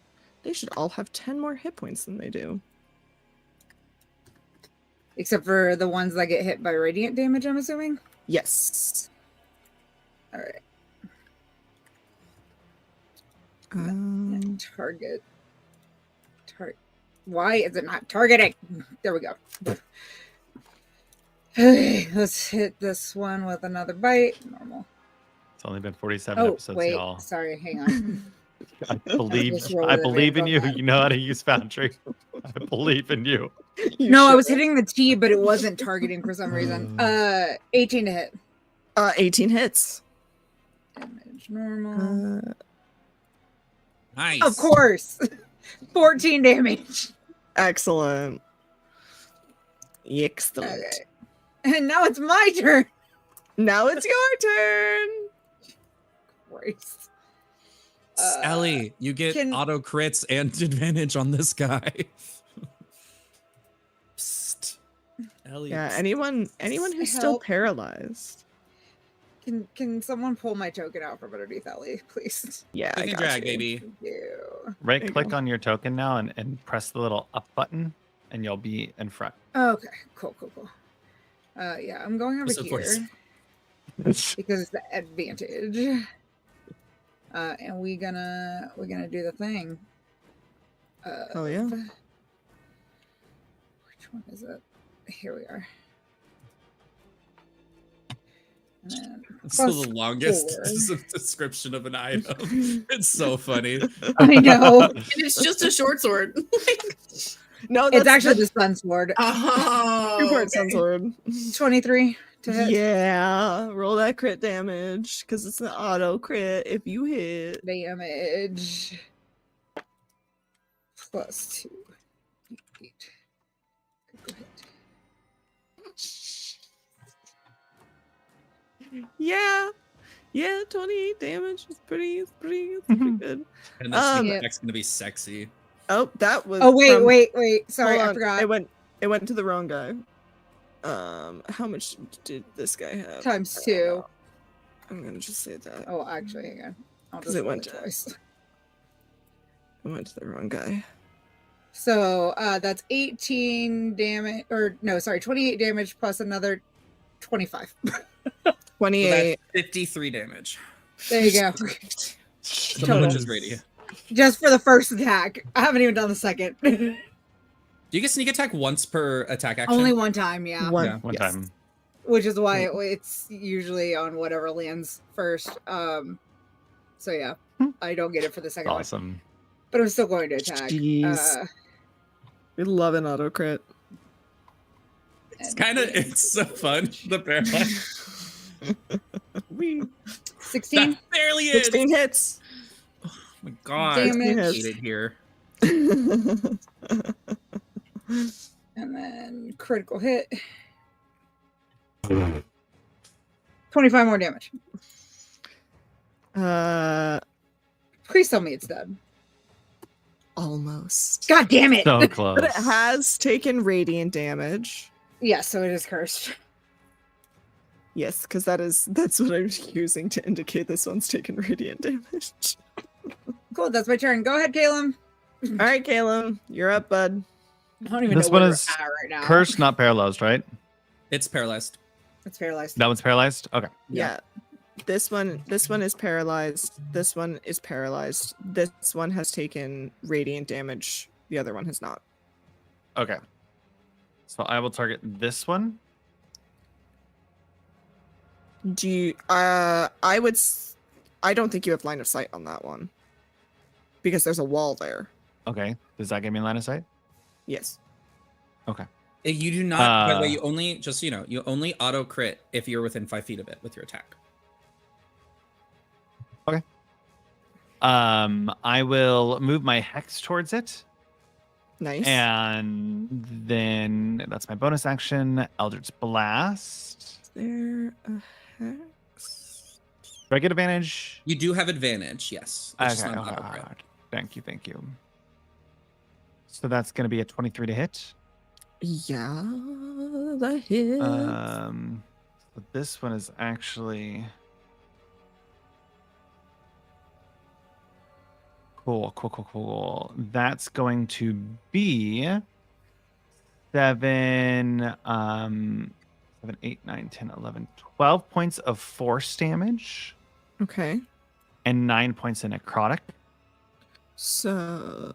Speaker 1: They should all have 10 more hit points than they do.
Speaker 3: Except for the ones that get hit by radiant damage, I'm assuming.
Speaker 1: Yes.
Speaker 3: All right.
Speaker 1: Um,
Speaker 3: Target. Why is it not targeting? There we go. Let's hit this one with another bite. Normal.
Speaker 2: It's only been 47
Speaker 3: Oh,
Speaker 2: episodes,
Speaker 3: wait.
Speaker 2: y'all.
Speaker 3: Sorry, hang on.
Speaker 2: I believe
Speaker 3: Just roll
Speaker 2: I
Speaker 3: with
Speaker 2: believe in
Speaker 3: advantage
Speaker 2: you.
Speaker 3: on that.
Speaker 2: You know how to use Foundry. I believe in you.
Speaker 1: you
Speaker 3: No, I was
Speaker 1: should.
Speaker 3: hitting the T, but it wasn't targeting for some reason. 18 to hit.
Speaker 1: 18 hits.
Speaker 3: Damage normal.
Speaker 4: Nice.
Speaker 3: Of course. 14 damage.
Speaker 1: Excellent. Excellent.
Speaker 3: Okay. And now it's my turn.
Speaker 1: Now it's your turn.
Speaker 3: Christ.
Speaker 4: Ellie, you get
Speaker 3: can-
Speaker 4: auto crits and advantage on this guy. Psst. Ellie.
Speaker 1: Yeah, anyone who's still
Speaker 3: Help.
Speaker 1: paralyzed.
Speaker 3: Can someone pull my token out from underneath Ellie, please?
Speaker 1: Yeah, I
Speaker 4: Click and
Speaker 1: got
Speaker 4: drag,
Speaker 1: you.
Speaker 4: baby.
Speaker 3: Thank you.
Speaker 2: Right
Speaker 1: you
Speaker 2: click
Speaker 1: go.
Speaker 2: on your token now and press the little up button and you'll be in front.
Speaker 3: Okay, cool. Yeah, I'm going over
Speaker 4: So
Speaker 3: here
Speaker 4: close.
Speaker 3: because it's the advantage. And we're gonna do the thing.
Speaker 1: Oh, yeah.
Speaker 3: Which one is it? Here we are. And then
Speaker 4: It's the
Speaker 3: plus
Speaker 4: longest
Speaker 3: 4.
Speaker 4: description of an item. It's so funny.
Speaker 3: I know.
Speaker 6: And it's just a short sword.
Speaker 1: No,
Speaker 3: It's
Speaker 1: that's
Speaker 3: actually the sun sword.
Speaker 6: Oh,
Speaker 1: two-part
Speaker 6: okay.
Speaker 1: sun sword.
Speaker 3: 23 to hit.
Speaker 1: Yeah, roll that crit damage because it's an auto crit if you hit.
Speaker 3: Damage. +2. 8. Go ahead.
Speaker 1: Yeah, 28 damage is pretty good.
Speaker 4: And that sneak
Speaker 3: Yeah.
Speaker 4: attack's gonna be sexy.
Speaker 1: Oh, that was.
Speaker 3: Oh wait,
Speaker 1: from-
Speaker 3: wait. Sorry,
Speaker 1: hold
Speaker 3: I
Speaker 1: on.
Speaker 3: forgot.
Speaker 1: It went to the wrong guy. How much did this guy have?
Speaker 3: Times
Speaker 1: I don't
Speaker 3: 2.
Speaker 1: know. I'm gonna just say that.
Speaker 3: Oh, actually, hang on. I'll
Speaker 1: 'Cause
Speaker 3: just
Speaker 1: it
Speaker 3: roll
Speaker 1: went
Speaker 3: it
Speaker 1: to-
Speaker 3: twice.
Speaker 1: I went to the wrong guy.
Speaker 3: So that's 18 damage, or no, sorry, 28 damage plus another 25.
Speaker 4: So
Speaker 1: 28.
Speaker 4: that's 53 damage.
Speaker 3: There you go.
Speaker 4: So
Speaker 3: Total.
Speaker 4: much is ready.
Speaker 3: Just for the first attack. I haven't even done the second.
Speaker 4: Do you get sneak attack once per attack action?
Speaker 3: Only one time, yeah.
Speaker 1: One,
Speaker 4: Yeah.
Speaker 2: One
Speaker 1: yes.
Speaker 2: time.
Speaker 3: Which is why it's usually on whatever lands first. So yeah, I don't get it for the second one,
Speaker 2: Awesome.
Speaker 3: but I'm still going to attack.
Speaker 1: Jeez. We love an auto crit.
Speaker 4: It's kind of, it's so fun. The paralyze.
Speaker 3: 16
Speaker 4: That barely is.
Speaker 1: 16 hits.
Speaker 4: Oh my god.
Speaker 3: Damage.
Speaker 4: I hate it here.
Speaker 3: and then critical hit. 25 more damage. Please tell me it's dead.
Speaker 1: Almost.
Speaker 3: God damn it!
Speaker 2: So close.
Speaker 1: But it has taken radiant damage.
Speaker 3: Yes, so it is cursed.
Speaker 1: Yes, because that's what I'm using to indicate this one's taken radiant damage.
Speaker 3: Cool, that's my turn. Go ahead, Caleb.
Speaker 1: All right, Caleb, you're up, bud.
Speaker 3: I don't even
Speaker 2: This
Speaker 3: know
Speaker 2: one
Speaker 3: where
Speaker 2: is
Speaker 3: we're at right now.
Speaker 2: Cursed, not paralyzed, right?
Speaker 4: It's paralyzed.
Speaker 3: It's paralyzed.
Speaker 2: That one's paralyzed? Okay.
Speaker 1: Yeah. This one is paralyzed. This one is paralyzed. This one has taken radiant damage. The other one has not.
Speaker 2: Okay. So I will target this one.
Speaker 1: Do you, I don't think you have line of sight on that one. Because there's a wall there.
Speaker 2: Okay. Does that give me line of sight?
Speaker 1: Yes.
Speaker 4: You do not, by the way,
Speaker 2: Uh,
Speaker 4: you only, just so you know, you only auto crit if you're within 5 feet of it with your attack.
Speaker 2: I will move my hex towards it.
Speaker 1: Nice.
Speaker 2: And then that's my bonus action. Eldritch Blast.
Speaker 1: Is there a hex?
Speaker 2: Do I get advantage?
Speaker 4: You do have advantage, yes. It's just not auto crit.
Speaker 2: Thank you. So that's going to be a 23 to hit.
Speaker 1: Yeah, that hits.
Speaker 2: So this one is actually cool. That's going to be 7, 8, 9, 10, 11, 12 points of force damage
Speaker 1: Okay.
Speaker 2: and 9 points of necrotic.
Speaker 1: So,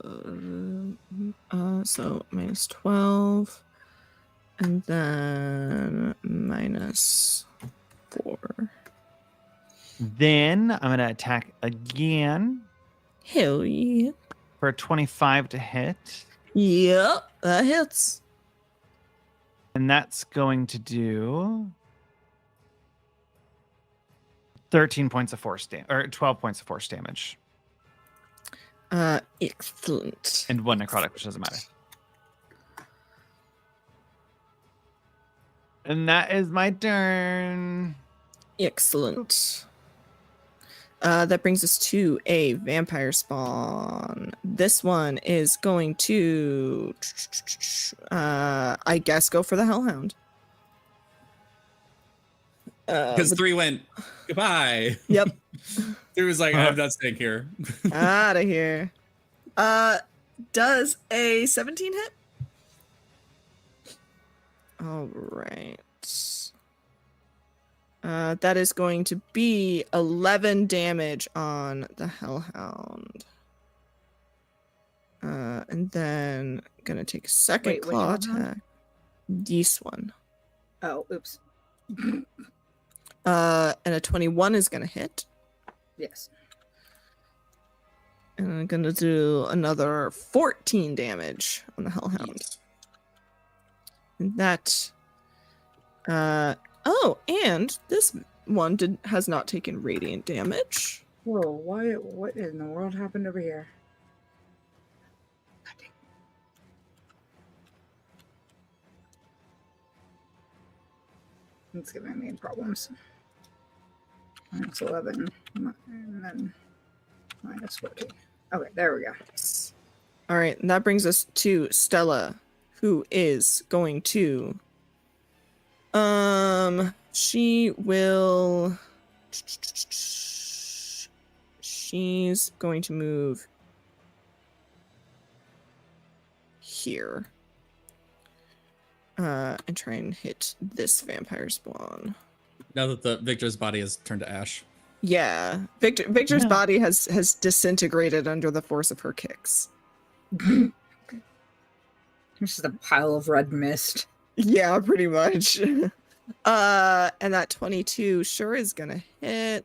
Speaker 1: so minus 12, and then minus 4.
Speaker 2: Then I'm going to attack again
Speaker 1: Hell yeah.
Speaker 2: for a 25 to hit.
Speaker 1: Yep, that hits.
Speaker 2: And that's going to do 13 points of force damage, or 12 points of force damage,
Speaker 1: Excellent.
Speaker 2: and 1 necrotic, which doesn't matter. And that is my turn.
Speaker 1: Excellent. That brings us to a vampire spawn. This one is going to, I guess, go for the Hellhound.
Speaker 4: Because 3 went, goodbye.
Speaker 1: Yep.
Speaker 4: 3 was like, I'm not staying here.
Speaker 1: Out of here. Does a 17 hit? All right. That is going to be 11 damage on the Hellhound. And then gonna take a second
Speaker 3: Wait, which
Speaker 1: claw
Speaker 3: Hellhound?
Speaker 1: attack. This one.
Speaker 3: Oh, oops.
Speaker 1: And a 21 is gonna hit.
Speaker 3: Yes.
Speaker 1: And I'm gonna do another 14 damage on the Hellhound.
Speaker 4: Jeez.
Speaker 1: And that Oh, and this one has not taken radiant damage.
Speaker 3: Whoa, what in the world happened over here? God dang. It's giving me problems. Minus 11, and then minus 14. Okay, there we go.
Speaker 1: All right, and that brings us to Stella, who is going to she's going to move here. And try and hit this vampire spawn.
Speaker 4: Now that the Victor's body has turned to ash.
Speaker 1: Yeah. Victor's
Speaker 2: Yeah.
Speaker 1: body has disintegrated under the force of her kicks.
Speaker 3: It's just a pile of red mist.
Speaker 1: Yeah, pretty much. And that 22 sure is gonna hit.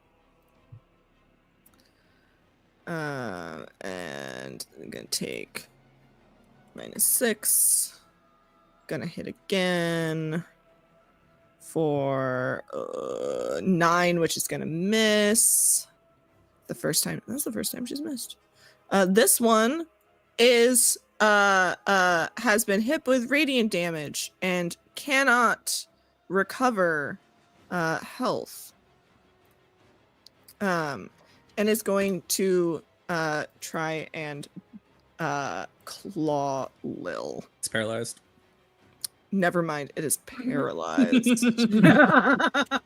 Speaker 1: And I'm gonna take -6. Gonna hit again for 9, which is gonna miss. That's the first time she's missed. This one is has been hit with radiant damage and cannot recover health. And is going to try and claw Lil.
Speaker 4: It's paralyzed.
Speaker 1: Never mind, it is paralyzed.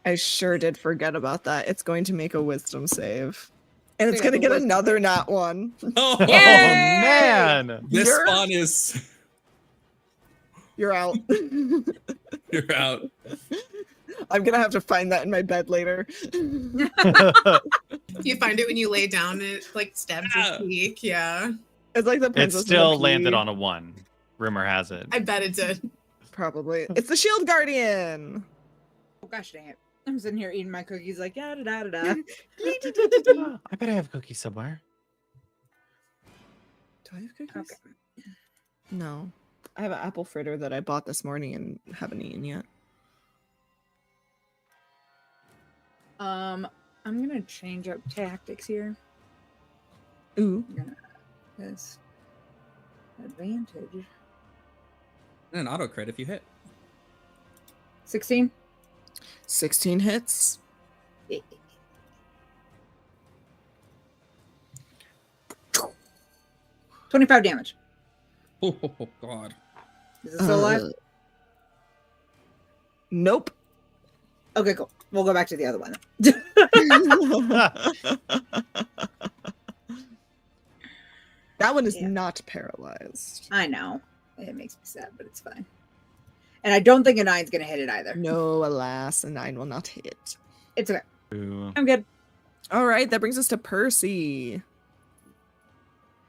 Speaker 1: I sure did forget about that. It's going to make a wisdom save. And it's
Speaker 3: Yeah,
Speaker 1: going to
Speaker 3: the
Speaker 1: get
Speaker 3: wisdom
Speaker 1: another nat 1.
Speaker 4: Oh,
Speaker 2: Oh man!
Speaker 4: this
Speaker 1: You're-
Speaker 4: spawn is.
Speaker 1: You're out.
Speaker 4: You're out.
Speaker 1: I'm going to have to find that in my bed later.
Speaker 6: You find it when you lay down and it like stabs
Speaker 4: Ah.
Speaker 6: your cheek. Yeah.
Speaker 1: It's like the
Speaker 2: It
Speaker 1: princess.
Speaker 2: still
Speaker 1: and the
Speaker 2: landed
Speaker 1: pea.
Speaker 2: on a 1. Rumor has it.
Speaker 6: I bet it did.
Speaker 1: Probably. It's the shield guardian.
Speaker 3: Oh gosh dang it. I'm sitting here eating my cookies like da da da da da.
Speaker 2: I bet I have cookies somewhere.
Speaker 1: Do I have cookies?
Speaker 3: Okay.
Speaker 1: No. I have an apple fritter that I bought this morning and haven't eaten yet.
Speaker 3: I'm gonna change up tactics here.
Speaker 1: Ooh.
Speaker 3: This advantage.
Speaker 4: And an auto crit if you hit.
Speaker 3: 16.
Speaker 1: 16 hits.
Speaker 3: 25 damage.
Speaker 4: Oh, God.
Speaker 3: Is it still alive?
Speaker 1: Nope.
Speaker 3: Okay, cool. We'll go back to the other one.
Speaker 1: That one is
Speaker 3: Yeah.
Speaker 1: not paralyzed.
Speaker 3: I know. It makes me sad, but it's fine. And I don't think a 9's gonna hit it either.
Speaker 1: No, alas, a 9 will not hit.
Speaker 3: It's okay.
Speaker 2: Ooh.
Speaker 3: I'm good.
Speaker 1: All right, that brings us to Percy.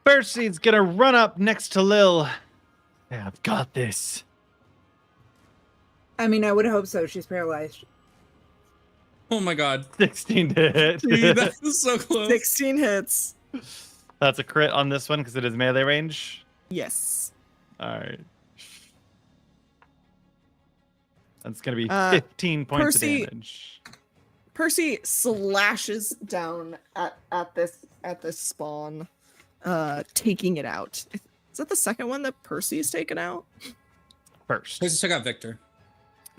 Speaker 2: Percy's gonna run up next to Lil. Yeah, I've got this.
Speaker 3: I mean, I would hope so. She's paralyzed.
Speaker 4: Oh my God.
Speaker 2: 16 to hit.
Speaker 4: Dude, that was so close.
Speaker 1: 16 hits.
Speaker 2: That's a crit on this one because it is melee range.
Speaker 1: Yes.
Speaker 2: All right. That's gonna be
Speaker 1: Uh,
Speaker 2: 15 points
Speaker 1: Percy-
Speaker 2: of damage.
Speaker 1: Percy slashes down at this spawn, taking it out. Is that the second one that Percy's taken out?
Speaker 2: First.
Speaker 4: Let's just check out Victor.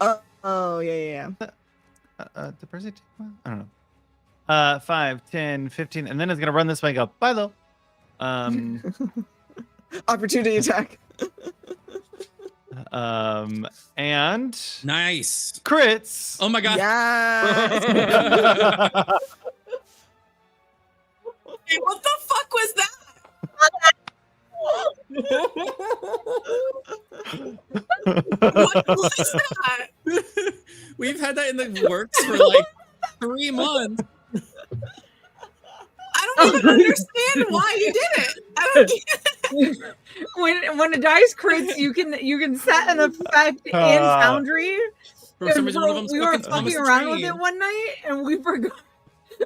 Speaker 1: Oh yeah.
Speaker 2: Did Percy take one? I don't know. 5, 10, 15, and then it's gonna run this way and go, bye Lil.
Speaker 1: Opportunity attack.
Speaker 2: And
Speaker 4: Nice.
Speaker 2: crits.
Speaker 4: Oh my God.
Speaker 1: Yes.
Speaker 6: Hey, what the fuck was that? What was that?
Speaker 4: We've had that in the works for like 3 months.
Speaker 6: I don't even understand why you did it. I don't get
Speaker 3: When a dice crits, you can set an effect in Foundry.
Speaker 4: For some
Speaker 3: And
Speaker 4: reason, one of them's
Speaker 3: we were
Speaker 4: fucking
Speaker 3: fucking
Speaker 4: Thomas
Speaker 3: around with
Speaker 4: Train.
Speaker 3: it one night, and we forgot.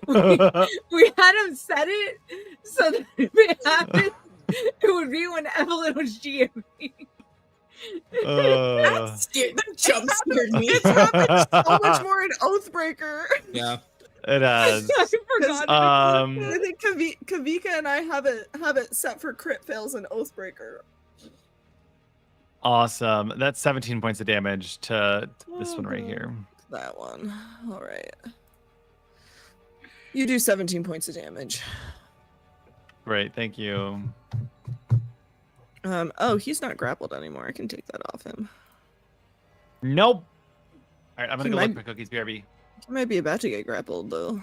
Speaker 3: We had him set it so that if it happened, it would be when Evelyn was GMing.
Speaker 6: That jump scared me.
Speaker 1: It's happened so much more in Oathbreaker.
Speaker 4: Yeah.
Speaker 2: It has.
Speaker 3: I forgot.
Speaker 1: I think Kavika and I have it set for crit fails in Oathbreaker.
Speaker 2: Awesome. That's 17 points of damage to this one right here.
Speaker 1: That one. All right. You do 17 points of damage.
Speaker 2: Great, thank you.
Speaker 1: Oh, he's not grappled anymore. I can take that off him.
Speaker 2: Nope. All right, I'm
Speaker 1: He
Speaker 2: gonna go
Speaker 1: might-
Speaker 2: look for cookies, BRB.
Speaker 1: He might be about to get grappled though.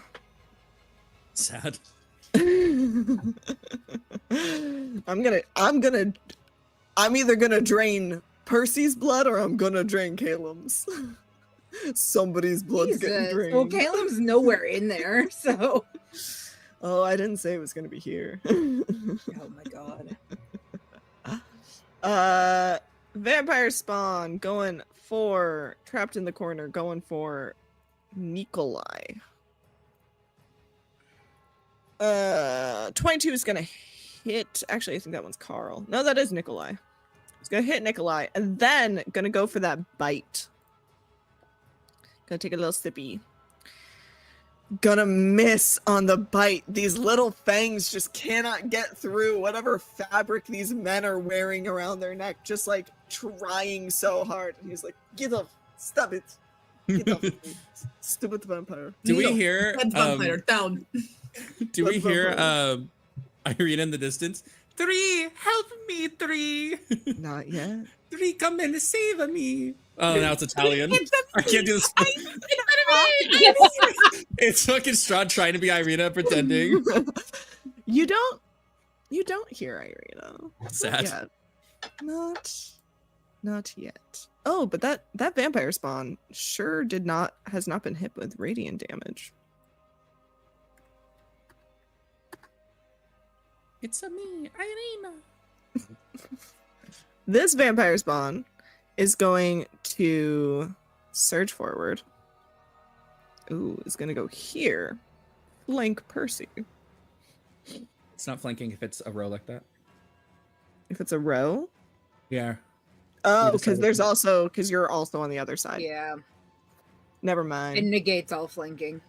Speaker 4: Sad.
Speaker 1: I'm either gonna drain Percy's blood or I'm gonna drain Caleb's. Somebody's blood's getting
Speaker 3: Jesus.
Speaker 1: drained.
Speaker 3: Well, Caleb's nowhere in there, so.
Speaker 1: Oh, I didn't say it was gonna be here.
Speaker 3: Oh my god.
Speaker 1: Vampire spawn going for trapped in the corner, going for Nikolai. 22 is gonna hit. Actually, I think that one's Carl. No, that is Nikolai. He's gonna hit Nikolai and then gonna go for that bite. Gonna take a little sippy. Gonna miss on the bite. These little fangs just cannot get through whatever fabric these men are wearing around their neck, just like trying so hard. And he's like, get off, stop it. Get off of me. Stupid vampire.
Speaker 4: Do we
Speaker 6: No,
Speaker 4: hear
Speaker 6: That's vampire down.
Speaker 4: do we
Speaker 1: That's
Speaker 4: hear
Speaker 1: vampire.
Speaker 4: Irina in the distance? 3, help me, 3.
Speaker 1: Not yet.
Speaker 4: 3, come and save me. Oh, now it's Italian. I can't do this. It's fucking Strahd trying to be Irina pretending.
Speaker 1: You don't hear Irina.
Speaker 4: Sad.
Speaker 1: Not yet. Oh, but that vampire spawn sure has not been hit with radiant damage.
Speaker 4: It's a me, Irina.
Speaker 1: This vampire spawn is going to surge forward. Ooh, is going to go here. Flank Percy.
Speaker 4: It's not flanking if it's a row like that.
Speaker 1: If it's a row.
Speaker 4: Yeah.
Speaker 1: Oh,
Speaker 4: decided
Speaker 1: because you're also on the other side.
Speaker 3: Yeah.
Speaker 1: Never mind.
Speaker 3: It negates all flanking.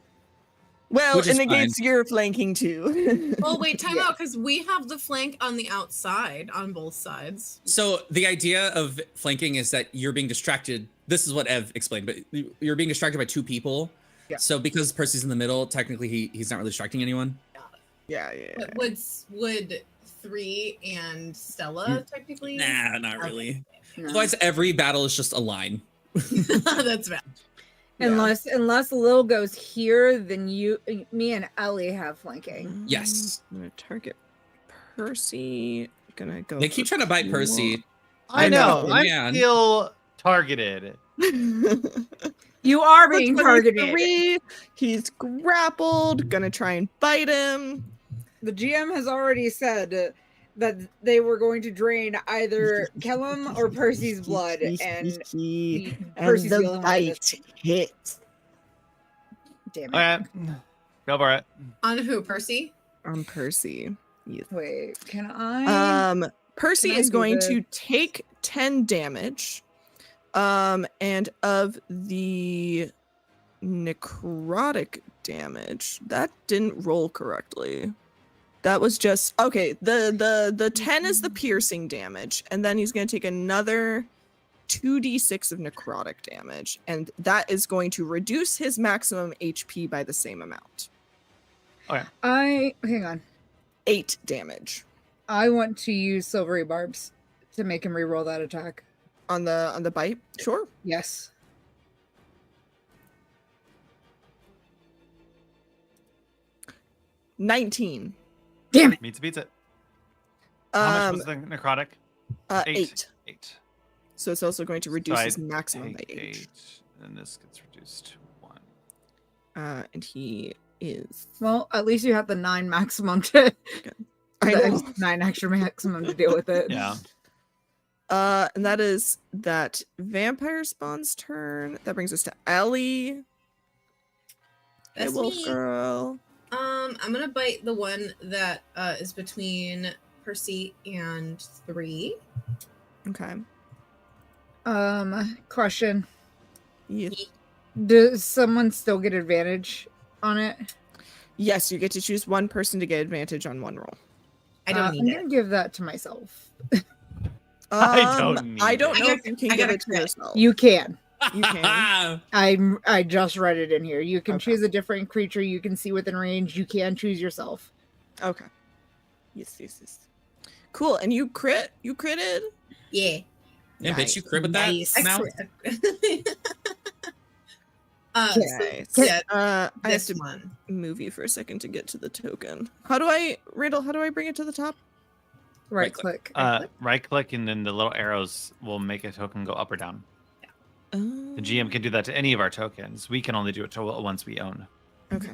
Speaker 1: Well,
Speaker 4: Which
Speaker 1: it
Speaker 4: is
Speaker 1: negates your flanking too.
Speaker 6: Oh wait, time
Speaker 3: Yeah.
Speaker 6: out, because we have the flank on the outside on both sides.
Speaker 4: So the idea of flanking is that you're being distracted. This is what Ev explained, but you're being distracted by 2 people.
Speaker 1: Yeah.
Speaker 4: So because Percy's in the middle, technically he's not really distracting anyone.
Speaker 1: yeah.
Speaker 6: But would 3 and Stella technically?
Speaker 4: Nah, not really.
Speaker 3: No.
Speaker 4: Otherwise, every battle is just a line.
Speaker 6: That's bad.
Speaker 3: Unless Lil goes here, then me and Ellie have flanking.
Speaker 4: Yes.
Speaker 1: I'm gonna target Percy. Gonna go.
Speaker 4: They keep
Speaker 1: for
Speaker 4: trying to bite Percy.
Speaker 2: I know. I
Speaker 4: Man.
Speaker 2: feel targeted.
Speaker 3: You are being
Speaker 1: 23.
Speaker 3: targeted.
Speaker 1: He's grappled. Gonna try and bite him.
Speaker 3: The GM has already said that they were going to drain either Kellum or Percy's blood, and Percy's the only one that's-
Speaker 1: hit
Speaker 3: damn it.
Speaker 2: Okay. Go for it.
Speaker 6: On who? Percy?
Speaker 1: on Percy. Yes.
Speaker 3: Wait, can I?
Speaker 1: Percy
Speaker 3: Can I
Speaker 1: is
Speaker 3: do
Speaker 1: going
Speaker 3: this?
Speaker 1: to take 10 damage. And of the necrotic damage, that didn't roll correctly. That was just okay. The 10 is the piercing damage, and then he's going to take another 2d6 of necrotic damage, and that is going to reduce his maximum HP by the same amount.
Speaker 3: Hang on.
Speaker 1: 8 damage
Speaker 3: I want to use silvery barbs to make him reroll that attack.
Speaker 1: on the bite. Sure.
Speaker 3: Yes.
Speaker 1: $19.
Speaker 3: Damn it.
Speaker 2: Meets beats it. How much
Speaker 1: Um,
Speaker 2: was the necrotic?
Speaker 1: 8.
Speaker 2: 8.
Speaker 1: So it's also going to reduce
Speaker 2: So
Speaker 1: his
Speaker 2: I
Speaker 1: maximum by
Speaker 2: take
Speaker 1: 8.
Speaker 2: and this gets reduced to 1.
Speaker 1: And he is.
Speaker 3: Well, at least you have the 9 maximum to
Speaker 1: I
Speaker 3: the
Speaker 1: know.
Speaker 3: 9 extra maximum to deal with it.
Speaker 2: Yeah.
Speaker 1: And that is that vampire spawn's turn. That brings us to Ellie. Hey,
Speaker 5: That's
Speaker 1: wolf
Speaker 5: me.
Speaker 1: girl.
Speaker 5: I'm gonna bite the one that is between Percy and 3.
Speaker 1: Okay.
Speaker 3: Question.
Speaker 1: Yeah.
Speaker 3: Does someone still get advantage on it?
Speaker 1: Yes, you get to choose one person to get advantage on one roll.
Speaker 5: I don't
Speaker 3: I'm
Speaker 5: need
Speaker 3: gonna
Speaker 5: it.
Speaker 3: give that to myself.
Speaker 2: I don't need
Speaker 1: I don't
Speaker 2: it.
Speaker 1: know if you can
Speaker 5: I
Speaker 1: give
Speaker 5: got a
Speaker 1: it to
Speaker 5: crit.
Speaker 1: yourself.
Speaker 3: You can.
Speaker 1: You can.
Speaker 3: I just read it in here. You can
Speaker 1: Okay.
Speaker 3: choose a different creature you can see within range. You can choose yourself.
Speaker 1: Okay. Yes. Cool. And you crit? You critted?
Speaker 5: Yeah.
Speaker 4: Yeah, bitch, you crit with that
Speaker 1: Nice.
Speaker 4: now?
Speaker 1: Nice.
Speaker 5: yeah,
Speaker 1: I have
Speaker 5: this
Speaker 1: to
Speaker 5: one.
Speaker 1: move you for a second to get to the token. Randall, how do I bring it to the top?
Speaker 3: Right
Speaker 4: Right-click.
Speaker 3: click.
Speaker 2: Right click and then the little arrows will make a token go up or down. The GM can do that to any of our tokens. We can only do it to ones we own.
Speaker 1: Okay.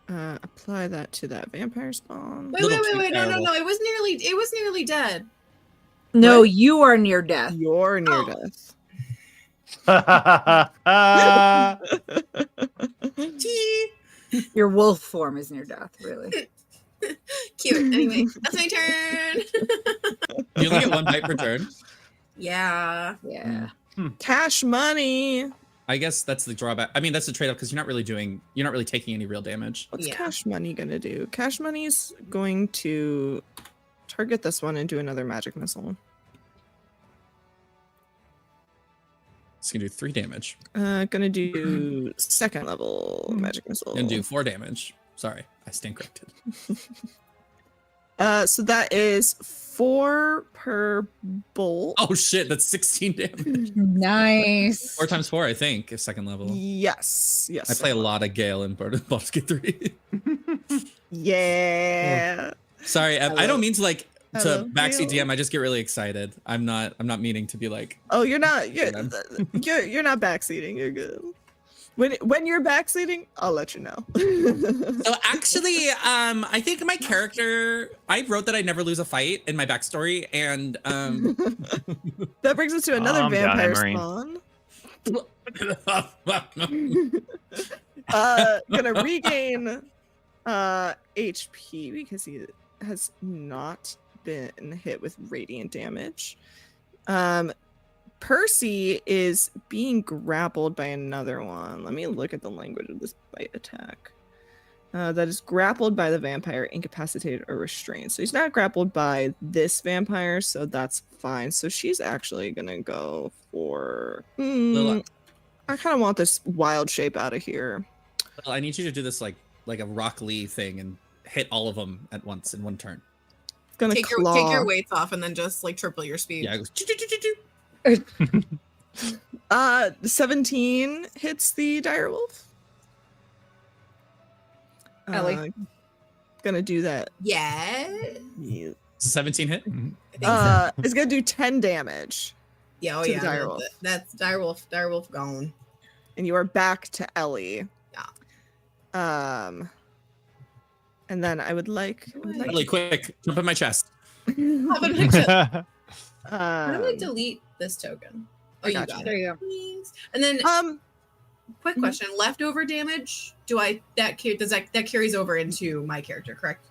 Speaker 1: Apply that to that vampire spawn.
Speaker 5: Wait,
Speaker 4: Little
Speaker 5: wait,
Speaker 4: too
Speaker 5: wait, no,
Speaker 4: terrible.
Speaker 5: it was nearly dead.
Speaker 3: No,
Speaker 1: What?
Speaker 3: you are near death.
Speaker 1: You're near
Speaker 5: Oh.
Speaker 1: death.
Speaker 3: Your wolf form is near death, really.
Speaker 5: Cute. Anyway, that's my turn.
Speaker 4: You only get one bite per turn.
Speaker 5: Yeah.
Speaker 3: Yeah.
Speaker 1: Cash money.
Speaker 4: I guess that's the drawback. I mean, that's the trade-off because you're not really taking any real damage.
Speaker 1: What's
Speaker 5: Yeah.
Speaker 1: cash money gonna do? Cash money's going to target this one and do another magic missile.
Speaker 4: It's gonna do 3 damage.
Speaker 1: Gonna do second level magic missile.
Speaker 4: Gonna do 4 damage. Sorry, I stand corrected.
Speaker 1: So that is 4 per bolt.
Speaker 4: Oh shit, that's 16 damage.
Speaker 3: Nice.
Speaker 4: 4 times 4, I think, is second level.
Speaker 1: Yes.
Speaker 4: I play a lot of Gale in Baldur's Gate 3.
Speaker 1: Yeah.
Speaker 4: Sorry, I don't mean to
Speaker 1: I
Speaker 4: to
Speaker 1: love
Speaker 4: backseat
Speaker 1: Gale.
Speaker 4: DM. I just get really excited. I'm not meaning to be like.
Speaker 1: Oh, you're not. You're
Speaker 4: Yeah.
Speaker 1: you're not backseating. You're good. When you're backseating, I'll let you know.
Speaker 4: So actually, I think my character, I wrote that I never lose a fight in my backstory, and
Speaker 1: That brings us to another
Speaker 2: Calm down,
Speaker 1: vampire
Speaker 2: Emery.
Speaker 1: spawn. Gonna regain HP because he has not been hit with radiant damage. Percy is being grappled by another one. Let me look at the language of this bite attack. That is grappled by the vampire, incapacitated, or restrained. So he's not grappled by this vampire, so that's fine. So she's actually gonna go for.
Speaker 4: Lila,
Speaker 1: I kind of want this wild shape out of here.
Speaker 4: I need you to do this like a Rock Lee thing and hit all of them at once in one turn.
Speaker 1: It's gonna
Speaker 6: Take
Speaker 1: claw.
Speaker 6: your weights off and then just like triple your speed.
Speaker 4: Yeah, it goes. Choo-choo-choo-choo-choo.
Speaker 1: 17 hits the direwolf.
Speaker 3: Ellie.
Speaker 1: Gonna do that.
Speaker 5: Yeah.
Speaker 1: Yeah.
Speaker 4: 17 hit.
Speaker 5: I think so.
Speaker 1: It's gonna do 10 damage,
Speaker 5: Yeah, oh
Speaker 1: to the
Speaker 5: yeah.
Speaker 1: direwolf.
Speaker 5: That's direwolf gone.
Speaker 1: and you are back to Ellie.
Speaker 5: Yeah.
Speaker 1: And then I would like
Speaker 4: Really quick, jump in my chest.
Speaker 5: How about I How do I
Speaker 1: um,
Speaker 5: delete this token? Oh,
Speaker 1: I
Speaker 5: you
Speaker 1: got
Speaker 5: got
Speaker 3: There
Speaker 5: it.
Speaker 3: you go.
Speaker 5: Thanks. And then quick
Speaker 1: mhm.
Speaker 5: question: leftover damage? Does that carries over into my character? Correct?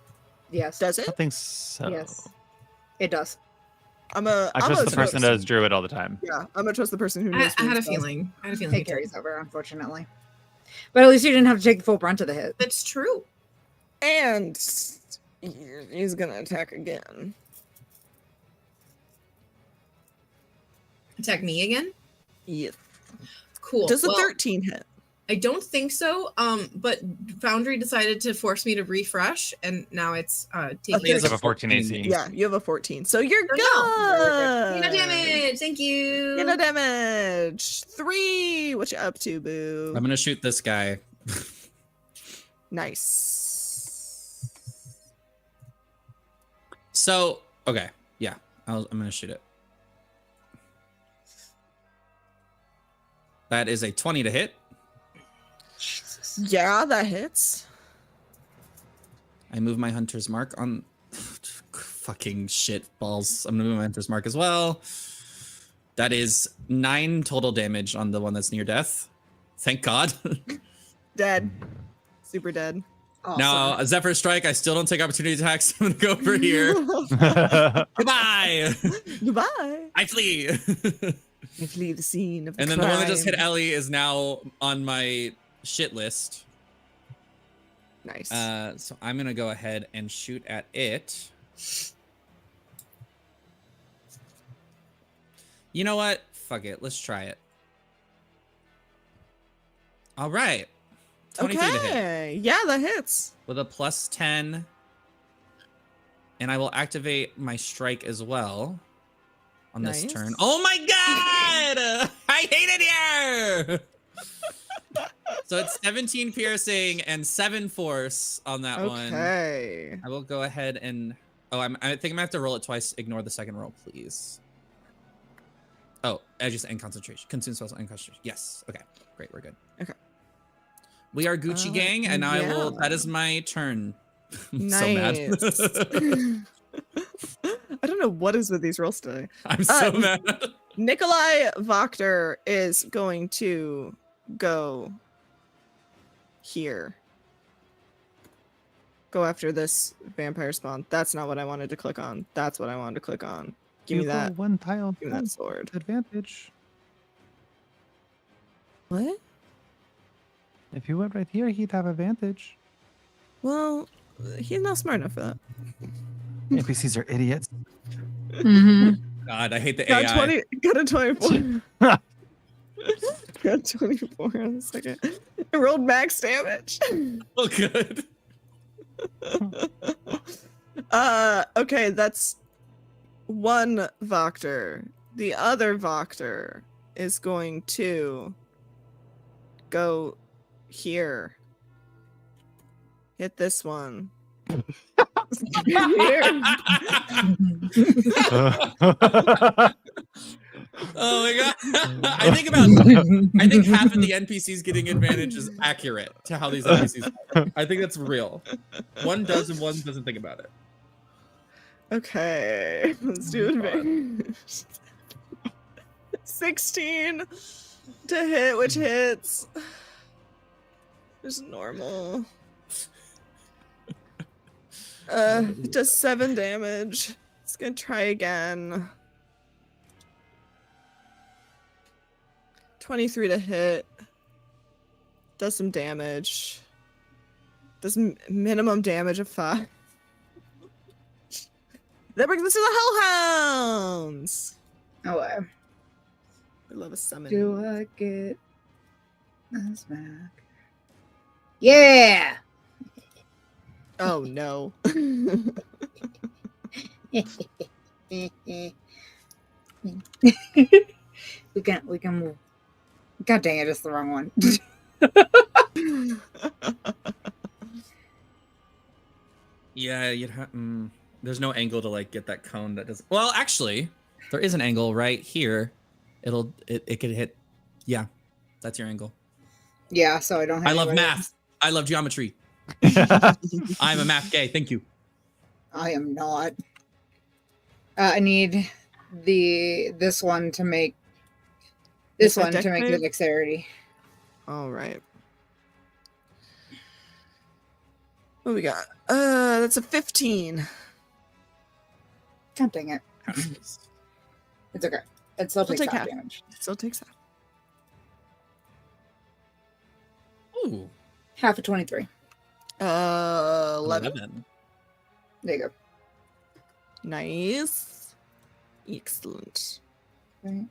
Speaker 3: Yes.
Speaker 1: does
Speaker 2: I
Speaker 1: it?
Speaker 2: think so.
Speaker 3: Yes. It does.
Speaker 1: I'm
Speaker 2: I trust the person that does druid all the time.
Speaker 1: Yeah, I'm gonna trust the person who
Speaker 5: I
Speaker 1: knows.
Speaker 5: had a
Speaker 1: runes best.
Speaker 5: feeling. I had a feeling.
Speaker 3: It carries over, unfortunately. But at least you didn't have to take the full brunt of the hit.
Speaker 5: That's true.
Speaker 1: And he's gonna attack again.
Speaker 5: Attack me again.
Speaker 1: Yes.
Speaker 5: Cool.
Speaker 1: Does the
Speaker 5: Well,
Speaker 1: 13 hit?
Speaker 5: I don't think so. But Foundry decided to force me to refresh, and now it's taking.
Speaker 1: Okay.
Speaker 2: Does have a 14 AC.
Speaker 1: Yeah, you have a 14. So you're
Speaker 5: Oh,
Speaker 1: good.
Speaker 5: no. No damage. Thank you.
Speaker 1: You know damage. 3. What you up to, boo?
Speaker 4: I'm gonna shoot this guy.
Speaker 1: Nice.
Speaker 4: So okay, yeah, I'm gonna shoot it. That is a 20 to hit.
Speaker 1: Yeah, that hits.
Speaker 4: I move my hunter's mark on. Fucking shit balls. I'm gonna move my hunter's mark as well. That is 9 total damage on the one that's near death. Thank God.
Speaker 1: Dead. Super dead.
Speaker 3: Awesome.
Speaker 4: Now, Zephyr Strike, I still don't take opportunity attacks. I'm gonna go over here. Goodbye.
Speaker 1: Goodbye.
Speaker 4: I flee.
Speaker 1: I flee the scene of the
Speaker 4: And then the one that just hit
Speaker 1: crime.
Speaker 4: Ellie is now on my shit list.
Speaker 1: Nice.
Speaker 4: So I'm gonna go ahead and shoot at it. You know what? Fuck it. Let's try it. All right. 23 to hit.
Speaker 1: Okay. Yeah, that hits.
Speaker 4: With a +10. And I will activate my strike as well on this
Speaker 1: Nice.
Speaker 4: turn. Oh my god! I hate it here! So it's 17 piercing and 7 force on that one.
Speaker 1: Okay.
Speaker 4: I will go ahead and... Oh, I think I'm gonna have to roll it twice. Ignore the second roll, please. Oh, I just end concentration. Consume spells and concentration. Yes. Okay. Great. We're good.
Speaker 1: Okay.
Speaker 4: We are Gucci gang, and I will...
Speaker 1: yeah.
Speaker 4: That is my turn. I'm
Speaker 1: Nice.
Speaker 4: so mad.
Speaker 1: I don't know what is with these rolls today.
Speaker 4: I'm so mad.
Speaker 1: Nikolai Wachter is going to go here. Go after this vampire spawn. That's not what I wanted to click on. That's what I wanted to click on. Give me
Speaker 2: You go
Speaker 1: that.
Speaker 2: one tile
Speaker 1: Give me that sword.
Speaker 2: advantage.
Speaker 1: What?
Speaker 2: If you went right here, he'd have advantage.
Speaker 1: Well, he's not smart enough for that.
Speaker 2: NPCs are idiots.
Speaker 3: Mhm.
Speaker 4: God, I hate the
Speaker 1: Got
Speaker 4: AI.
Speaker 1: Got a 24. Got 24 on the second. I rolled max damage.
Speaker 4: Oh, good.
Speaker 1: Okay, that's one Wachter. The other Wachter is going to go here. Hit this one. Here.
Speaker 4: Oh my god. I think half of the NPCs getting advantage is accurate to how these NPCs are. I think that's real. One does and one doesn't think about it.
Speaker 1: Okay, let's do advantage. 16 to hit, which hits. Just normal. It does 7 damage. It's gonna try again. 23 to hit. Does some damage. Does minimum damage of 5. That brings us to the Hellhounds.
Speaker 3: Oh, wow.
Speaker 1: We love a summon.
Speaker 3: Do I get this back? Yeah.
Speaker 1: Oh no.
Speaker 3: we can move. God dang it, it's the wrong one.
Speaker 4: Yeah, you'd have. There's no angle to like get that cone that doesn't. Well, actually, there is an angle right here. It could hit. Yeah, that's your angle.
Speaker 3: Yeah, so I don't have
Speaker 4: I love
Speaker 3: anywhere
Speaker 4: math. I love geometry. I'm a math gay. Thank you.
Speaker 3: I am not. I need this one to make
Speaker 1: Is that dex
Speaker 3: the
Speaker 1: save?
Speaker 3: dexterity.
Speaker 1: All right. What we got? That's a 15.
Speaker 3: God dang it. It's okay. It still
Speaker 1: We'll
Speaker 3: takes
Speaker 1: take
Speaker 3: half
Speaker 1: half.
Speaker 3: damage.
Speaker 1: Still takes half.
Speaker 4: Ooh,
Speaker 3: Half of 23.
Speaker 1: 11.
Speaker 3: There you go.
Speaker 1: Nice. Excellent.
Speaker 3: Right.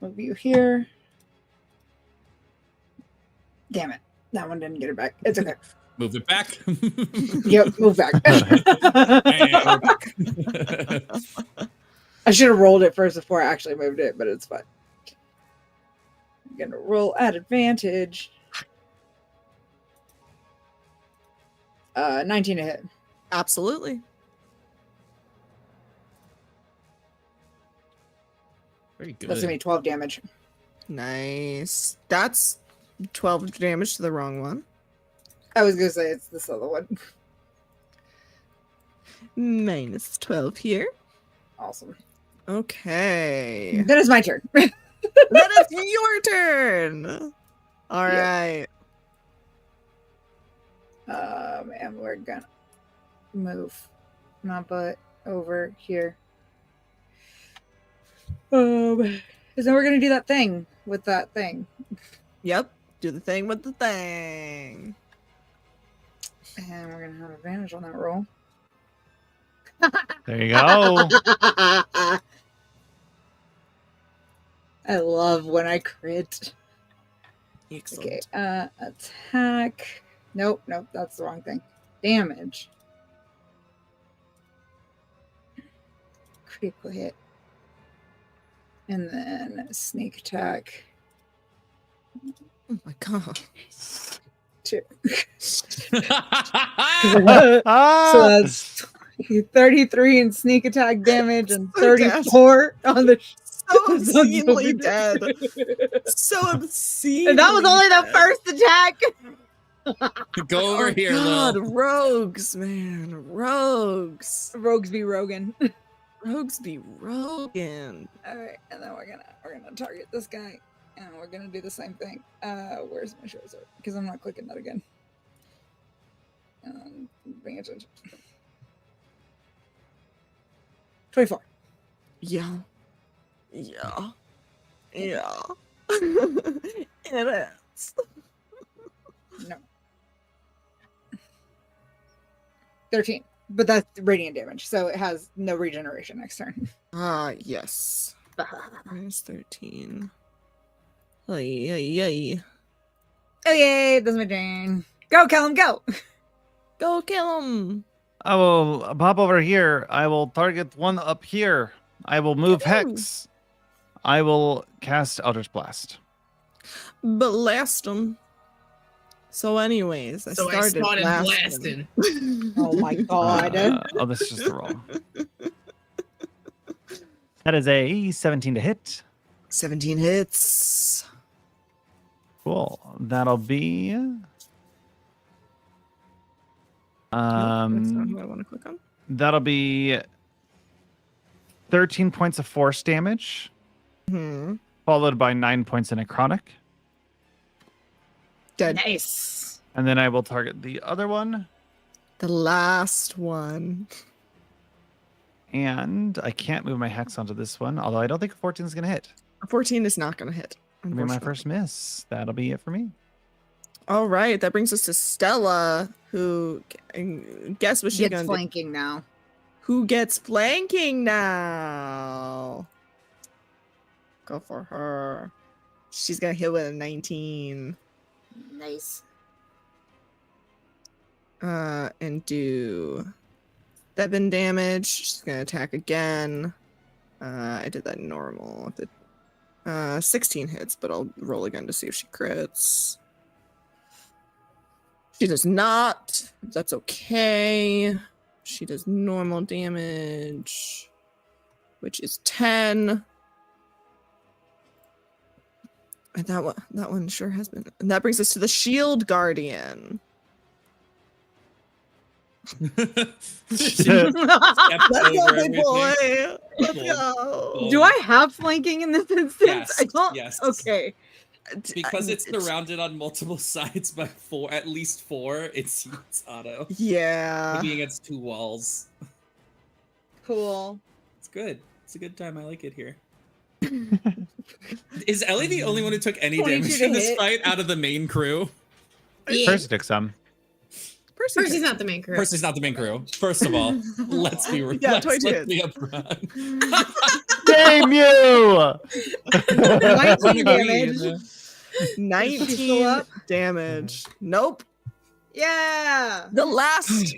Speaker 3: Move you here. Damn it. That one didn't get it back. It's okay.
Speaker 4: Move it back.
Speaker 3: Yep, move back.
Speaker 4: And we're back.
Speaker 3: I should have rolled it first before I actually moved it, but it's fine. I'm gonna roll at advantage. 19 to hit.
Speaker 1: Absolutely.
Speaker 4: Very good.
Speaker 3: That's gonna be 12 damage.
Speaker 1: Nice. That's 12 damage to the wrong one.
Speaker 3: I was gonna say it's this other one.
Speaker 1: Minus 12 here.
Speaker 3: Awesome.
Speaker 1: Okay.
Speaker 3: Then it's my turn.
Speaker 1: Then it's your turn. All
Speaker 3: Yeah.
Speaker 1: right.
Speaker 3: And we're gonna move my butt over here. Because then we're gonna do that thing with that thing.
Speaker 1: Yep. Do the thing with the thing.
Speaker 3: And we're gonna have advantage on that roll.
Speaker 2: There you go.
Speaker 3: I love when I crit.
Speaker 1: Excellent.
Speaker 3: Okay, attack. Nope, that's the wrong thing. Damage. Critical hit. And then sneak attack.
Speaker 1: Oh my god.
Speaker 3: 2.
Speaker 2: Ah!
Speaker 3: So that's 33 in sneak attack damage and
Speaker 1: So dead.
Speaker 3: 34 on the
Speaker 1: So obscenely dead. So obscenely
Speaker 3: And that was only the
Speaker 1: dead.
Speaker 3: first attack.
Speaker 4: Go over
Speaker 1: Oh
Speaker 4: here,
Speaker 1: god,
Speaker 4: Lil.
Speaker 1: rogues, man. Rogues.
Speaker 3: Rogues be Rogan.
Speaker 1: Rogues be rogan.
Speaker 3: Alright, and then we're gonna target this guy. And we're gonna do the same thing. Where's my shows? Because I'm not clicking that again. Bring it to 24.
Speaker 1: Yeah. Yeah. Yeah. It is.
Speaker 3: No. 13. But that's radiant damage, so it has no regeneration next turn.
Speaker 1: Ah, yes. Minus 13. Ay, ay, ay.
Speaker 3: Oh yay, that's my turn. Go, Callum, go!
Speaker 1: Go kill him.
Speaker 2: I will pop over here. I will target one up here. I will move
Speaker 1: Yoo-hoo.
Speaker 2: Hex. I will cast Eldritch Blast.
Speaker 1: Blast him. So anyways, I started blasting.
Speaker 3: Oh my god.
Speaker 2: This is just the roll. That is a 17 to hit.
Speaker 1: 17 hits.
Speaker 2: Cool. That'll be.
Speaker 1: That's not who I want to click on.
Speaker 2: That'll be 13 points of force damage, followed by 9 points of necrotic.
Speaker 1: Dead.
Speaker 3: Nice.
Speaker 2: And then I will target the other one.
Speaker 1: The last one.
Speaker 2: And I can't move my hex onto this one, although I don't think 14 is going to hit.
Speaker 1: 14 is not going to hit.
Speaker 2: It'll be my
Speaker 1: unfortunately.
Speaker 2: first miss. That'll be it for me.
Speaker 1: All right, that brings us to Stella, who guess what she's
Speaker 3: Gets
Speaker 1: gonna do.
Speaker 3: flanking now.
Speaker 1: Who gets flanking now? Go for her. She's gonna hit with a 19.
Speaker 3: Nice.
Speaker 1: And do 7 damage. She's gonna attack again. I did that normal. 16 hits, but I'll roll again to see if she crits. She does not. That's okay. She does normal damage, which is 10. And that one sure has been. And that brings us to the Shield Guardian.
Speaker 4: Steps
Speaker 1: Let's go,
Speaker 4: over
Speaker 1: big boy.
Speaker 4: everything.
Speaker 1: Let's
Speaker 4: Cool.
Speaker 1: go.
Speaker 3: Do I have flanking in this instance?
Speaker 4: Yes,
Speaker 3: I don't.
Speaker 4: yes.
Speaker 3: Okay.
Speaker 4: Because it's surrounded on multiple sides by at least four, it's auto.
Speaker 1: Yeah.
Speaker 4: Maybe against 2 walls.
Speaker 3: Cool.
Speaker 4: It's good. It's a good time. I like it here. Is Ellie the only one who took any
Speaker 3: 22
Speaker 4: damage
Speaker 3: to
Speaker 4: in this
Speaker 3: hit.
Speaker 4: fight out of the main crew?
Speaker 5: Yeah.
Speaker 2: Percy took some.
Speaker 5: Percy's not the main crew.
Speaker 4: Percy's not the main crew. First of all, let's be
Speaker 1: Yeah,
Speaker 4: let's
Speaker 1: 22 hits.
Speaker 4: be upfront.
Speaker 2: Damn you!
Speaker 3: 19 damage.
Speaker 1: 19 damage. Nope.
Speaker 3: Yeah.
Speaker 1: The last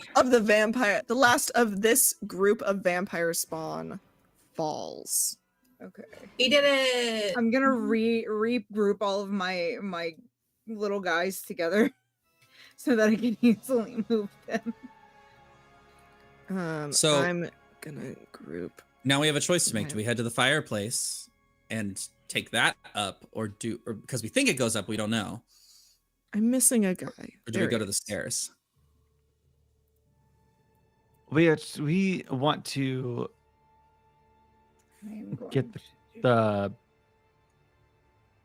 Speaker 1: of this group of vampire spawn falls.
Speaker 3: Okay.
Speaker 5: He did it.
Speaker 3: I'm gonna regroup all of my little guys together so that I can easily move them.
Speaker 4: So-
Speaker 1: I'm gonna group.
Speaker 4: Now we have a choice to make. Do we head to the fireplace and take that up, or because we think it goes up, we don't know,
Speaker 1: I'm missing a guy.
Speaker 4: or do we go to the stairs?
Speaker 2: We want to
Speaker 3: I'm going
Speaker 2: get
Speaker 3: to-
Speaker 2: the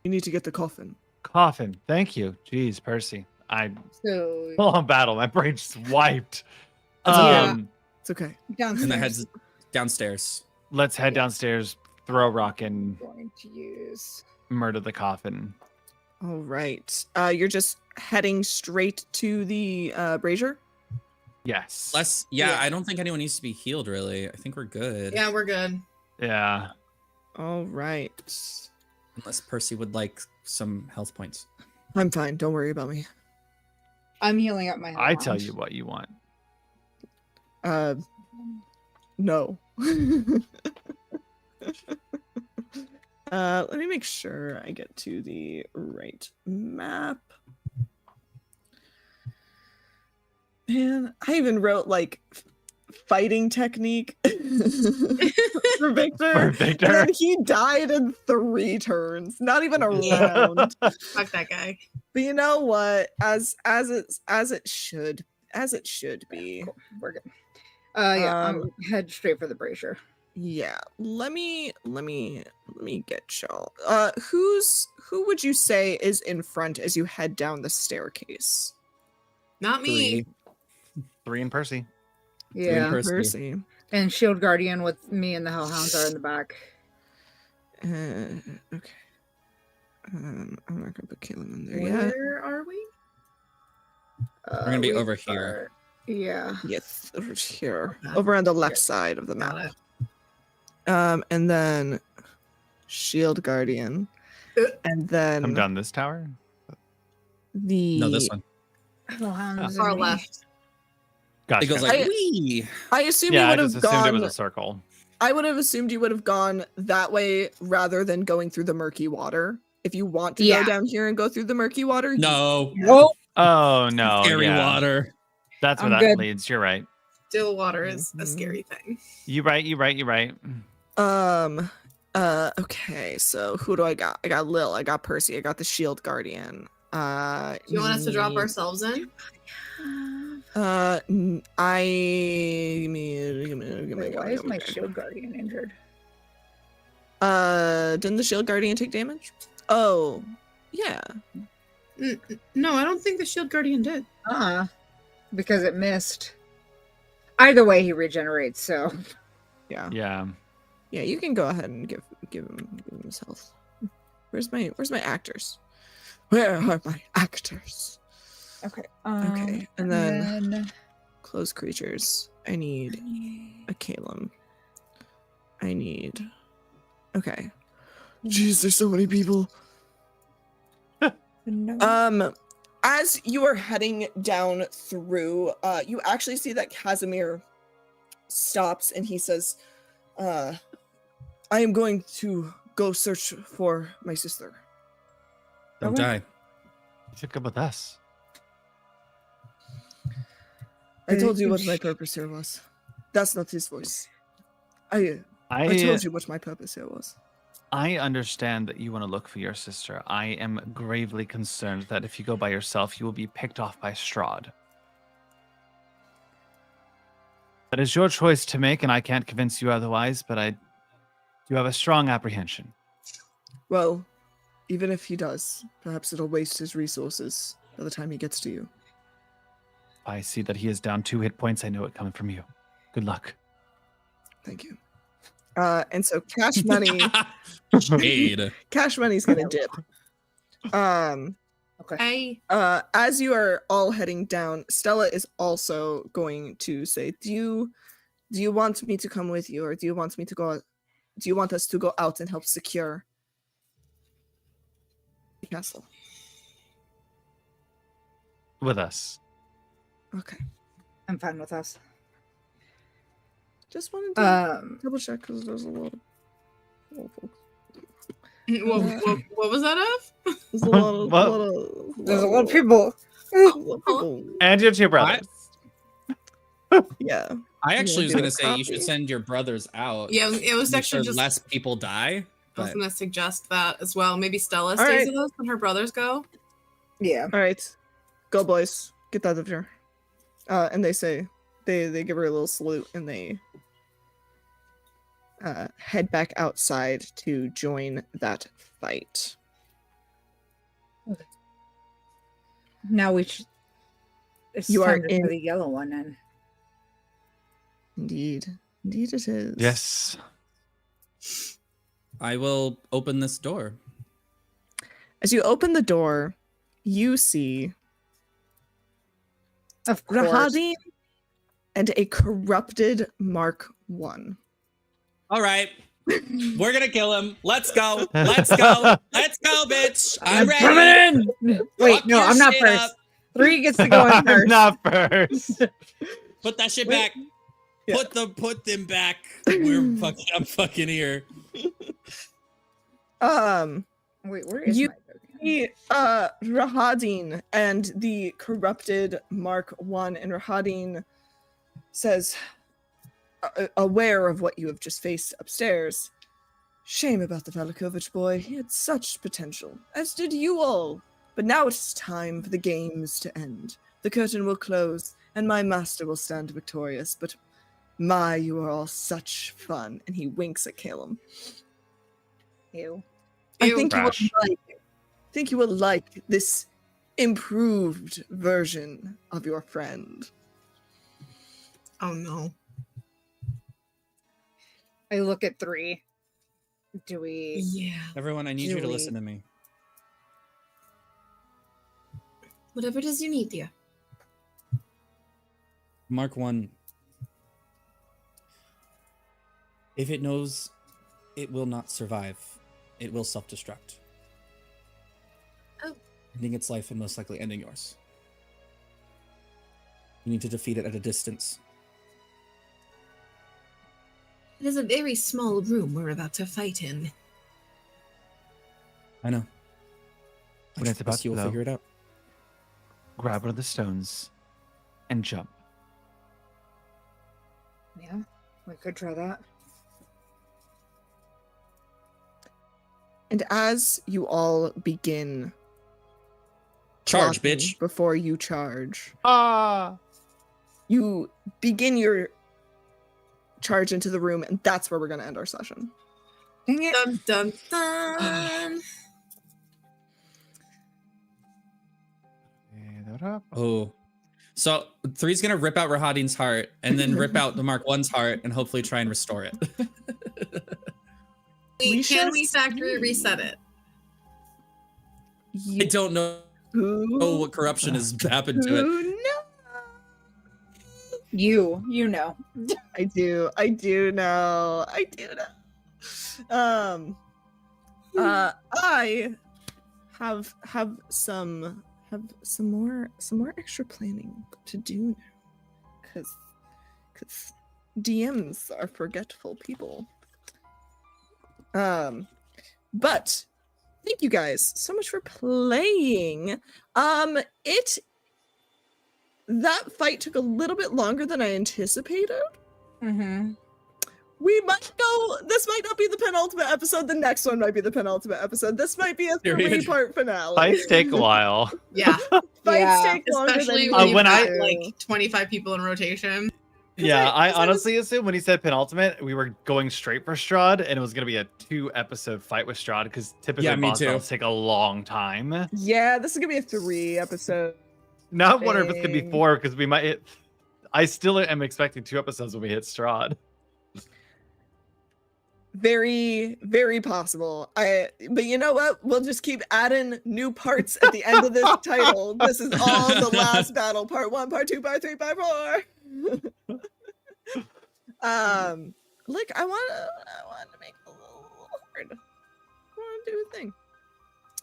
Speaker 1: You need to get the coffin.
Speaker 2: coffin. Thank you. Jeez, Percy.
Speaker 3: So
Speaker 2: full on battle. My brain just wiped.
Speaker 1: It's okay.
Speaker 2: Um,
Speaker 1: It's okay.
Speaker 3: downstairs.
Speaker 4: And the head's downstairs.
Speaker 2: let's head
Speaker 3: Yeah.
Speaker 2: downstairs, throw a rock, and
Speaker 3: I'm going to use.
Speaker 2: murder the coffin.
Speaker 1: All right. You're just heading straight to the brazier.
Speaker 2: Yes.
Speaker 4: Yeah,
Speaker 3: Yeah.
Speaker 4: I don't think anyone needs to be healed, really. I think we're good.
Speaker 6: Yeah, we're good.
Speaker 2: Yeah.
Speaker 1: All right.
Speaker 4: Unless Percy would like some health points.
Speaker 1: I'm fine. Don't worry about me.
Speaker 3: I'm healing up my.
Speaker 2: I tell
Speaker 3: hellhound.
Speaker 2: you what you want.
Speaker 1: No. Let me make sure I get to the right map. Man, I even wrote like fighting technique for Victor.
Speaker 2: For
Speaker 1: And
Speaker 2: Victor.
Speaker 1: then he died in 3 turns. Not even a round.
Speaker 6: Fuck that guy.
Speaker 1: But you know what? As it should be.
Speaker 3: Cool. We're good. Yeah,
Speaker 1: Um,
Speaker 3: I'm head straight for the brazier.
Speaker 1: Yeah. Let me get y'all. Who would you say is in front as you head down the staircase?
Speaker 6: Not me.
Speaker 2: 3 and Percy.
Speaker 3: Yeah,
Speaker 4: Percy.
Speaker 1: Percy.
Speaker 3: and Shield Guardian with me and the Hellhounds are in the back.
Speaker 1: Okay. I'm not gonna put Caleb in there yet.
Speaker 6: Where are we?
Speaker 3: We're
Speaker 4: gonna be over here.
Speaker 3: Yeah.
Speaker 1: Yes, over here,
Speaker 6: Okay.
Speaker 1: over on the left side of the
Speaker 6: Got
Speaker 1: map.
Speaker 6: it.
Speaker 1: And then Shield Guardian, and then
Speaker 2: Come down this tower.
Speaker 1: the
Speaker 4: No, this one.
Speaker 3: Hellhounds.
Speaker 6: Far
Speaker 3: and me.
Speaker 6: left.
Speaker 2: Gotcha.
Speaker 4: It goes like,
Speaker 1: I-
Speaker 4: wee.
Speaker 1: I assume
Speaker 2: yeah,
Speaker 1: you
Speaker 2: I
Speaker 1: would
Speaker 2: just
Speaker 1: have
Speaker 2: assumed it
Speaker 1: gone.
Speaker 2: was a circle.
Speaker 1: I would have assumed you would have gone that way rather than going through the murky water. If you want to
Speaker 3: Yeah.
Speaker 1: go down here and go through the murky water,
Speaker 4: No.
Speaker 3: Nope.
Speaker 2: Oh no.
Speaker 4: Scary
Speaker 2: yeah.
Speaker 4: water.
Speaker 2: That's where
Speaker 3: I'm
Speaker 2: that
Speaker 3: good.
Speaker 2: leads. You're right.
Speaker 6: Still water is a
Speaker 1: Mhm.
Speaker 6: scary thing.
Speaker 2: You right. You right. You right.
Speaker 1: Okay, so who do I got? I got Lil, I got Percy, I got the Shield Guardian.
Speaker 6: Do you want us to drop
Speaker 1: me-
Speaker 6: ourselves in?
Speaker 1: I give me
Speaker 3: Wait, why is my Shield Guardian injured?
Speaker 1: Didn't the Shield Guardian take damage? Oh, yeah.
Speaker 6: No, I don't think the Shield Guardian did.
Speaker 3: Because it missed. Either way, he regenerates. So
Speaker 1: Yeah.
Speaker 2: Yeah.
Speaker 1: Yeah, you can go ahead and give him his health. Where's my actors? Where are my actors?
Speaker 3: okay.
Speaker 1: Okay, and then close creatures. I need a Calum. I need. Okay. Jeez, there's so many people.
Speaker 3: no.
Speaker 1: As you are heading down through, you actually see that Casimir stops and he says, I am going to go search for my sister.
Speaker 4: Don't
Speaker 3: Okay.
Speaker 4: die.
Speaker 2: You should come with us.
Speaker 1: I told you what my purpose here was. That's not his voice. I told you what my purpose here was.
Speaker 2: I understand that you want to look for your sister. I am gravely concerned that if you go by yourself, you will be picked off by Strahd. That is your choice to make, and I can't convince you otherwise, but I do have a strong apprehension.
Speaker 1: Well, even if he does, perhaps it'll waste his resources by the time he gets to you.
Speaker 2: I see that he is down 2 hit points. I know it coming from you. Good luck.
Speaker 1: Thank you. And so cash money,
Speaker 4: Shade.
Speaker 1: cash money's gonna dip.
Speaker 3: Okay.
Speaker 1: As you are all heading down, Stella is also going to say, do you want me to come with you, or do you want us to go out and help secure the castle?
Speaker 2: With us.
Speaker 1: Okay.
Speaker 3: I'm fine with us.
Speaker 1: Just wanted to
Speaker 3: Um.
Speaker 1: double check because there's a lot of folks.
Speaker 6: What was that of?
Speaker 1: There's a lot of,
Speaker 2: What?
Speaker 3: There's a lot of people.
Speaker 1: people.
Speaker 2: And your 2 brothers.
Speaker 1: Yeah.
Speaker 4: I actually was
Speaker 1: do a
Speaker 4: gonna say you should
Speaker 1: copy?
Speaker 4: send your brothers out.
Speaker 6: Yeah, it was
Speaker 4: Make
Speaker 6: actually
Speaker 4: sure
Speaker 6: just.
Speaker 4: less people die.
Speaker 6: I was
Speaker 4: But
Speaker 6: gonna suggest that as well. Maybe Stella
Speaker 1: All
Speaker 6: stays
Speaker 1: right.
Speaker 6: with us when her brothers go.
Speaker 3: Yeah.
Speaker 1: All right, go boys, get out of here. And they say, they give her a little salute and they head back outside to join that fight.
Speaker 3: Okay. Now we should. It's
Speaker 1: You are
Speaker 3: time to
Speaker 1: in-
Speaker 3: throw the yellow one in.
Speaker 1: Indeed. Indeed it is.
Speaker 2: Yes.
Speaker 4: I will open this door.
Speaker 1: As you open the door, you see
Speaker 3: Of course.
Speaker 1: Rahadin and a corrupted Mark 1.
Speaker 4: All right. We're gonna kill him. Let's go. Let's go. Let's go, bitch. I'm ready.
Speaker 3: Coming in. Wait,
Speaker 4: Fuck
Speaker 3: no,
Speaker 4: your
Speaker 3: I'm not
Speaker 4: shit
Speaker 3: first.
Speaker 4: up.
Speaker 3: 3 gets to go in
Speaker 2: I'm
Speaker 3: first.
Speaker 2: not first.
Speaker 4: Put that shit
Speaker 1: Wait.
Speaker 4: back.
Speaker 1: Yeah.
Speaker 4: Put them back. I'm fucking here.
Speaker 3: Wait, where is
Speaker 1: You-
Speaker 3: my Pokemon?
Speaker 1: Rahadin and the corrupted Mark 1, and Rahadin says, aware of what you have just faced upstairs, shame about the Velikovich boy. He had such potential, as did you all. But now it is time for the games to end. The curtain will close, and my master will stand victorious. But my, you are all such fun. And he winks at Caleb.
Speaker 3: Ew.
Speaker 1: I
Speaker 5: Ew.
Speaker 1: think
Speaker 2: Crash.
Speaker 1: you will like this improved version of your friend.
Speaker 5: Oh no.
Speaker 3: I look at 3. Do we?
Speaker 5: Yeah.
Speaker 4: Everyone, I need you to
Speaker 3: Julie.
Speaker 4: listen to me.
Speaker 5: Whatever it is you need, dear.
Speaker 4: Mark 1. If it knows it will not survive, it will self-destruct.
Speaker 5: Oh.
Speaker 4: Ending its life and most likely ending yours. You need to defeat it at a distance.
Speaker 5: It is a very small room we're about to fight in.
Speaker 4: I know.
Speaker 2: When it's about
Speaker 4: trust
Speaker 2: to
Speaker 4: you'll
Speaker 2: blow.
Speaker 4: figure it out.
Speaker 2: Grab one of the stones and jump.
Speaker 3: Yeah, we could try that.
Speaker 1: And as you all begin
Speaker 4: Charge,
Speaker 1: blocking
Speaker 4: bitch.
Speaker 1: before you charge,
Speaker 2: Ah!
Speaker 1: you begin your charge into the room, and that's where we're going to end our session.
Speaker 3: Dang it.
Speaker 5: Dun dun dun.
Speaker 4: Oh. So 3's gonna rip out Rahadin's heart and then rip out the Mark 1's heart and hopefully try and restore it.
Speaker 5: Can we factory reset it?
Speaker 4: I don't know what corruption has happened to it.
Speaker 3: You know.
Speaker 1: I do know. I have some more extra planning to do now, because DMs are forgetful people. But thank you guys so much for playing. That fight took a little bit longer than I anticipated.
Speaker 3: Mm-hmm.
Speaker 1: We might go. This might not be the penultimate episode. The next one might be the penultimate episode. This might be a
Speaker 4: Period.
Speaker 1: 3-part finale.
Speaker 2: Fights take a while.
Speaker 5: Yeah.
Speaker 1: Fights
Speaker 3: Yeah.
Speaker 1: take longer
Speaker 5: Especially
Speaker 1: than
Speaker 5: when
Speaker 1: you
Speaker 5: you've
Speaker 2: when I-
Speaker 5: got like 25 people in rotation.
Speaker 2: Yeah, I
Speaker 1: because I was-
Speaker 2: honestly assumed when he said penultimate, we were going straight for Strahd, and it was going to be a 2-episode fight with Strahd, because typically
Speaker 4: Yeah, me
Speaker 2: boss
Speaker 4: too.
Speaker 2: battles take a long time.
Speaker 1: Yeah, this is gonna be a 3-episode.
Speaker 2: Now I wonder if it's going to be
Speaker 1: Dang.
Speaker 2: 4, because we might hit... I still am expecting 2 episodes when we hit Strahd.
Speaker 1: Very, very possible. But you know what? We'll just keep adding new parts at the end of this title. This is all the last battle. Part 1, part 2, part 3, part 4. Like I want to make it a little hard. I want to do a thing.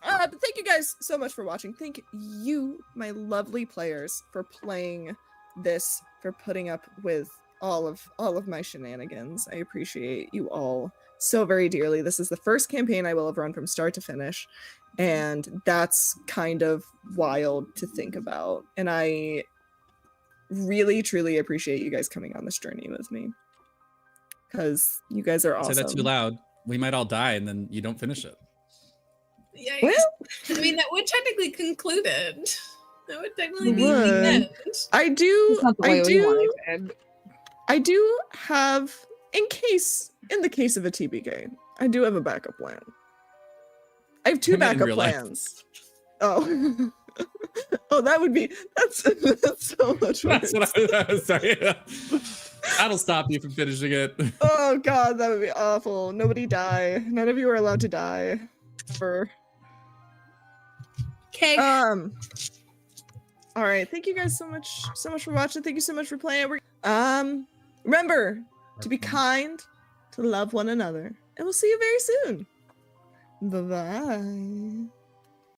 Speaker 1: But thank you guys so much for watching. Thank you, my lovely players, for playing this, for putting up with all of my shenanigans. I appreciate you all so very dearly. This is the first campaign I will have run from start to finish, and that's kind of wild to think about. And I really truly appreciate you guys coming on this journey with me, because you guys are awesome.
Speaker 4: Say that too loud. We might all die and then you don't finish it.
Speaker 5: Yikes.
Speaker 1: Well,
Speaker 5: I mean, that would technically conclude it. That would technically be
Speaker 1: Would.
Speaker 5: the end.
Speaker 1: I do
Speaker 3: That's not the way
Speaker 1: I
Speaker 3: we want
Speaker 1: do
Speaker 3: it to end.
Speaker 1: I do have, in the case of a TBK, I do have a backup plan. I have 2
Speaker 4: I meant in
Speaker 1: backup
Speaker 4: real life.
Speaker 1: plans. Oh. Oh, that's so much worse.
Speaker 7: That's what I was sorry. That'll stop you from finishing it.
Speaker 1: Oh god, that would be awful. Nobody die. None of you are allowed to die. For
Speaker 5: Okay.
Speaker 1: all right, thank you guys so much for watching. Thank you so much for playing. Remember to be kind, to love one another, and we'll see you very soon. Bye-bye.